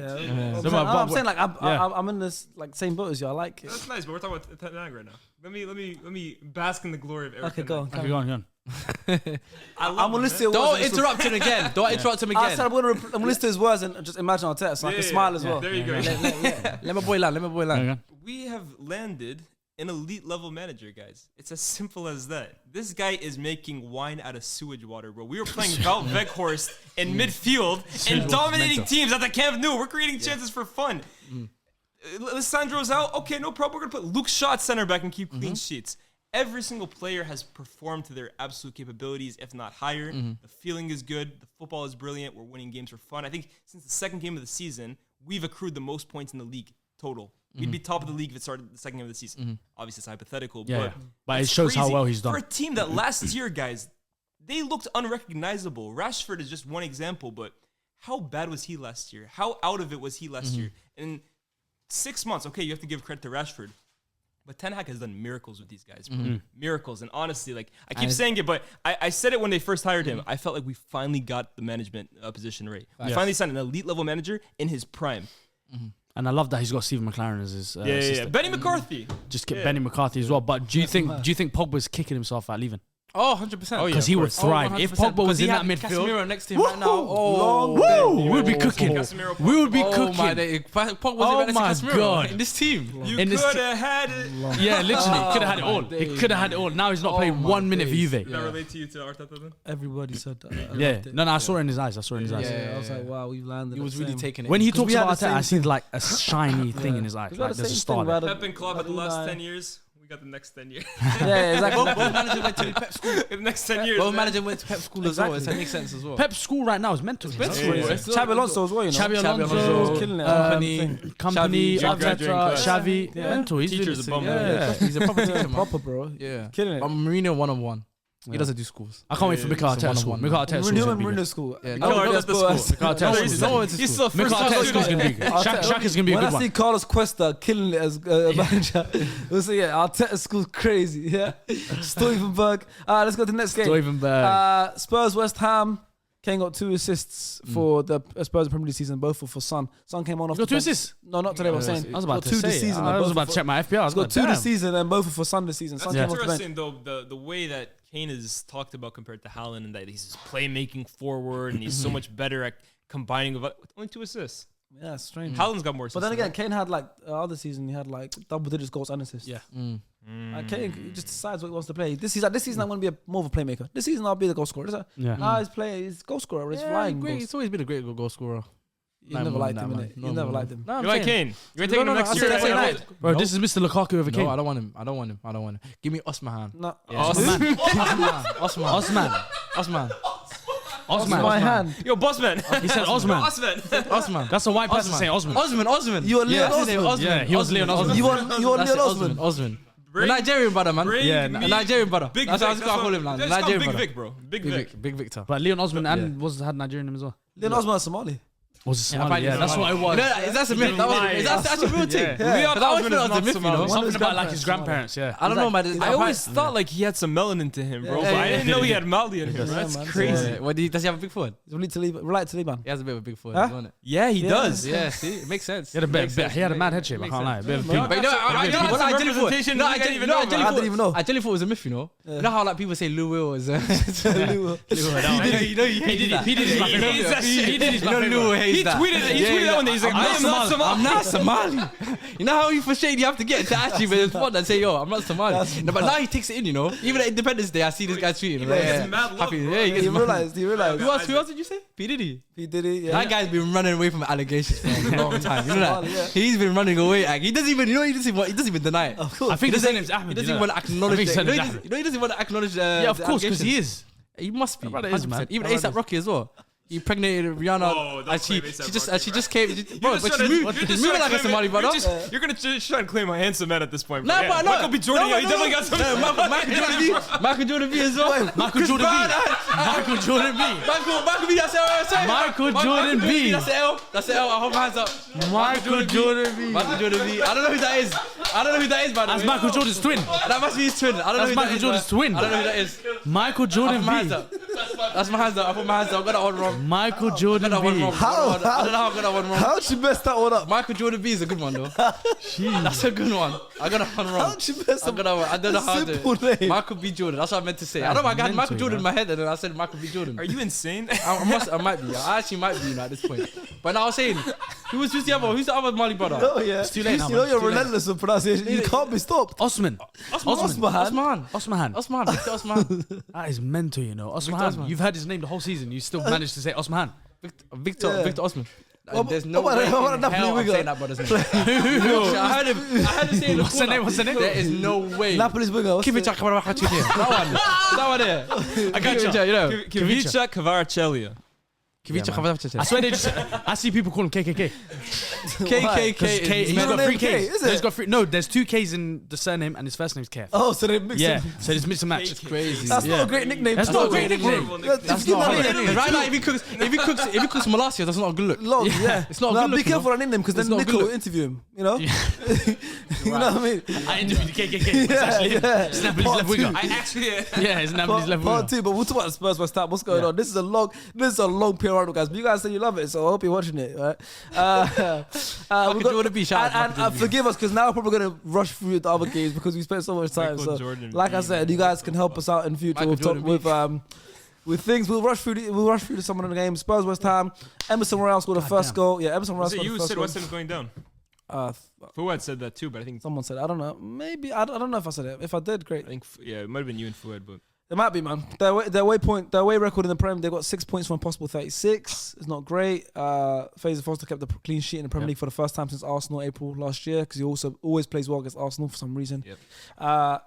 I'm saying like I'm in this like same boat as you. I like it. That's nice, but we're talking about Ten Hag right now. Let me bask in the glory of Eric. Okay, go on. I'm gonna listen. Don't interrupt him again. Don't interrupt him again. I said I'm gonna listen to his words and just imagine Arteta so I can smile as well. There you go. Let my boy land. We have landed an elite level manager, guys. It's as simple as that. This guy is making wine out of sewage water, bro. We were playing Wout Weghorst in midfield and dominating teams at the Camp Nou. We're creating chances for fun. Lissandro's out. Okay, no problem. We're going to put Luke Shaw at center back and keep clean sheets. Every single player has performed to their absolute capabilities, if not higher. The feeling is good. The football is brilliant. We're winning games for fun. I think since the second game of the season, we've accrued the most points in the league total. We'd be top of the league if it started the second game of the season. Obviously, it's hypothetical, but it shows how well he's done. For a team that last year, guys, they looked unrecognizable. Rashford is just one example, but how bad was he last year? How out of it was he last year? In 6 months, okay, you have to give credit to Rashford, but Ten Hag has done miracles with these guys, bro. Miracles. And honestly, like I keep saying it, but I said it when they first hired him. I felt like we finally got the management position right. We finally signed an elite level manager in his prime. And I love that he's got Stephen McLaren as his assistant. Benny McCarthy. Just get Benny McCarthy as well. But do you think Pogba's kicking himself at leaving? Oh, 100%. Because he would thrive. If Pogba was in that midfield. Casemiro next to him right now. We would be cooking. We would be cooking. Pogba was in Casemiro in this team. You could have had it. Yeah, literally. Could have had it all. He could have had it all. Now he's not playing 1 minute for Juve. Does that relate to you to Arteta then? Everybody said that. Yeah. No, I saw it in his eyes. Yeah, I was like, wow, we've landed. He was really taking it. When he talks about Arteta, I see like a shiny thing in his eyes. Like there's a star. Pep and Klopp at the last 10 years. We got the next 10 years. Yeah, exactly. Both managers went to Pep school. The next 10 years. Both managers went to Pep school as well. It makes sense as well. Pep's school right now is mental. Xabi Alonso as well, you know. Xabi Alonso, killing it. Company, Arteta, Xavi, mental. Teacher's a bum. He's a proper teacher, man. Proper, bro. Yeah. Killing it. Mourinho 1-on-1. He doesn't do schools. I can't wait for Mikel Arteta's school. Mikel Arteta's school. Mourinho school. Yeah, Mikel Arteta's school. He's still Mikel Arteta's school is going to be good. Xhaka's going to be a good one. When I see Carlos Cuesta killing it as manager, we'll say, Arteta's school's crazy. Yeah. Stuyvenberg. Let's go to the next game. Stuyvenberg. Spurs, West Ham. Kane got 2 assists for the Spurs Premier League season, both were for Son. Son came on off. Got the 2 bench. assists? No, not today. I was saying. I was about got to 2 say. this season. I was about to check my FPL. He's got 2 this season, and both were for Son this season. Son That's came off the bench. interesting, though, the way that Kane is talked about compared to Haaland, and that he's this playmaking forward, and he's so much better at combining with only 2 assists. Yeah, it's strange. Haaland's got more assists. But then than again, Kane had like other season. He had like double digits goals and assists. Yeah. Like Kane just decides what he wants to play. This season I'm going to be more of a playmaker. This season I'll be the goal scorer. Yeah. He's goal scorer. He's Yeah, flying. great. Goals. He's always been a great goal scorer. You never liked him, innit? You never liked him. No, You like Kane? You're gonna take him next year. I say that. Bro, No. this is Mr. Lukaku over Kane. No, I don't want him. I don't want him. Give me Osman. No. Osman. Osman. Osman. My hand. Yo, boss man. He said Osman. Osman. That's a white person saying Osman. Osman. You are Leon his name Osman. Yeah, he was Leon Osman. You want That's Leon it, Osman. Osman. Bring- The Nigerian brother, man. Bring Yeah, me A Nigerian brother. Big That's Vic. how I call him now. Just Nigerian Big brother. Vic, bro. Big Vic. Big Victor. But Leon Osman and had Nigerian in him as well. Leon Osman is Somali. Was it Somali? apparently Yeah, that's what it was. You know, that's a myth. That's actually a real thing. Yeah. Leon But I always Osman feel is like not it's a myth, you know. Somali. Something his about like his grandparents. grandparents, yeah. I don't know, man. I always thought like he had some melanin to him, bro. Yeah, But I yeah, didn't know he had Mali in him. Yeah, That's man. crazy. Does he have a big foot? Relate to Liban. He has a bit of a big foot, Huh? doesn't it? Yeah, he does. Yeah, see, it makes sense. He had a Makes bit. sense. He had a mad head Makes shape. I sense. can't lie. A bit of Yeah, pink. But you know, I That's what some I didn't thought. representation No, you didn't even know about. I didn't even know. I didn't thought it was a myth, you know. You know how like people say Lou Will is. Lou- You know, He did it. He did it. He hates that shit. He did it. You know Lou Will hates He that. tweeted that one day. He's like, I am not Somali. I'm not Somali. You know how you for shade you have to get to actually with his fun and say, yo, I'm not Somali. No, but now he takes it in, you know. Even at Independence Day, I see this guy tweeting. Like, gets mad love, happy. bro. Yeah, he He gets mad. realized. Who else did you say? P. Diddy. He did it. Yeah. That guy's been running away from allegations for a long time. You know that? Yeah. He's been running away. He doesn't even, he doesn't even deny it. Of course. I think his name's Ahmed. He doesn't even want to acknowledge I think it. his You name is know, he doesn't want to acknowledge Yeah, of the course, because he allegations. is. He must be. brother is, 100%. man. Even My brother ASAP Rocky as well. He impregnated Rihanna, don't and she claim A$AP just Rocky, she bro. just came. Bro, but she's moving like a Somali brother. You're gonna just try and claim a handsome man at this point. Nah, bro. but no. Michael B. Jordan, yo, he definitely got some. Michael Jordan B as well. Michael Jordan B. Michael Jordan B. Michael B. That's L. Michael Jordan B. That's L. That's L. I hold my hands up. Michael Jordan B. Michael Jordan B. I don't know who that is. I don't know who that is, by the way. That's Michael Jordan's twin. That must be his twin. I don't know That's who Michael that is, Jordan's man. twin. I don't know who that is. Michael I Jordan put my hands B. up. That's my hands up. I put my hands up. I got that one wrong. Michael I Jordan got that one B. wrong. How? I don't know how I got that one wrong. How'd you mess that one up? Michael Jordan B is a good one though. That's a good one. I got that one wrong. How'd you mess I up got that one. I don't know how to do simple it. name? Michael B. Jordan. That's what I meant to say. I That's don't know. I had mental, Michael Jordan in you know. my head and then I said Michael B. Jordan. Are you insane? I might be. I actually might be, you know, at this point. But now I was saying, who's the other Mali brother? Oh yeah. It's too late now, You know man. you're It's too late. relentless with pronunciation. You can't be stopped. Osman. Osman. Osman. Victor Osman. That is mental, you know. Osman. Osman. You've heard his name the whole season. You still managed to say Osman. Victor Osman. What- There's no what way about in Napoli hell I'm winger? saying that brother's name. I heard him say in the What's the corner. name? What's the name? There is no way. Napoli's winger. what's Keep it the- that one there. I got you. You know. Kivica Kvaratskhelia. I swear they just. I see people call him KKK. KKK. He's middle got name 3 K, Ks. is it? He's got 3. No, there's 2 Ks in the surname and his first name's Kev. Oh, so they mixed Yeah, him. so there's mix and match. It's crazy. That's not a great nickname. That's not a great nickname. That's not right now. If he cooks Malasia, that's not a good look. Long, yeah. It's not a Nah, good look. be careful on name because then It's not a Nico good will look. interview him. You know. You know what I mean? I interviewed the KKK. It's Yeah, actually him. yeah. It's Napoli's Part left winger. two. I actually. Yeah, it's Napoli's left Part winger. 2, but we'll talk about Spurs West Ham. What's going on? This is a long PR article, guys. But you guys say you love it, so I hope you're watching it. Right? Michael Jordan B, shout out to Michael and forgive us because now we're probably gonna rush through the other games because we spent so much time. Michael So, Jordan like B, I said, you guys can help us out in future Michael Jordan with things. We'll rush through some of the games. Spurs West Ham. Emerson Royale scored the first goal. Yeah, Emerson Royale Was it scored you the who first said goal. West Ham's going down? Fuad said that too, but I think Someone said, I don't know. Maybe I don't know if I said it. If I did, great. it might have been you and Fuad, but It might be, man. Their away record in the Prem, they got 6 points from a possible 36. It's not great. Fraser Foster kept the clean sheet in the Premier League for the first time since Arsenal April last year because he also always plays well against Arsenal for some reason. Yep.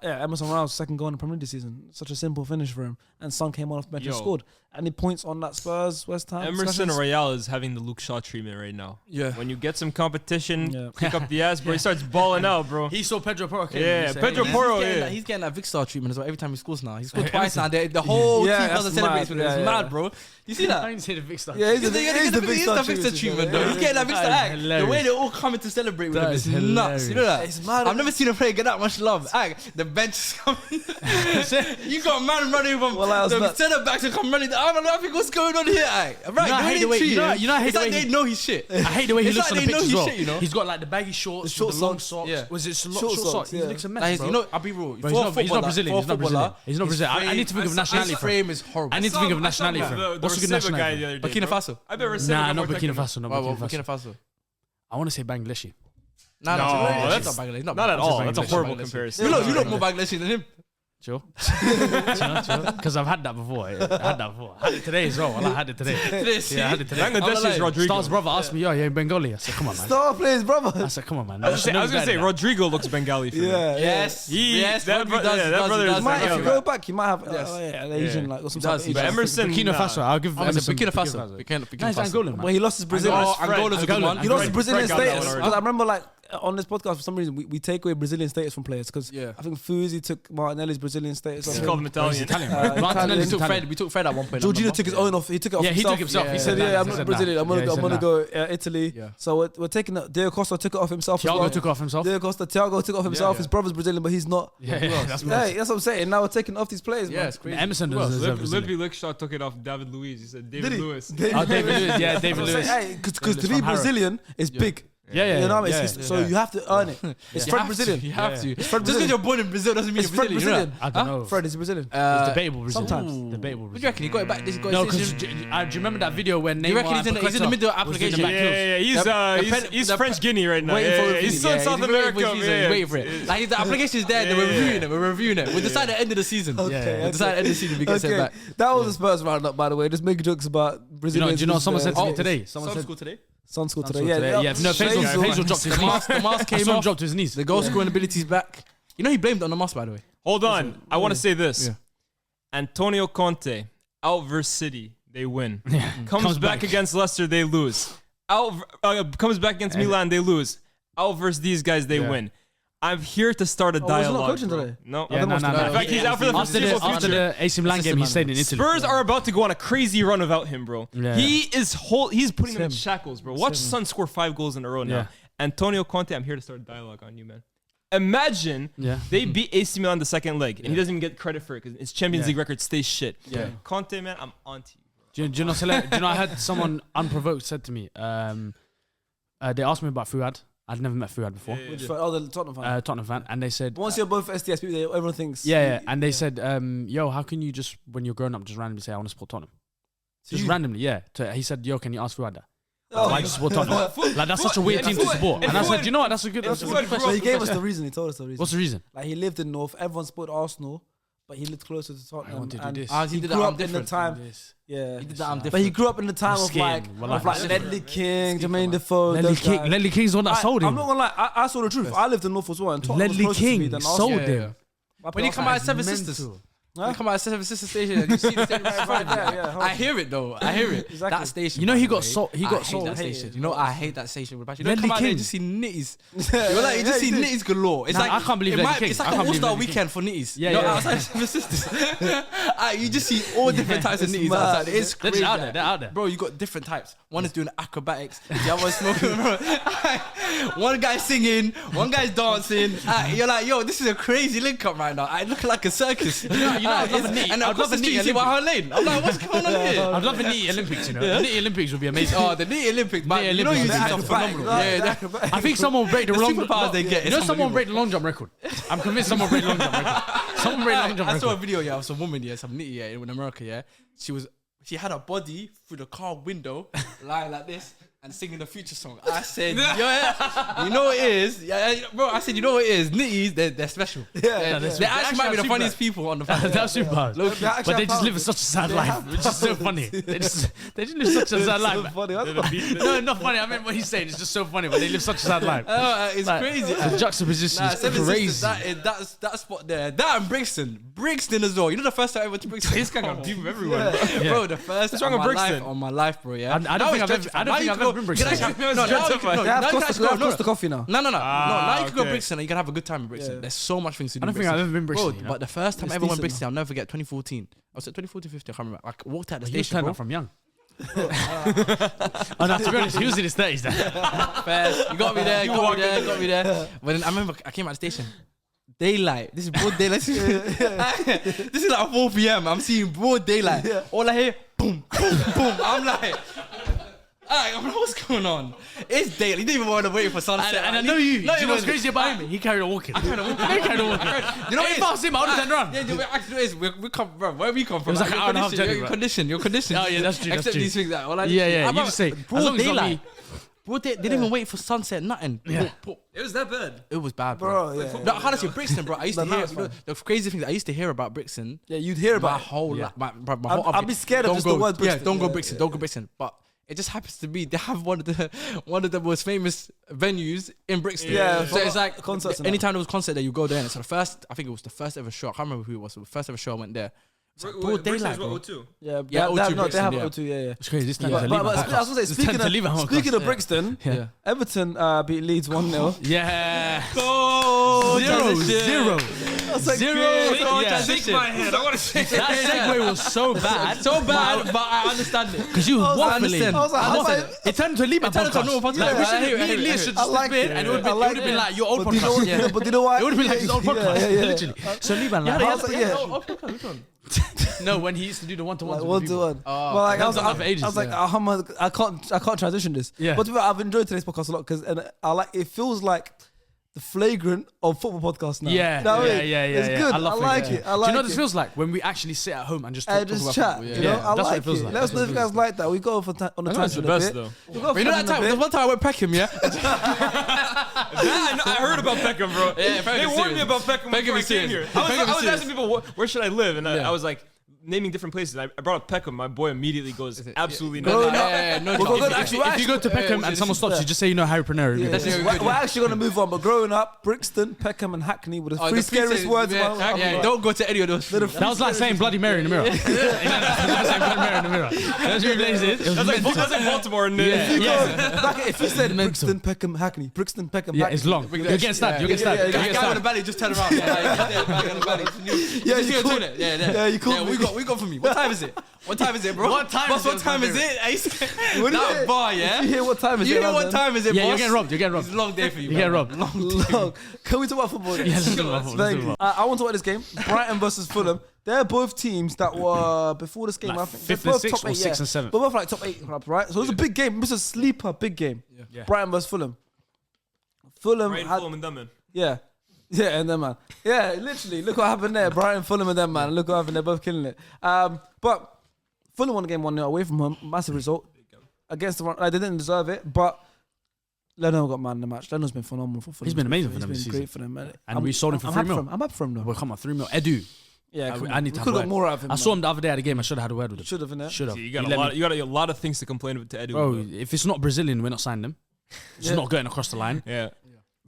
Emerson Royale's second goal in the Premier League this season. Such a simple finish for him. And Son came on off the bench and scored. Any points on that Spurs West Ham? Emerson discussions? Royale is having the Luke Shaw treatment right now. Yeah. When you get some competition, Yeah. kick up the ass, bro. He starts balling out, bro. He saw Pedro Porro. Yeah, Pedro Porro. He's getting that Vic Star treatment as well every time he scores now. He scored twice now. The whole Yeah, team doesn't that's celebrate mad. with it. It's Yeah, mad, yeah. bro. You see I that? didn't say the big stuff. Yeah, he's the big He's star the fixture treatment, though. He's getting that big star That is act. The hilarious. way they're all coming to celebrate with That him is is nuts. You know that? It's mad. I've never seen a player get that much love. Act, the bench is coming. You got a man running from Well, I was the nuts. centre back to come running. I don't know what's going on here. Act. Right, I hate the way- you know I hate it's the like way they he- know he's shit. I hate the way he It's looks like on the they know pitch as he's well. shit, you know? He's got like the baggy shorts, short the long socks, socks. yeah. Was it Short short socks, socks? He yeah. looks a mess, Like, bro. you know, I'll be real. But he's not Brazilian. For He's not Brazilian. He's not Brazilian. I need to think of nationality His for him. frame is horrible. I need to think of nationality for him. What's a good nationality? Burkina Faso. I bet Rashford Nah, got not more Burkina technical. Faso. Not Well, Burkina Burkina Faso. Faso. I want to say Bangladeshi. Nah, No, he's that's not Bangladesh. He's not Not at Bangladesh. all. That's a Bangladesh. horrible Bangladesh. comparison. You look more Bangladeshi than him. Sure. Because I've had that before. I had it today as well. I had it today. Yeah, I had it today. Bangladesh is Rodrigo. Star's brother asked me, yo, you're in Bengali. I said, come on, man. Star plays, brother. I said, come on, man. I was gonna say Rodrigo looks Bengali for me. Yeah, Yes. Yes, that Rodri bro- yeah, that brother is Might, if you Bengali. go back, you might have Yes. an Asian, like, or some He type does, of he Asian. But Emerson, Burkina Faso. I'll give Emerson Burkina Faso. Burkina No, he's Faso. Angolan, man. Well, he lost his Brazilian. Oh, Angola's a good one. He lost his Brazilian Fred got that status. one already. Because I remember, like, on this podcast, for some reason, we take away Brazilian status from players. Because Yeah. I think Fuzi took Martinelli's Brazilian status. He's off called him. him Italian. Italian, Uh, right? Martinelli Italian. took We took Fred at one point. Jorginho took his own off. He took it off Yeah, he himself. took himself. Yeah, He He said said, that. "Yeah, I'm He not said Brazilian. that. I'm gonna Yeah, go. he I'm said gonna that. go Italy." Yeah. So we're taking that. Diego Costa took it off himself. as Thiago well. took it off himself. Diego Costa, Thiago took it off himself. yeah. His brother's Brazilian, but he's not. Yeah, that's Hey, that's what I'm saying. Now we're taking off these players, man. Yeah, it's crazy. Emerson Well, does deserve Brazilian. Lidby Lickshot took it off David Luiz. He said Did David he? Lewis. Oh, David Lewis. Yeah, David I'm Lewis. saying, hey, because to be from Harrow. Brazilian is big. Yeah, You know what I mean? yeah, It's- yeah. So you have to earn it. It's You Fred have Brazilian. to. You have Yeah. to. Fred Just because Brazilian. you're born in Brazil doesn't mean It's you're Fred Brazilian. You know Brazilian. I don't know. Fred is Brazilian. It's debatable Brazilian. Sometimes. Debatable What do you reckon? He got it back. This got No, it. because do you remember that video when Neymar You reckon he's in the middle of was doing application? the Yeah, back yeah, heels? yeah. He's French Guinea right now. Waiting Yeah, for yeah, it. he's still in South America. He's waiting for it. Like the application is there. They were reviewing it. We're reviewing it. We'll decide at the end of the season. Okay, We'll decide at the end of the season. We get sent back. That was the Spurs roundup, by the way. Just making jokes about Do Brazilians. you know what someone said to me Oh, today? Someone said School today. Sun school today. Sun Yeah, school today. Yeah, no, Faisal dropped his knees. The mask I came saw him off. drop to his knees. The goal scoring ability's back. You know he blamed it on the mask, by the way. Hold on. I want to say this. Yeah. Antonio Conte, out versus City, they win. Yeah. Comes back against Leicester, they lose. Comes back against Milan, they lose. Out versus these guys, they win. I'm here to start a was he not dialogue. coaching bro. today? No. Yeah, no. In fact, he's out for the foreseeable After future. the AC Milan game, he stayed in Italy. Spurs are about to go on a crazy run without him, bro. Yeah. He's putting them in him. shackles, bro. Watch Son score 5 goals in a row now. Yeah. Antonio Conte, I'm here to start a dialogue on you, man. Imagine Yeah. they beat AC Milan the second leg, and he doesn't even get credit for it because his Champions League record stays shit. Yeah. Conte, man, I'm on to you. Do you know, I had someone unprovoked said to me, they asked me about Fuad. I'd never met Fuad before. Which fan? Oh, the Tottenham fan. Tottenham fan. And they said, Once you're both SDS people, everyone thinks. yeah. And they said, yo, how can you just, when you're grown up, just randomly say, I want to support Tottenham? Just randomly, yeah. He said, yo, can you ask Fuad that? Oh, Why do you support Tottenham? Like, that's such a weird team to support. And I said, you know what? That's a good question. But he gave us the reason. He told us the reason. What's the reason? Like he lived in North. Everyone supported Arsenal, but he lived closer to Tottenham. wanted to do and this. He did grew that. up I'm in the different. time. Yeah, He did that. I'm different. but he grew up in the time of Skin. like, Well, of like- like Ledley King, Jermaine Defoe. Leslie those King. guys. Leslie King's the one that sold him. I'm not gonna lie. I saw the truth. I lived in North as well, and Tottenham was Leslie closer to me King than sold Arsenal. him. When he come out of Seven Sisters. When he come out of Seven Sisters station, and you see the station right in front of you. Yeah, I hear it though. I hear it. Exactly. That station. You know by he the got way, sold. He I got hate sold. that station. You know I hate that station. You know, Ledley come out there, King. you just see nitties. You're like, you just see nitties galore. It's Nah, like I can't believe it Ledley might- King. It's I like an can't believe all-star Ledley weekend for nitties. Yeah, You know, yeah. outside Seven Sisters. You just see all different types of nitties outside. It's They're crazy. just out there. They're out there. Bro, you got different types. One is doing acrobatics, the other is smoking. Bro. One guy's singing, one guy's dancing. You're like, yo, this is a crazy link up right now. I look like a circus. You know, I'd love a knee. And I'd across love the a street, knee you see Wild Lane. I'm like, what's going on here? I'd love a Knee Olympics, you know. The Knee Olympics would be amazing. Oh, the knee Olympics, but you know you Olympics. see The some phenomenal. I think someone will break the The long superpowers they get You know, is someone will break the long jump record. I'm convinced someone will break the long jump record. Someone break the long jump I saw a record. video, yeah, of some woman, yeah, some nitty, yeah, in America, yeah. She had her body through the car window, lying like this, and singing the Future song. I said, yeah, you know what it is? Yeah, bro, I said, you know what it is? Nitties, they're special. Yeah, They actually might be the funniest people on the planet. That's super. They actually But they have just live powers. such a sad life, which is so funny. They just live such a sad life. Funny. I don't know. No, not funny. I meant what he's saying. It's just so funny, but they live such a sad life. It's Like, crazy. The juxtaposition Nah, is Seven crazy. Sisters, that spot there, that and Brixton. Brixton as well. You know the first time I went to Brixton. This guy got beef with everyone. Bro. Bro, the first What's time wrong with of my life, Brixton? on my life, bro. Yeah. I don't think I've ever been Brixton. They have Costa Coffee now. No. Now you can go okay. Brixton and you can have a good time in Brixton. Yeah. There's so much things to do. I don't in think I've Brixton. ever been Brixton. Bro, but the first time It's I ever went decent Brixton, I'll never forget. 2014. I was at 2014, 15. I can't remember. I walked out the You station, turned bro. up from young. Oh no, to be honest, he was in his 30s then. Fast. You got me there. You got me there. But then I remember I came out the station. Daylight. This is broad daylight. This is like 4 p.m. I'm seeing broad daylight. Yeah. All I hear, boom, boom, boom. I'm like, I'm like, what's going on? It's daylight. You didn't even want to wait for sunset. And I know you. No, Do you know what's crazy about him? He carried on walking. You know You know what if I was him, I would have turned around. Yeah, actually, it is. We come, bro. Where we come from? It was like an hour and a half journey, You're bro. conditioned. You're conditioned. Oh, yeah, that's true, that's Accept true. these things. Like, all I Yeah, you just say, broad as long as it's not daylight. me. Bro, they didn't even wait for sunset. Nothing. Yeah. It was that bad. It was bad, bro. Bro, yeah. No, honestly, Brixton, bro. I used to But now hear it's fine. the crazy things I used to hear about Brixton. Yeah, you'd hear My about it. whole life, my whole I'd upbringing. be scared of Don't just go, the word Brixton. Yeah, don't go Yeah, Brixton. yeah. Don't go Brixton. But it just happens to be they have one of the most famous venues in Brixton. Yeah, so for it's like concerts and anytime there was a concert there, you go there. And it's the first. I think it was the first ever show. I can't remember who it was. The first ever show I went there. It's like broad daylight, bro. Yeah, Yeah, they have, O2 no, they have Brixton, O2, yeah. It's crazy. This time But, to but, leave. but I was going to say, speaking of Brixton, Yeah. Everton beat Leeds 1-0. Yeah. Go Zero. That's like, Zero. Yeah. Shake my head. I want to shake That segue was so bad. So bad, but I understand it. Because you was I was waffling. like, how am I- It turned into a Liban It turned into a podcast. normal podcast. Like, we Yeah, should I hear me it, and Leah I should I just like step in it. and it would I have like been it. like your old But do you know podcast. what- but do you know what? It would have been like his old podcast. Yeah. Literally. So Liban, like, I was like, yeah. no, when he used to do the one-to-ones Like with 1-1. people. But like, I was I've done that for ages, like, I can't transition this. Yeah. But to be fair, I've enjoyed today's podcast a lot because I like it. Feels like the flagrant of football podcasts now. Yeah, You know what I mean? yeah. It's good. I like it. I Do like you know it. what this feels like? When we actually sit at home and just talk, And just about chat. football. You know, I that's what like it feels it. like. Let us know if you guys like that. We go off on a I know it's tangent the a best bit. though. We go off But you know on that a time? bit. There's one time I went Peckham, yeah. I heard about Beckham, bro. Yeah, They warned me about Beckham Peckham before I is came serious. here. I Peckham is was serious. asking people, where should I live? And Yeah. I was like, naming different places. I brought up Peckham. My boy immediately goes, absolutely Bro, not. no. No, We're no, gonna actually- If you go to Peckham and someone stops you, just say you know Harry Preneur. Yeah, That's yeah. really good, We're yeah. actually going to move on, but growing up, Brixton, Peckham, and Hackney were the three the scariest three words. yeah, of my life. yeah, don't go to any of those. They're the That was like saying Bloody Mary in the mirror. That's like saying Bloody Mary in the mirror. That's what it is. That's like Baltimore. And If you said Brixton, Peckham, Hackney, Brixton, Peckham, Yeah, Hackney. it's long. You're getting stabbed. You're getting Yeah, stabbed. yeah, You're The guy getting with the belly just turn around. Yeah, you called it. Yeah, Yeah, you called Yeah, me. we got for me. What time is it? What time is it, bro? What time Boss, is it? what time is it? What do you That hear? bar, yeah? If you hear what time is You it? know what London? time is it, Yeah, boss? you're getting robbed. You're getting It's robbed. a long day for you. You get bro. robbed. Long. Can we talk about football? Yeah, let's talk about football. Thank you. I want to talk about this game. Brighton versus Fulham. They're both teams that were before this game. Like I think fifth they're and both sixth top or 8, sixth and seventh. But both like top 8 clubs, right? So it was a big game. It was a sleeper, big game. Yeah. Brighton versus Fulham. Fulham Right, had, Fulham and Dunman. yeah, and them man. Yeah, literally. Look what happened there. Brighton, Fulham, and them man. Look what happened. They're both killing it. But Fulham won the game 1-0 away from home. Massive result against the run. They didn't deserve it, but Leno got man in the match. Leno's been phenomenal for Fulham. He's been amazing for them He's this been season. great for them, man. And we sold him for I'm 3 happy mil. for him. I'm happy for him though. Well, come on, 3 mil. Edu. Yeah, I need to we have could a have got word. more out of him. I saw him the other day at the game. I should have had a word with him. Should have, innit? Should have. See, you got a lot of things to complain about to Edu. Bro, if it's not Brazilian, we're not signing him. It's not going across the line. Yeah.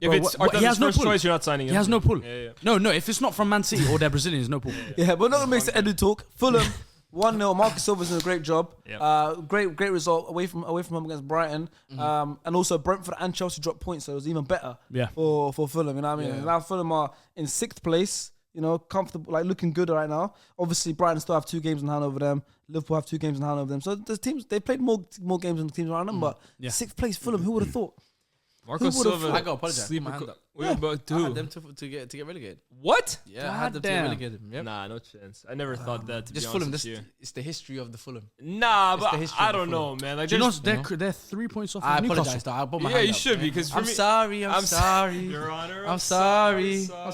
Bro, If it's what- he Arteta's has no first pull. choice, you're not signing him. He has no pull. Yeah. No. If it's not from Man City or they're Brazilians, no pull. Yeah, but not gonna make Edu talk. Fulham 1-0. Marcus Silva's done a great job. Yep. Great result away from home against Brighton. And also Brentford and Chelsea dropped points, so it was even better. Yeah. For Fulham, you know what I mean? And now Fulham are in 6th place. You know, comfortable, like looking good right now. Obviously, Brighton still have 2 games in hand over them. Liverpool have 2 games in hand over them. So there's teams they played more games than the teams around them. But 6th place, Fulham. Who would have thought? Marco Who would've Silva. thought? I gotta apologize. Sleeper Put my hand up. Wait, but I who? had them to get relegated. What? Yeah, I had them to get Goddamn. relegated. Yep. Nah, no chance. I never thought that. To Just be Fulham. honest This with you. it's the history of the Fulham. Nah, It's the but history I of the don't know, Fulham. man. Like, Do you know there's- they're 3 points off I of Newcastle? apologize though. I put my yeah, hand you up. should because for I'm me, sorry. I'm sorry. Your Honor, I'm sorry. I'm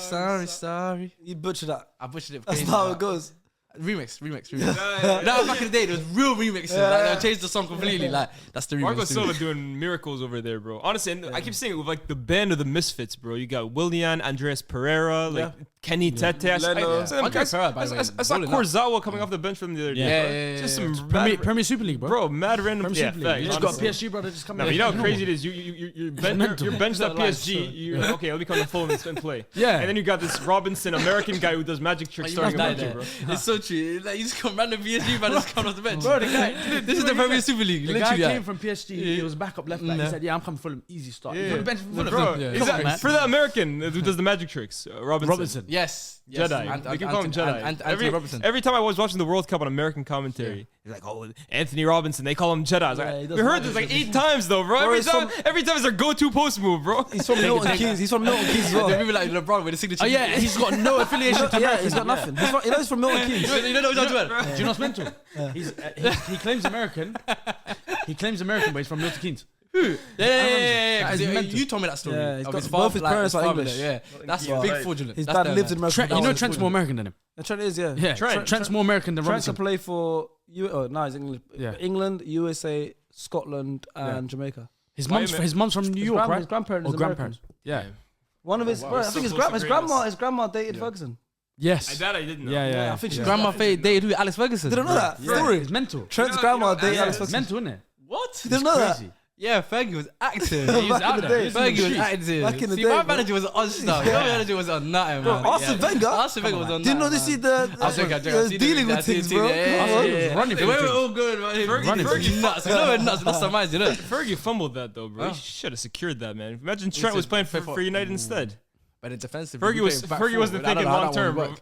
sorry. You butchered that. I butchered it. That's crazy. not how it goes. Remix. No, back in the day, there was real remixes. Like, they changed the song completely. Like, that's the remix. Marco Silva doing miracles over there, bro. Honestly, and I keep saying it with like the band of the misfits, bro. You got Willian, Andreas Pereira, like Kenny Tete. I Leno. saw Kurzawa coming off the bench from the other day. Yeah. Just some Premier Super League, bro. mad random. Premier Super League. You just got honestly. PSG brother just coming. No, you know how crazy it is. You're benched at PSG. You're like, okay, let me come to Fulham and play. Yeah. And then you got this Robinson, American guy who does magic tricks starting a bench, bro. It's so true. Like, you just come random PSG, but just come off the bench. Bro, the guy, This is the Premier Super League. the Literally, guy came from PSG. He was backup left back. He said, "Yeah, I'm coming Fulham. Easy start." He's on the bench for Fulham. Bro, Yeah. is Come that- on, man. for the American who does the magic tricks, Robinson. Yes. Jedi. We can call him Jedi. Anthony Robinson. Every time I was watching the World Cup on American commentary, he's like, "Oh, Anthony Robinson." They call him Jedi. I was Yeah, he like, does we heard magic this like tricks. 8 times though, bro. Every he's time it's their go-to post move, bro. He's from Milton Keynes. He's from Milton Keynes as well. Maybe like LeBron with the signature. Oh yeah, he's got no affiliation to Yeah, he's got nothing. He's from Milton Keynes. You know what I'm talking about? Do you know what's mental? He claims American. He claims American, but he's from Milton Keynes. Yeah. That is mental. You told me that story. Yeah, he's Of got his both his father, parents his are father, English. Yeah, that's Yeah. big Right. fraudulent. His That's dad the- lives in America. You know Trent's more American than him. Trent is, yeah. Yeah, Trent. Trent's more American than Trent can Robinson. play for he's England. Yeah. England, USA, Scotland, and Jamaica. His mum's from New York, right? His grandparents Or is grandparents. American. Yeah. One of his, wow. bro, I So think his close to grandma greatness. dated Ferguson. Yes. I didn't know. Yeah. I think she's Grandma Faye dated who? Alex Ferguson. Didn't know that Yeah. story. It's mental. Trent's You know- grandma you know- dated yeah. Alex It's Ferguson. mental, isn't it? What? You didn't know that? Crazy. Yeah, Fergie was active. He was out the there. day. He was in the Fergie was streets. active. Back in the See, day, my bro. manager was on stuff. Your manager was on nothing, man. Arsene Wenger? Arsene Wenger was on Didn't know nothing, this. See man. the I was joking. dealing with things, bro. Running The for way the we're team. all good, man. Running for Fergie nuts. You know we're nuts. That's the minds, you know. Fergie fumbled that though, bro. Oh. He should have secured that, man. Imagine Trent was playing for United instead. But in defensive, Fergie wasn't thinking long term, bro.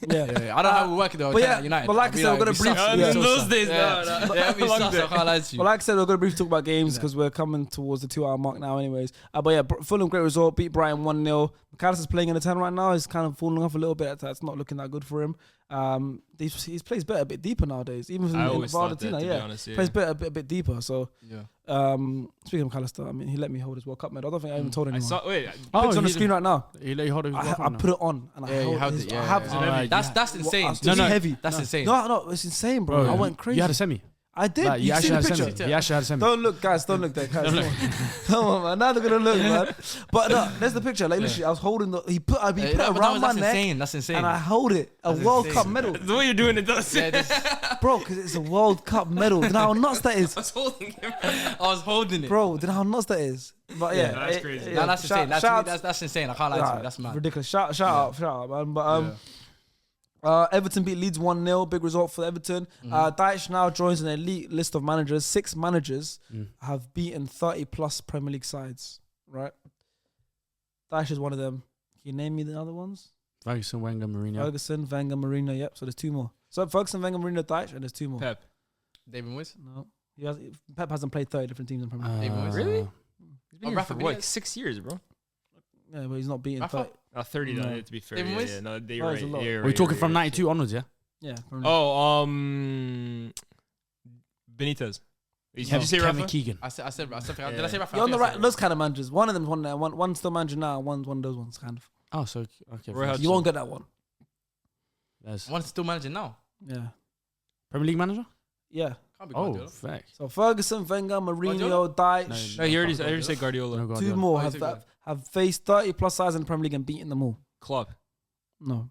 Yeah. I don't know how we work though. But yeah, United. but like I said, we're gonna brief. In Yeah. those days, Yeah, no. yeah, we Long sus, day. I can't lie to you. Well, like I said, we're going to briefly talk about games because we're coming towards the 2-hour mark now anyways. But yeah, Fulham, great result, beat Brighton 1-0. McAllister's playing in the 10 right now. He's kind of falling off a little bit. That's not looking that good for him. He plays better a bit deeper nowadays. Even I in always thought that, Argentina, to be yeah. honest, yeah. Plays better a bit deeper. So, Yeah. speaking of McAllister, I mean, he let me hold his World Cup medal. I don't think I even told I anyone. saw. Wait, Picture's on the he- screen right now. He let you hold it. I put it on and Yeah, I you held held his, it. I Yeah, have yeah. it. That's insane. It's No, heavy. That's insane. No, it's insane, bro. I went crazy. You had a semi. I did. Like, you see the had a picture? semi. You actually had a semi. Don't look, guys. Don't look there, guys. Come on, man. Now they're gonna look, man. But no, there's the picture. Like literally, I was holding the. He put it around my neck, That's insane. and I hold it. A World insane. Cup medal, the way you're doing it does. bro. Because it's a World Cup medal. Do you know how nuts that is, I was holding it. bro? Do you know how nuts that is? But yeah, that's crazy. Nah, that's insane. Shout That's insane. I can't lie to you. That's mad. ridiculous. Shout out, man. But Everton beat Leeds 1-0. Big result for Everton. Dyche now joins an elite list of managers. 6 managers have beaten 30+ Premier League sides. Right? Dyche is one of them. Can you name me the other ones? Ferguson, Wenger, Mourinho. Ferguson, Wenger, Mourinho. Yep. So there's 2 more. So Ferguson, Wenger, Mourinho, Dyche, and there's 2 more. Pep. David Moyes. No, Pep hasn't played 30 different teams in Premier League. David Moyes. Really? He's been Oh, here Rafa for what, Benitez? 6 years, bro. Yeah, but he's not beating Rafa? 30. 30 No. though, to be fair. David Yeah, Moyes? yeah, no, That you're was right. a lot. You're We're right, talking you're from right. 92 onwards, yeah? Yeah. Premier League. Oh, Benitez. Did you say Kevin Rafa? Keegan. I said. Did I say Rafa? You're on the I right. said Those kind of managers. One of them's one there. One's still managing now. One's one of those ones, kind of. Oh, so okay. Roy Hodgson. You won't get that one. There's One's still managing now. Yeah. Premier League manager? Yeah. Can't be Oh, Guardiola. facts. So Ferguson, Wenger, Mourinho, Dyche. No, you already said Guardiola. No, Two Guardiola. more Oh, have, you took have faced 30+ sides in the Premier League and beaten them all. Klopp. No.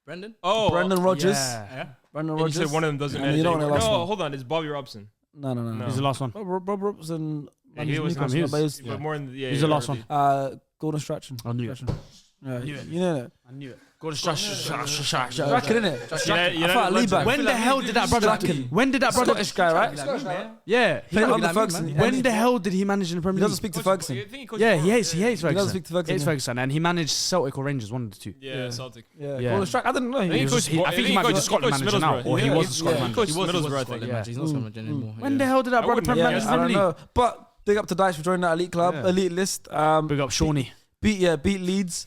Brendan. Oh, Brendan Rodgers. Yeah. Brendan and you Rodgers. said one of them doesn't And manage you don't anymore. know the last No, one. hold on. It's Bobby Robson. No. No. He's the last one. Bob Robson. Yeah, he was. he was- but he was But more in the, yeah, He's the yeah, last early. one. Gordon Strachan. I knew it. Strachan. Yeah, you know that. I knew it. Gordon Strachan. Strachan, innit? United I thought legend. Lee When the hell did that brother? Strachan. When did that brother? Scottish guy, right? Yeah. Played look under like me, Ferguson. man. When the hell did he manage in the He Premier doesn't League? speak to I Ferguson. think he coached Yeah, Bournemouth. he hates Ferguson. doesn't speak to Ferguson, He hates yeah. Ferguson, and he managed Celtic or Rangers, one of the two. Yeah, Celtic. Yeah, Yeah. Gordon Strachan. I didn't know. I He think was he just, coached- I think he might be the coached Scotland manager now, Middlesbrough. or he Yeah, was the Scotland yeah. manager. Coached He was Middlesbrough, I Scotland think. manager. He's not Scotland manager anymore. When the hell did that brother wouldn't- manage the I Premier don't League? know. But big up to Dyche for joining that elite club, Yeah. elite list. Big up Shawnee. Beat Leeds.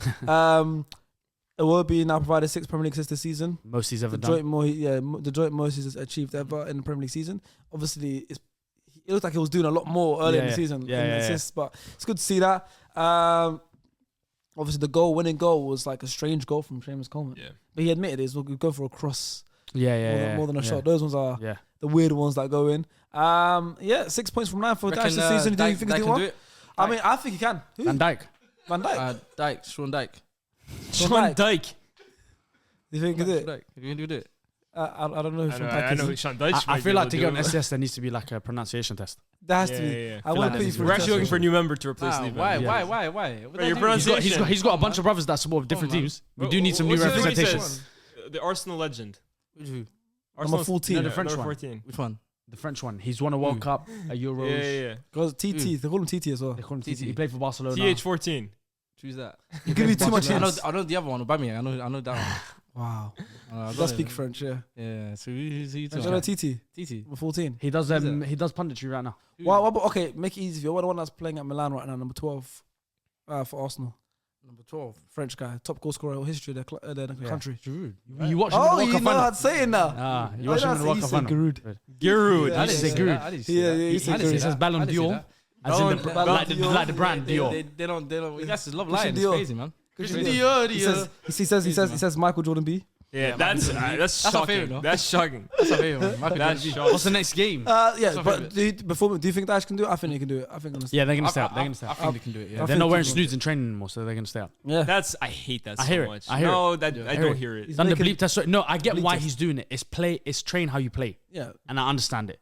Iwobi now provided 6 Premier League assists this season. Most he's ever The done. joint most he's achieved ever in the Premier League season. Obviously, it looked like he was doing a lot more earlier in the season in assists, but it's good to see that. Obviously, the winning goal was like a strange goal from Seamus Coleman. Yeah. But he admitted it. We'll go for a cross more than a yeah. shot. Those ones are Yeah. the weird ones that go in. 6 points from 9 for Dyche this season. Do you think he can do it? I mean, I think he can. Who? Van Dijk. Van Dijk. Dyke, Sean Dyke. Sean Dyche. Do you think he could do it? You can do it. I don't know. I know who Sean Dyche. I feel like to get on SDS, there needs to be like a pronunciation test. There has to be. Yeah. I want to like put you through. We're actually looking for a new member to replace Lee. Why? Yeah. Why? Bro, your pronunciation. He's got a bunch of brothers that support different teams. We do need some new What's the thing he representation. says? The Arsenal legend. Who? Number 14. No, the French number one. 14. Which one? The French one. He's won a World Cup, a Euros. Yeah. Because TT, they call him TT as well. They call him TT. He played for Barcelona. TH14. Who's that? You give me too much I know. hints. I know the other one. Aubameyang. I know that one. Wow. I Does speak French, yeah. Yeah. So who's he? Do you know TT? TT. Number 14. He does punditry right now. Okay, make it easy. You're the one that's playing at Milan right now, number 12 for Arsenal. Number 12. French guy, top goal scorer in history of their country. Giroud. You watch him in the Oh, World you Cup know how final. to say it now. You watch him in the World Cup final. Giroud. Giroud. Yeah, I didn't say Giroud. He said He says Ballon d'Or. As in like the brand Dior. They don't. That's his love Christian line. It's Dior. crazy, man. Christian Dior. He says Michael Jordan B. Yeah, that's our shocking. favorite, no? That's shocking. That's a favorite. That's shocking. What's the next game? Yeah, but do you think Dash can do it? I think he can do it. I think honestly. Yeah, they're gonna stay up. They're gonna stay I up. think they can do it. Yeah. I They're not think wearing he snoods in training anymore, so they're gonna stay up. Yeah. I hate that I so hear it. much. I hear no, it. that I don't hear it. Done the making bleep test. No, I get bleep why test. he's doing it. It's train how you play, Yeah. and I understand it.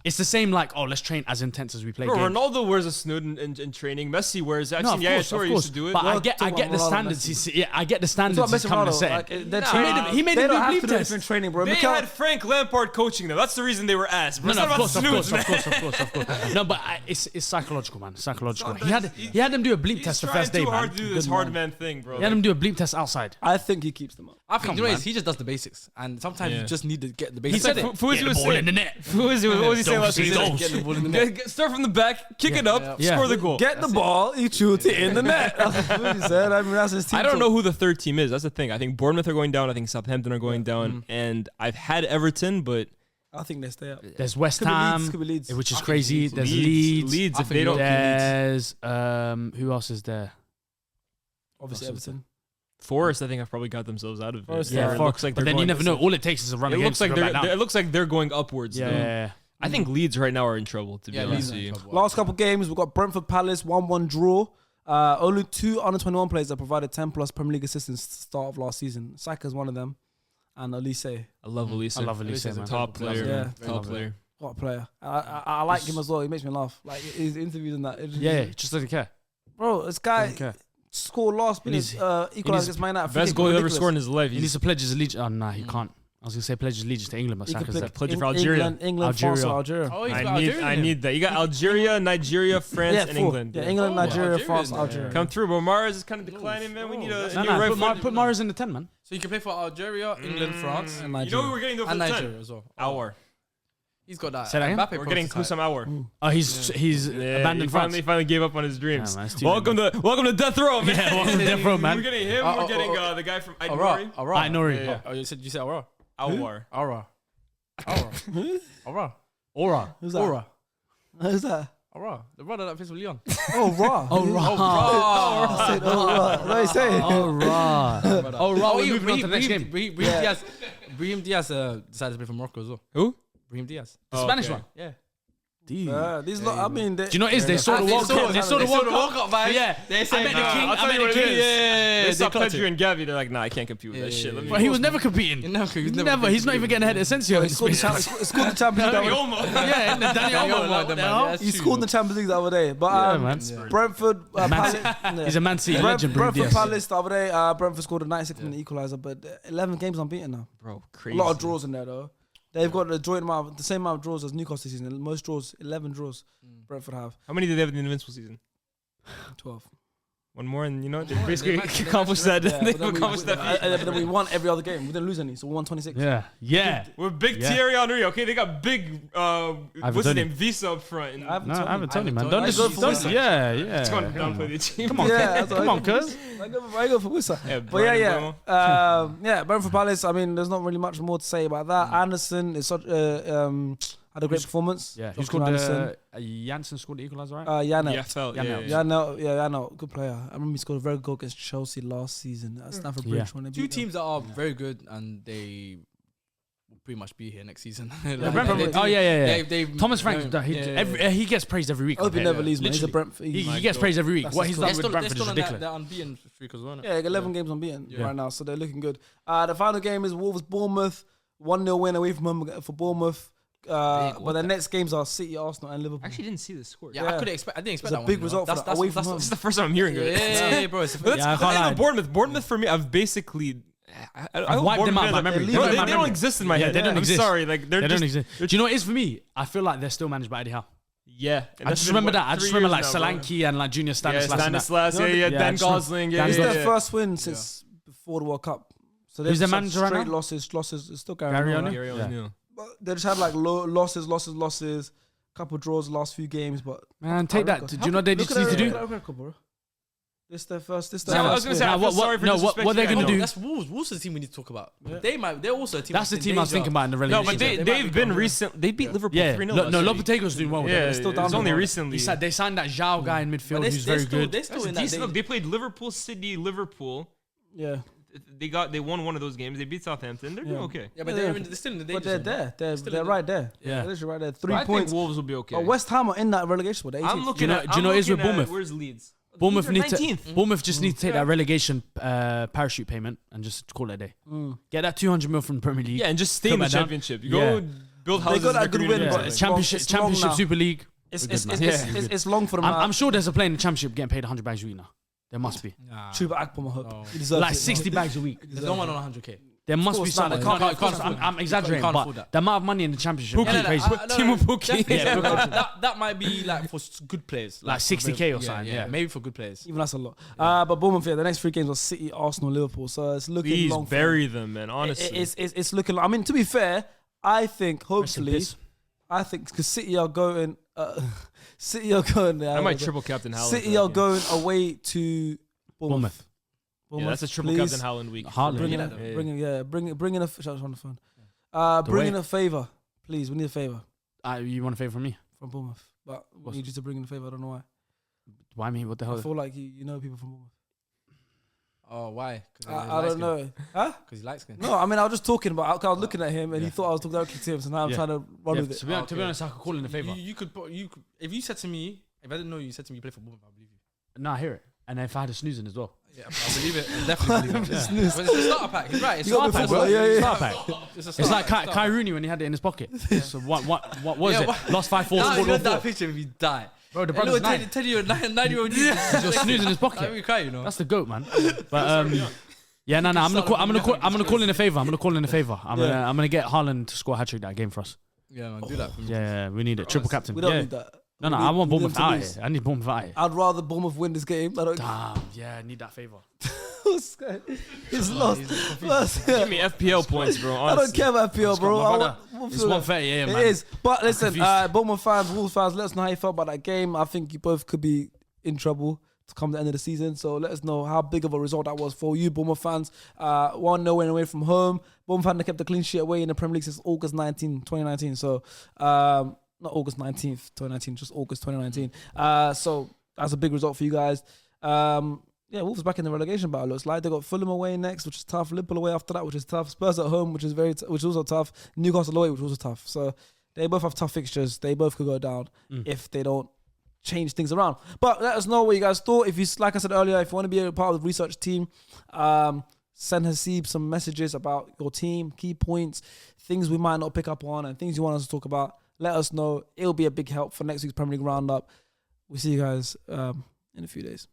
It's the same like, oh, let's train as intense as we play Bro, games. Ronaldo wears a snood in training. Messi wears. I've No, seen of Yaya course, Toure of used course. to do it. But I We're get talking the about Ronaldo, standards. Messi. I get the It's standards not he's Messi coming to Ronaldo. set. He made they him do don't have bleep to do test. different training, bro. They Mikel- had Frank Lampard coaching them. That's the reason they were ass. Bro. No, It's not of about course. snoods, man. No, but it's psychological, man. Psychological. He had them do a bleep He's test the trying first day, too man. hard to do this hard man thing, bro. He had them do a bleep test outside. I think he keeps them up. I think Come you know on, what, he just does the basics, and sometimes Yeah. you just need to get the He basics. said it. Fuzi Get the was ball in saying. the net. Fuzi, what was he saying last Don't season? see Get the ball in the net. Start from the back, kick it up, Yeah. score the goal. Get the ball, you shoot it in the net. That's what he said. I mean, that's his team. I don't talk. know who the third team is. That's the thing. I think Bournemouth are going down. I think Southampton are going down. And I've had Everton, but I think they stay up. There's West Could be Leeds, Ham, could be Leeds. which is I think crazy. Leeds. There's Leeds. Leeds, I if think they don't. There's who else is there? Obviously, Everton. Forest, I think, have probably got themselves out of it. Forest, Yeah, yeah. it looks like But they're then you going. never know. All it takes is a run It looks against. like it looks like they're going upwards. Yeah, though. yeah. I think Leeds right now are in trouble. To be Yeah, honest Leeds with you. Last couple games, we've got Brentford Palace 1-1 draw. Only 2 under 21 players that provided 10 plus Premier League assists at the start of last season. Saka's one of them, and Elise. I love Elise. I love Elise, Elise's a man. top player. Yeah. man. Top player. What a player. I like him as well. He makes me laugh. Like his interviews and that. Yeah, just doesn't care. Bro, this guy Doesn't care. scored last minute, needs- equalised against Man United. Best goal he ever scored in his life. He needs to pledge his allegiance. Oh, nah, he can't. I was gonna say pledge his allegiance to England, but He could Saka's pick there. pledge it for Algeria. England, France, or Algeria. Oh, he's got I need Algerian. that. You got Algeria, Nigeria, France, and 4. England. Yeah, England, Oh, Nigeria, Algerian, France, yeah. Algeria. Come through, but Mars is kind of declining, man. We need a No, new no, right put foot. Mahrez in the 10, man. So you can play for Algeria, England, France, And You know Nigeria. who we're getting though for and the 10? Nigeria as well. Our. He's got that. Say that again? Mbappe We're getting prototype. Kusam Our. Oh, he's Yeah, abandoned he France. finally gave up on his dreams. Yeah, man, it's too welcome to Death Row, man. Yeah, welcome to Death Row, man. We're getting him. We're getting the guy from Aura. Aidnori. Aura. I know Yeah, yeah. Oh, you said Aura. Our. Aura. Aura. Aura. Aura. Who's that? Aura. Who's that? Aura. The brother that plays for Leon. Oh, Ra. Oh, Ra. I said, oh, Ra. What are you saying? Oh, Ra. Oh, Ra. We're moving on to the next game. Brahim Diaz decided to play for Morocco as well. Who? Brahim Diaz. The Spanish one. Yeah. Dude. These lot, I mean, Do you know what it is? They saw the World Cup. They saw the World Cup. man. Yeah. They I say, met the king. I'll tell I you met what the it king. is. Yeah. They saw caught it. Pedri and Gavi. They're like, nah, I can't compete with that shit. Let me But he was never competing. Never. He's not even getting ahead of Asensio. he scored the Champions League. Dani the other- Olmo. Yeah, and Dani Olmo. What the hell? He scored in the Champions League the other day. But Yeah, man. Brentford, Palace. He's a Man City legend, Brahim Brentford Diaz. Palace the other day. Brentford scored a 96th minute equaliser, but 11 games unbeaten now. Bro, A crazy. lot of draws in there though. They've got the same amount of draws as Newcastle this season. Most draws, 11 draws. Brentford have How many did they have in the Invincible season? 12. One more, and you know, they basically accomplished that. Yeah, They but then accomplished that feat. but then we won every other game. We didn't lose any, so we won 26. Yeah. Yeah. With big Yeah. Thierry Henry, okay? They got big, what's his Tony. name? Visa up front. And I haven't No, I told haven't you. told you, man. Ivan Don't Toney. just. I go for don't- Wissa. Yeah, it's going to yeah. downplay the team. Come on, Yeah, Kev. that's what Come I on, go cuz. I go for Wissa. Yeah, But yeah, Brian yeah. Yeah, Brentford Palace, I mean, there's not really much more to say about that. Anderson is such had a great performance. Yeah. Josh Who's called Anderson. Janssen scored the equaliser, right? Janelt. Yeah, felt. Janelt. Yeah. Janelt, good player. I remember he scored a very good goal against Chelsea last season at Stamford Bridge Yeah. when they Two beat them. teams that are very good and they will pretty much be here next season. Brentford. Oh yeah. Thomas Frank, he gets praised every week. I hope he never leaves, man. He's a Brentford. He gets praised every week. That's What he's done with Brentford is They're ridiculous. unbeaten streak as well. Yeah, 11 games unbeaten right now, so they're looking good. The final game is Wolves-Bournemouth. 1-0 win away from home for Bournemouth. But the next games are City, Arsenal, and Liverpool. I actually didn't see the score. Yeah, I didn't expect It's that a one. big result for that. Away from home. This is the first time I'm hearing it. Yeah, bro. But I can't lie. Bournemouth for me, I've basically. I've wiped them out of my memory. They don't exist in my head. They don't exist. I'm sorry, like They don't exist. Do you know what it is for me? I feel like they're still managed by Eddie Howe. Yeah, I just remember that. I just remember like Solanke and like Junior Stanislas. Dan Gosling. It's their first win since before the World Cup. So Who's their manager right now? Straight losses. It's still Gary Gary O'Neill. But they just had like losses. Couple draws the last few games, but Man, take that. Do you know what they just need to do? This their first. I was gonna say, I feel sorry for disrespecting what they're gonna do? That's Wolves. Wolves is the team we need to talk about. They're also a team. That's the team I was thinking about in the No, relegation. but they've been recent. They beat Liverpool 3-0. No, Lopetegui's doing well with Yeah, them. They're still down it's the only road. recently. They signed that Zhao guy in midfield who's very good. They're still That's in that. decent. Look, they played Liverpool, City, Liverpool. Yeah. They won one of those games. They beat Southampton. They're doing okay. Yeah, but they're still in the danger. But they're there. They're right there. Yeah. They're literally right there. I 3 think points. Wolves will be okay. But West Ham are in that relegation spot. I'm looking Do you know what it is with Bournemouth? Where's Leeds? Bournemouth Leeds are 19th. Bournemouth just need to take that relegation parachute payment and just call it a day. Get that 200 mil from the Premier League. Yeah, and just stay in Come the back down. championship. You Yeah. go build houses. got that in the good win, community. but it's Championship, long now. Super League. It's long for them. I'm sure there's a player in the Championship getting paid 100 bags a week now. There must be. Chuba Akpom, I hope. No. He deserves Like it. 60 bags a week. There's no one on 100k. There must be course not. something. They can't- I'm exaggerating, can't but afford that. the amount of money in the Championship is crazy. Timo Pukki. Yeah, That might be like for good players, Like 60K or something, yeah. maybe for good players. Even that's a lot. But Bournemouth, the next 3 games are City, Arsenal, Liverpool. So it's looking Please long. for bury them, man. Honestly, It's looking. I mean, to be fair, I think hopefully, piss. because City are going. City are going. I might triple captain Haaland. City are going away to Bournemouth. Yeah, that's a triple please. captain Haaland week. Haaland. Bring in a. Shout out on the phone. Bring in a favor, please. We need a favor You want a favour from me? from Bournemouth, but we need you to bring in a favor. I don't know why. Why me? What the I hell? feel like you know people from Bournemouth. Oh, why? I don't know. Huh? Because he likes skin. No, I mean I was just talking about. I was looking at him and he thought I was talking directly to him. So now I'm Yeah. trying to run Yeah, with it. to be honest, I could call in a favour. You could. If you said to me, if I didn't know you said to me you play for Bournemouth, I believe you. No, I hear it. And if I had a snooze in as well. Yeah, I believe it. I definitely believe it. Yeah. But it's a starter pack. He's right. It's You got starter me pack. for- yeah. Starter pack. It's like starter Kai Rooney when he had it in his pocket. So what was Yeah, it? what- Lost 5-4, Nah, scored you know 1-4. that picture if you die. Bro, the Hey, brother's look, nine. tell you a 9-year-old dude. He's just snoozing in his I pocket. mean, cry, you know. That's the goat, man. But yeah, no, I'm gonna call in a favor. I'm gonna get Haaland to score a hat trick that game for us. Yeah, man, do that for me. Yeah, we need it. Triple captain. We don't Yeah. need that. No, We I want need them Bournemouth to out lose. here. I need Bournemouth out here. I'd rather Bournemouth win this game. I don't. Damn, yeah, I need that favor. He's lost. Give me FPL points, bro. I Honestly. don't care about FPL, bro. My I brother, want- It's 1:30 a.m. It man. is. But listen, confused. Bournemouth fans, Wolves fans, let us know how you felt about that game. I think you both could be in trouble to come the end of the season. So let us know how big of a result that was for you, Bournemouth fans. 1-0 win away from home. Bournemouth hadn't kept the clean sheet away in the Premier League since August 2019. So not August 19th, 2019, just August 2019. So that's a big result for you guys. Yeah, Wolves back in the relegation battle. Looks like they got Fulham away next, which is tough. Liverpool away after that, which is tough. Spurs at home, which is which is also tough. Newcastle away, which is also tough. So they both have tough fixtures. They both could go down if they don't change things around. But let us know what you guys thought. If you, like I said earlier, if you want to be a part of the research team, send Hasib some messages about your team, key points, things we might not pick up on, and things you want us to talk about. Let us know. It'll be a big help for next week's Premier League roundup. We'll see you guys in a few days.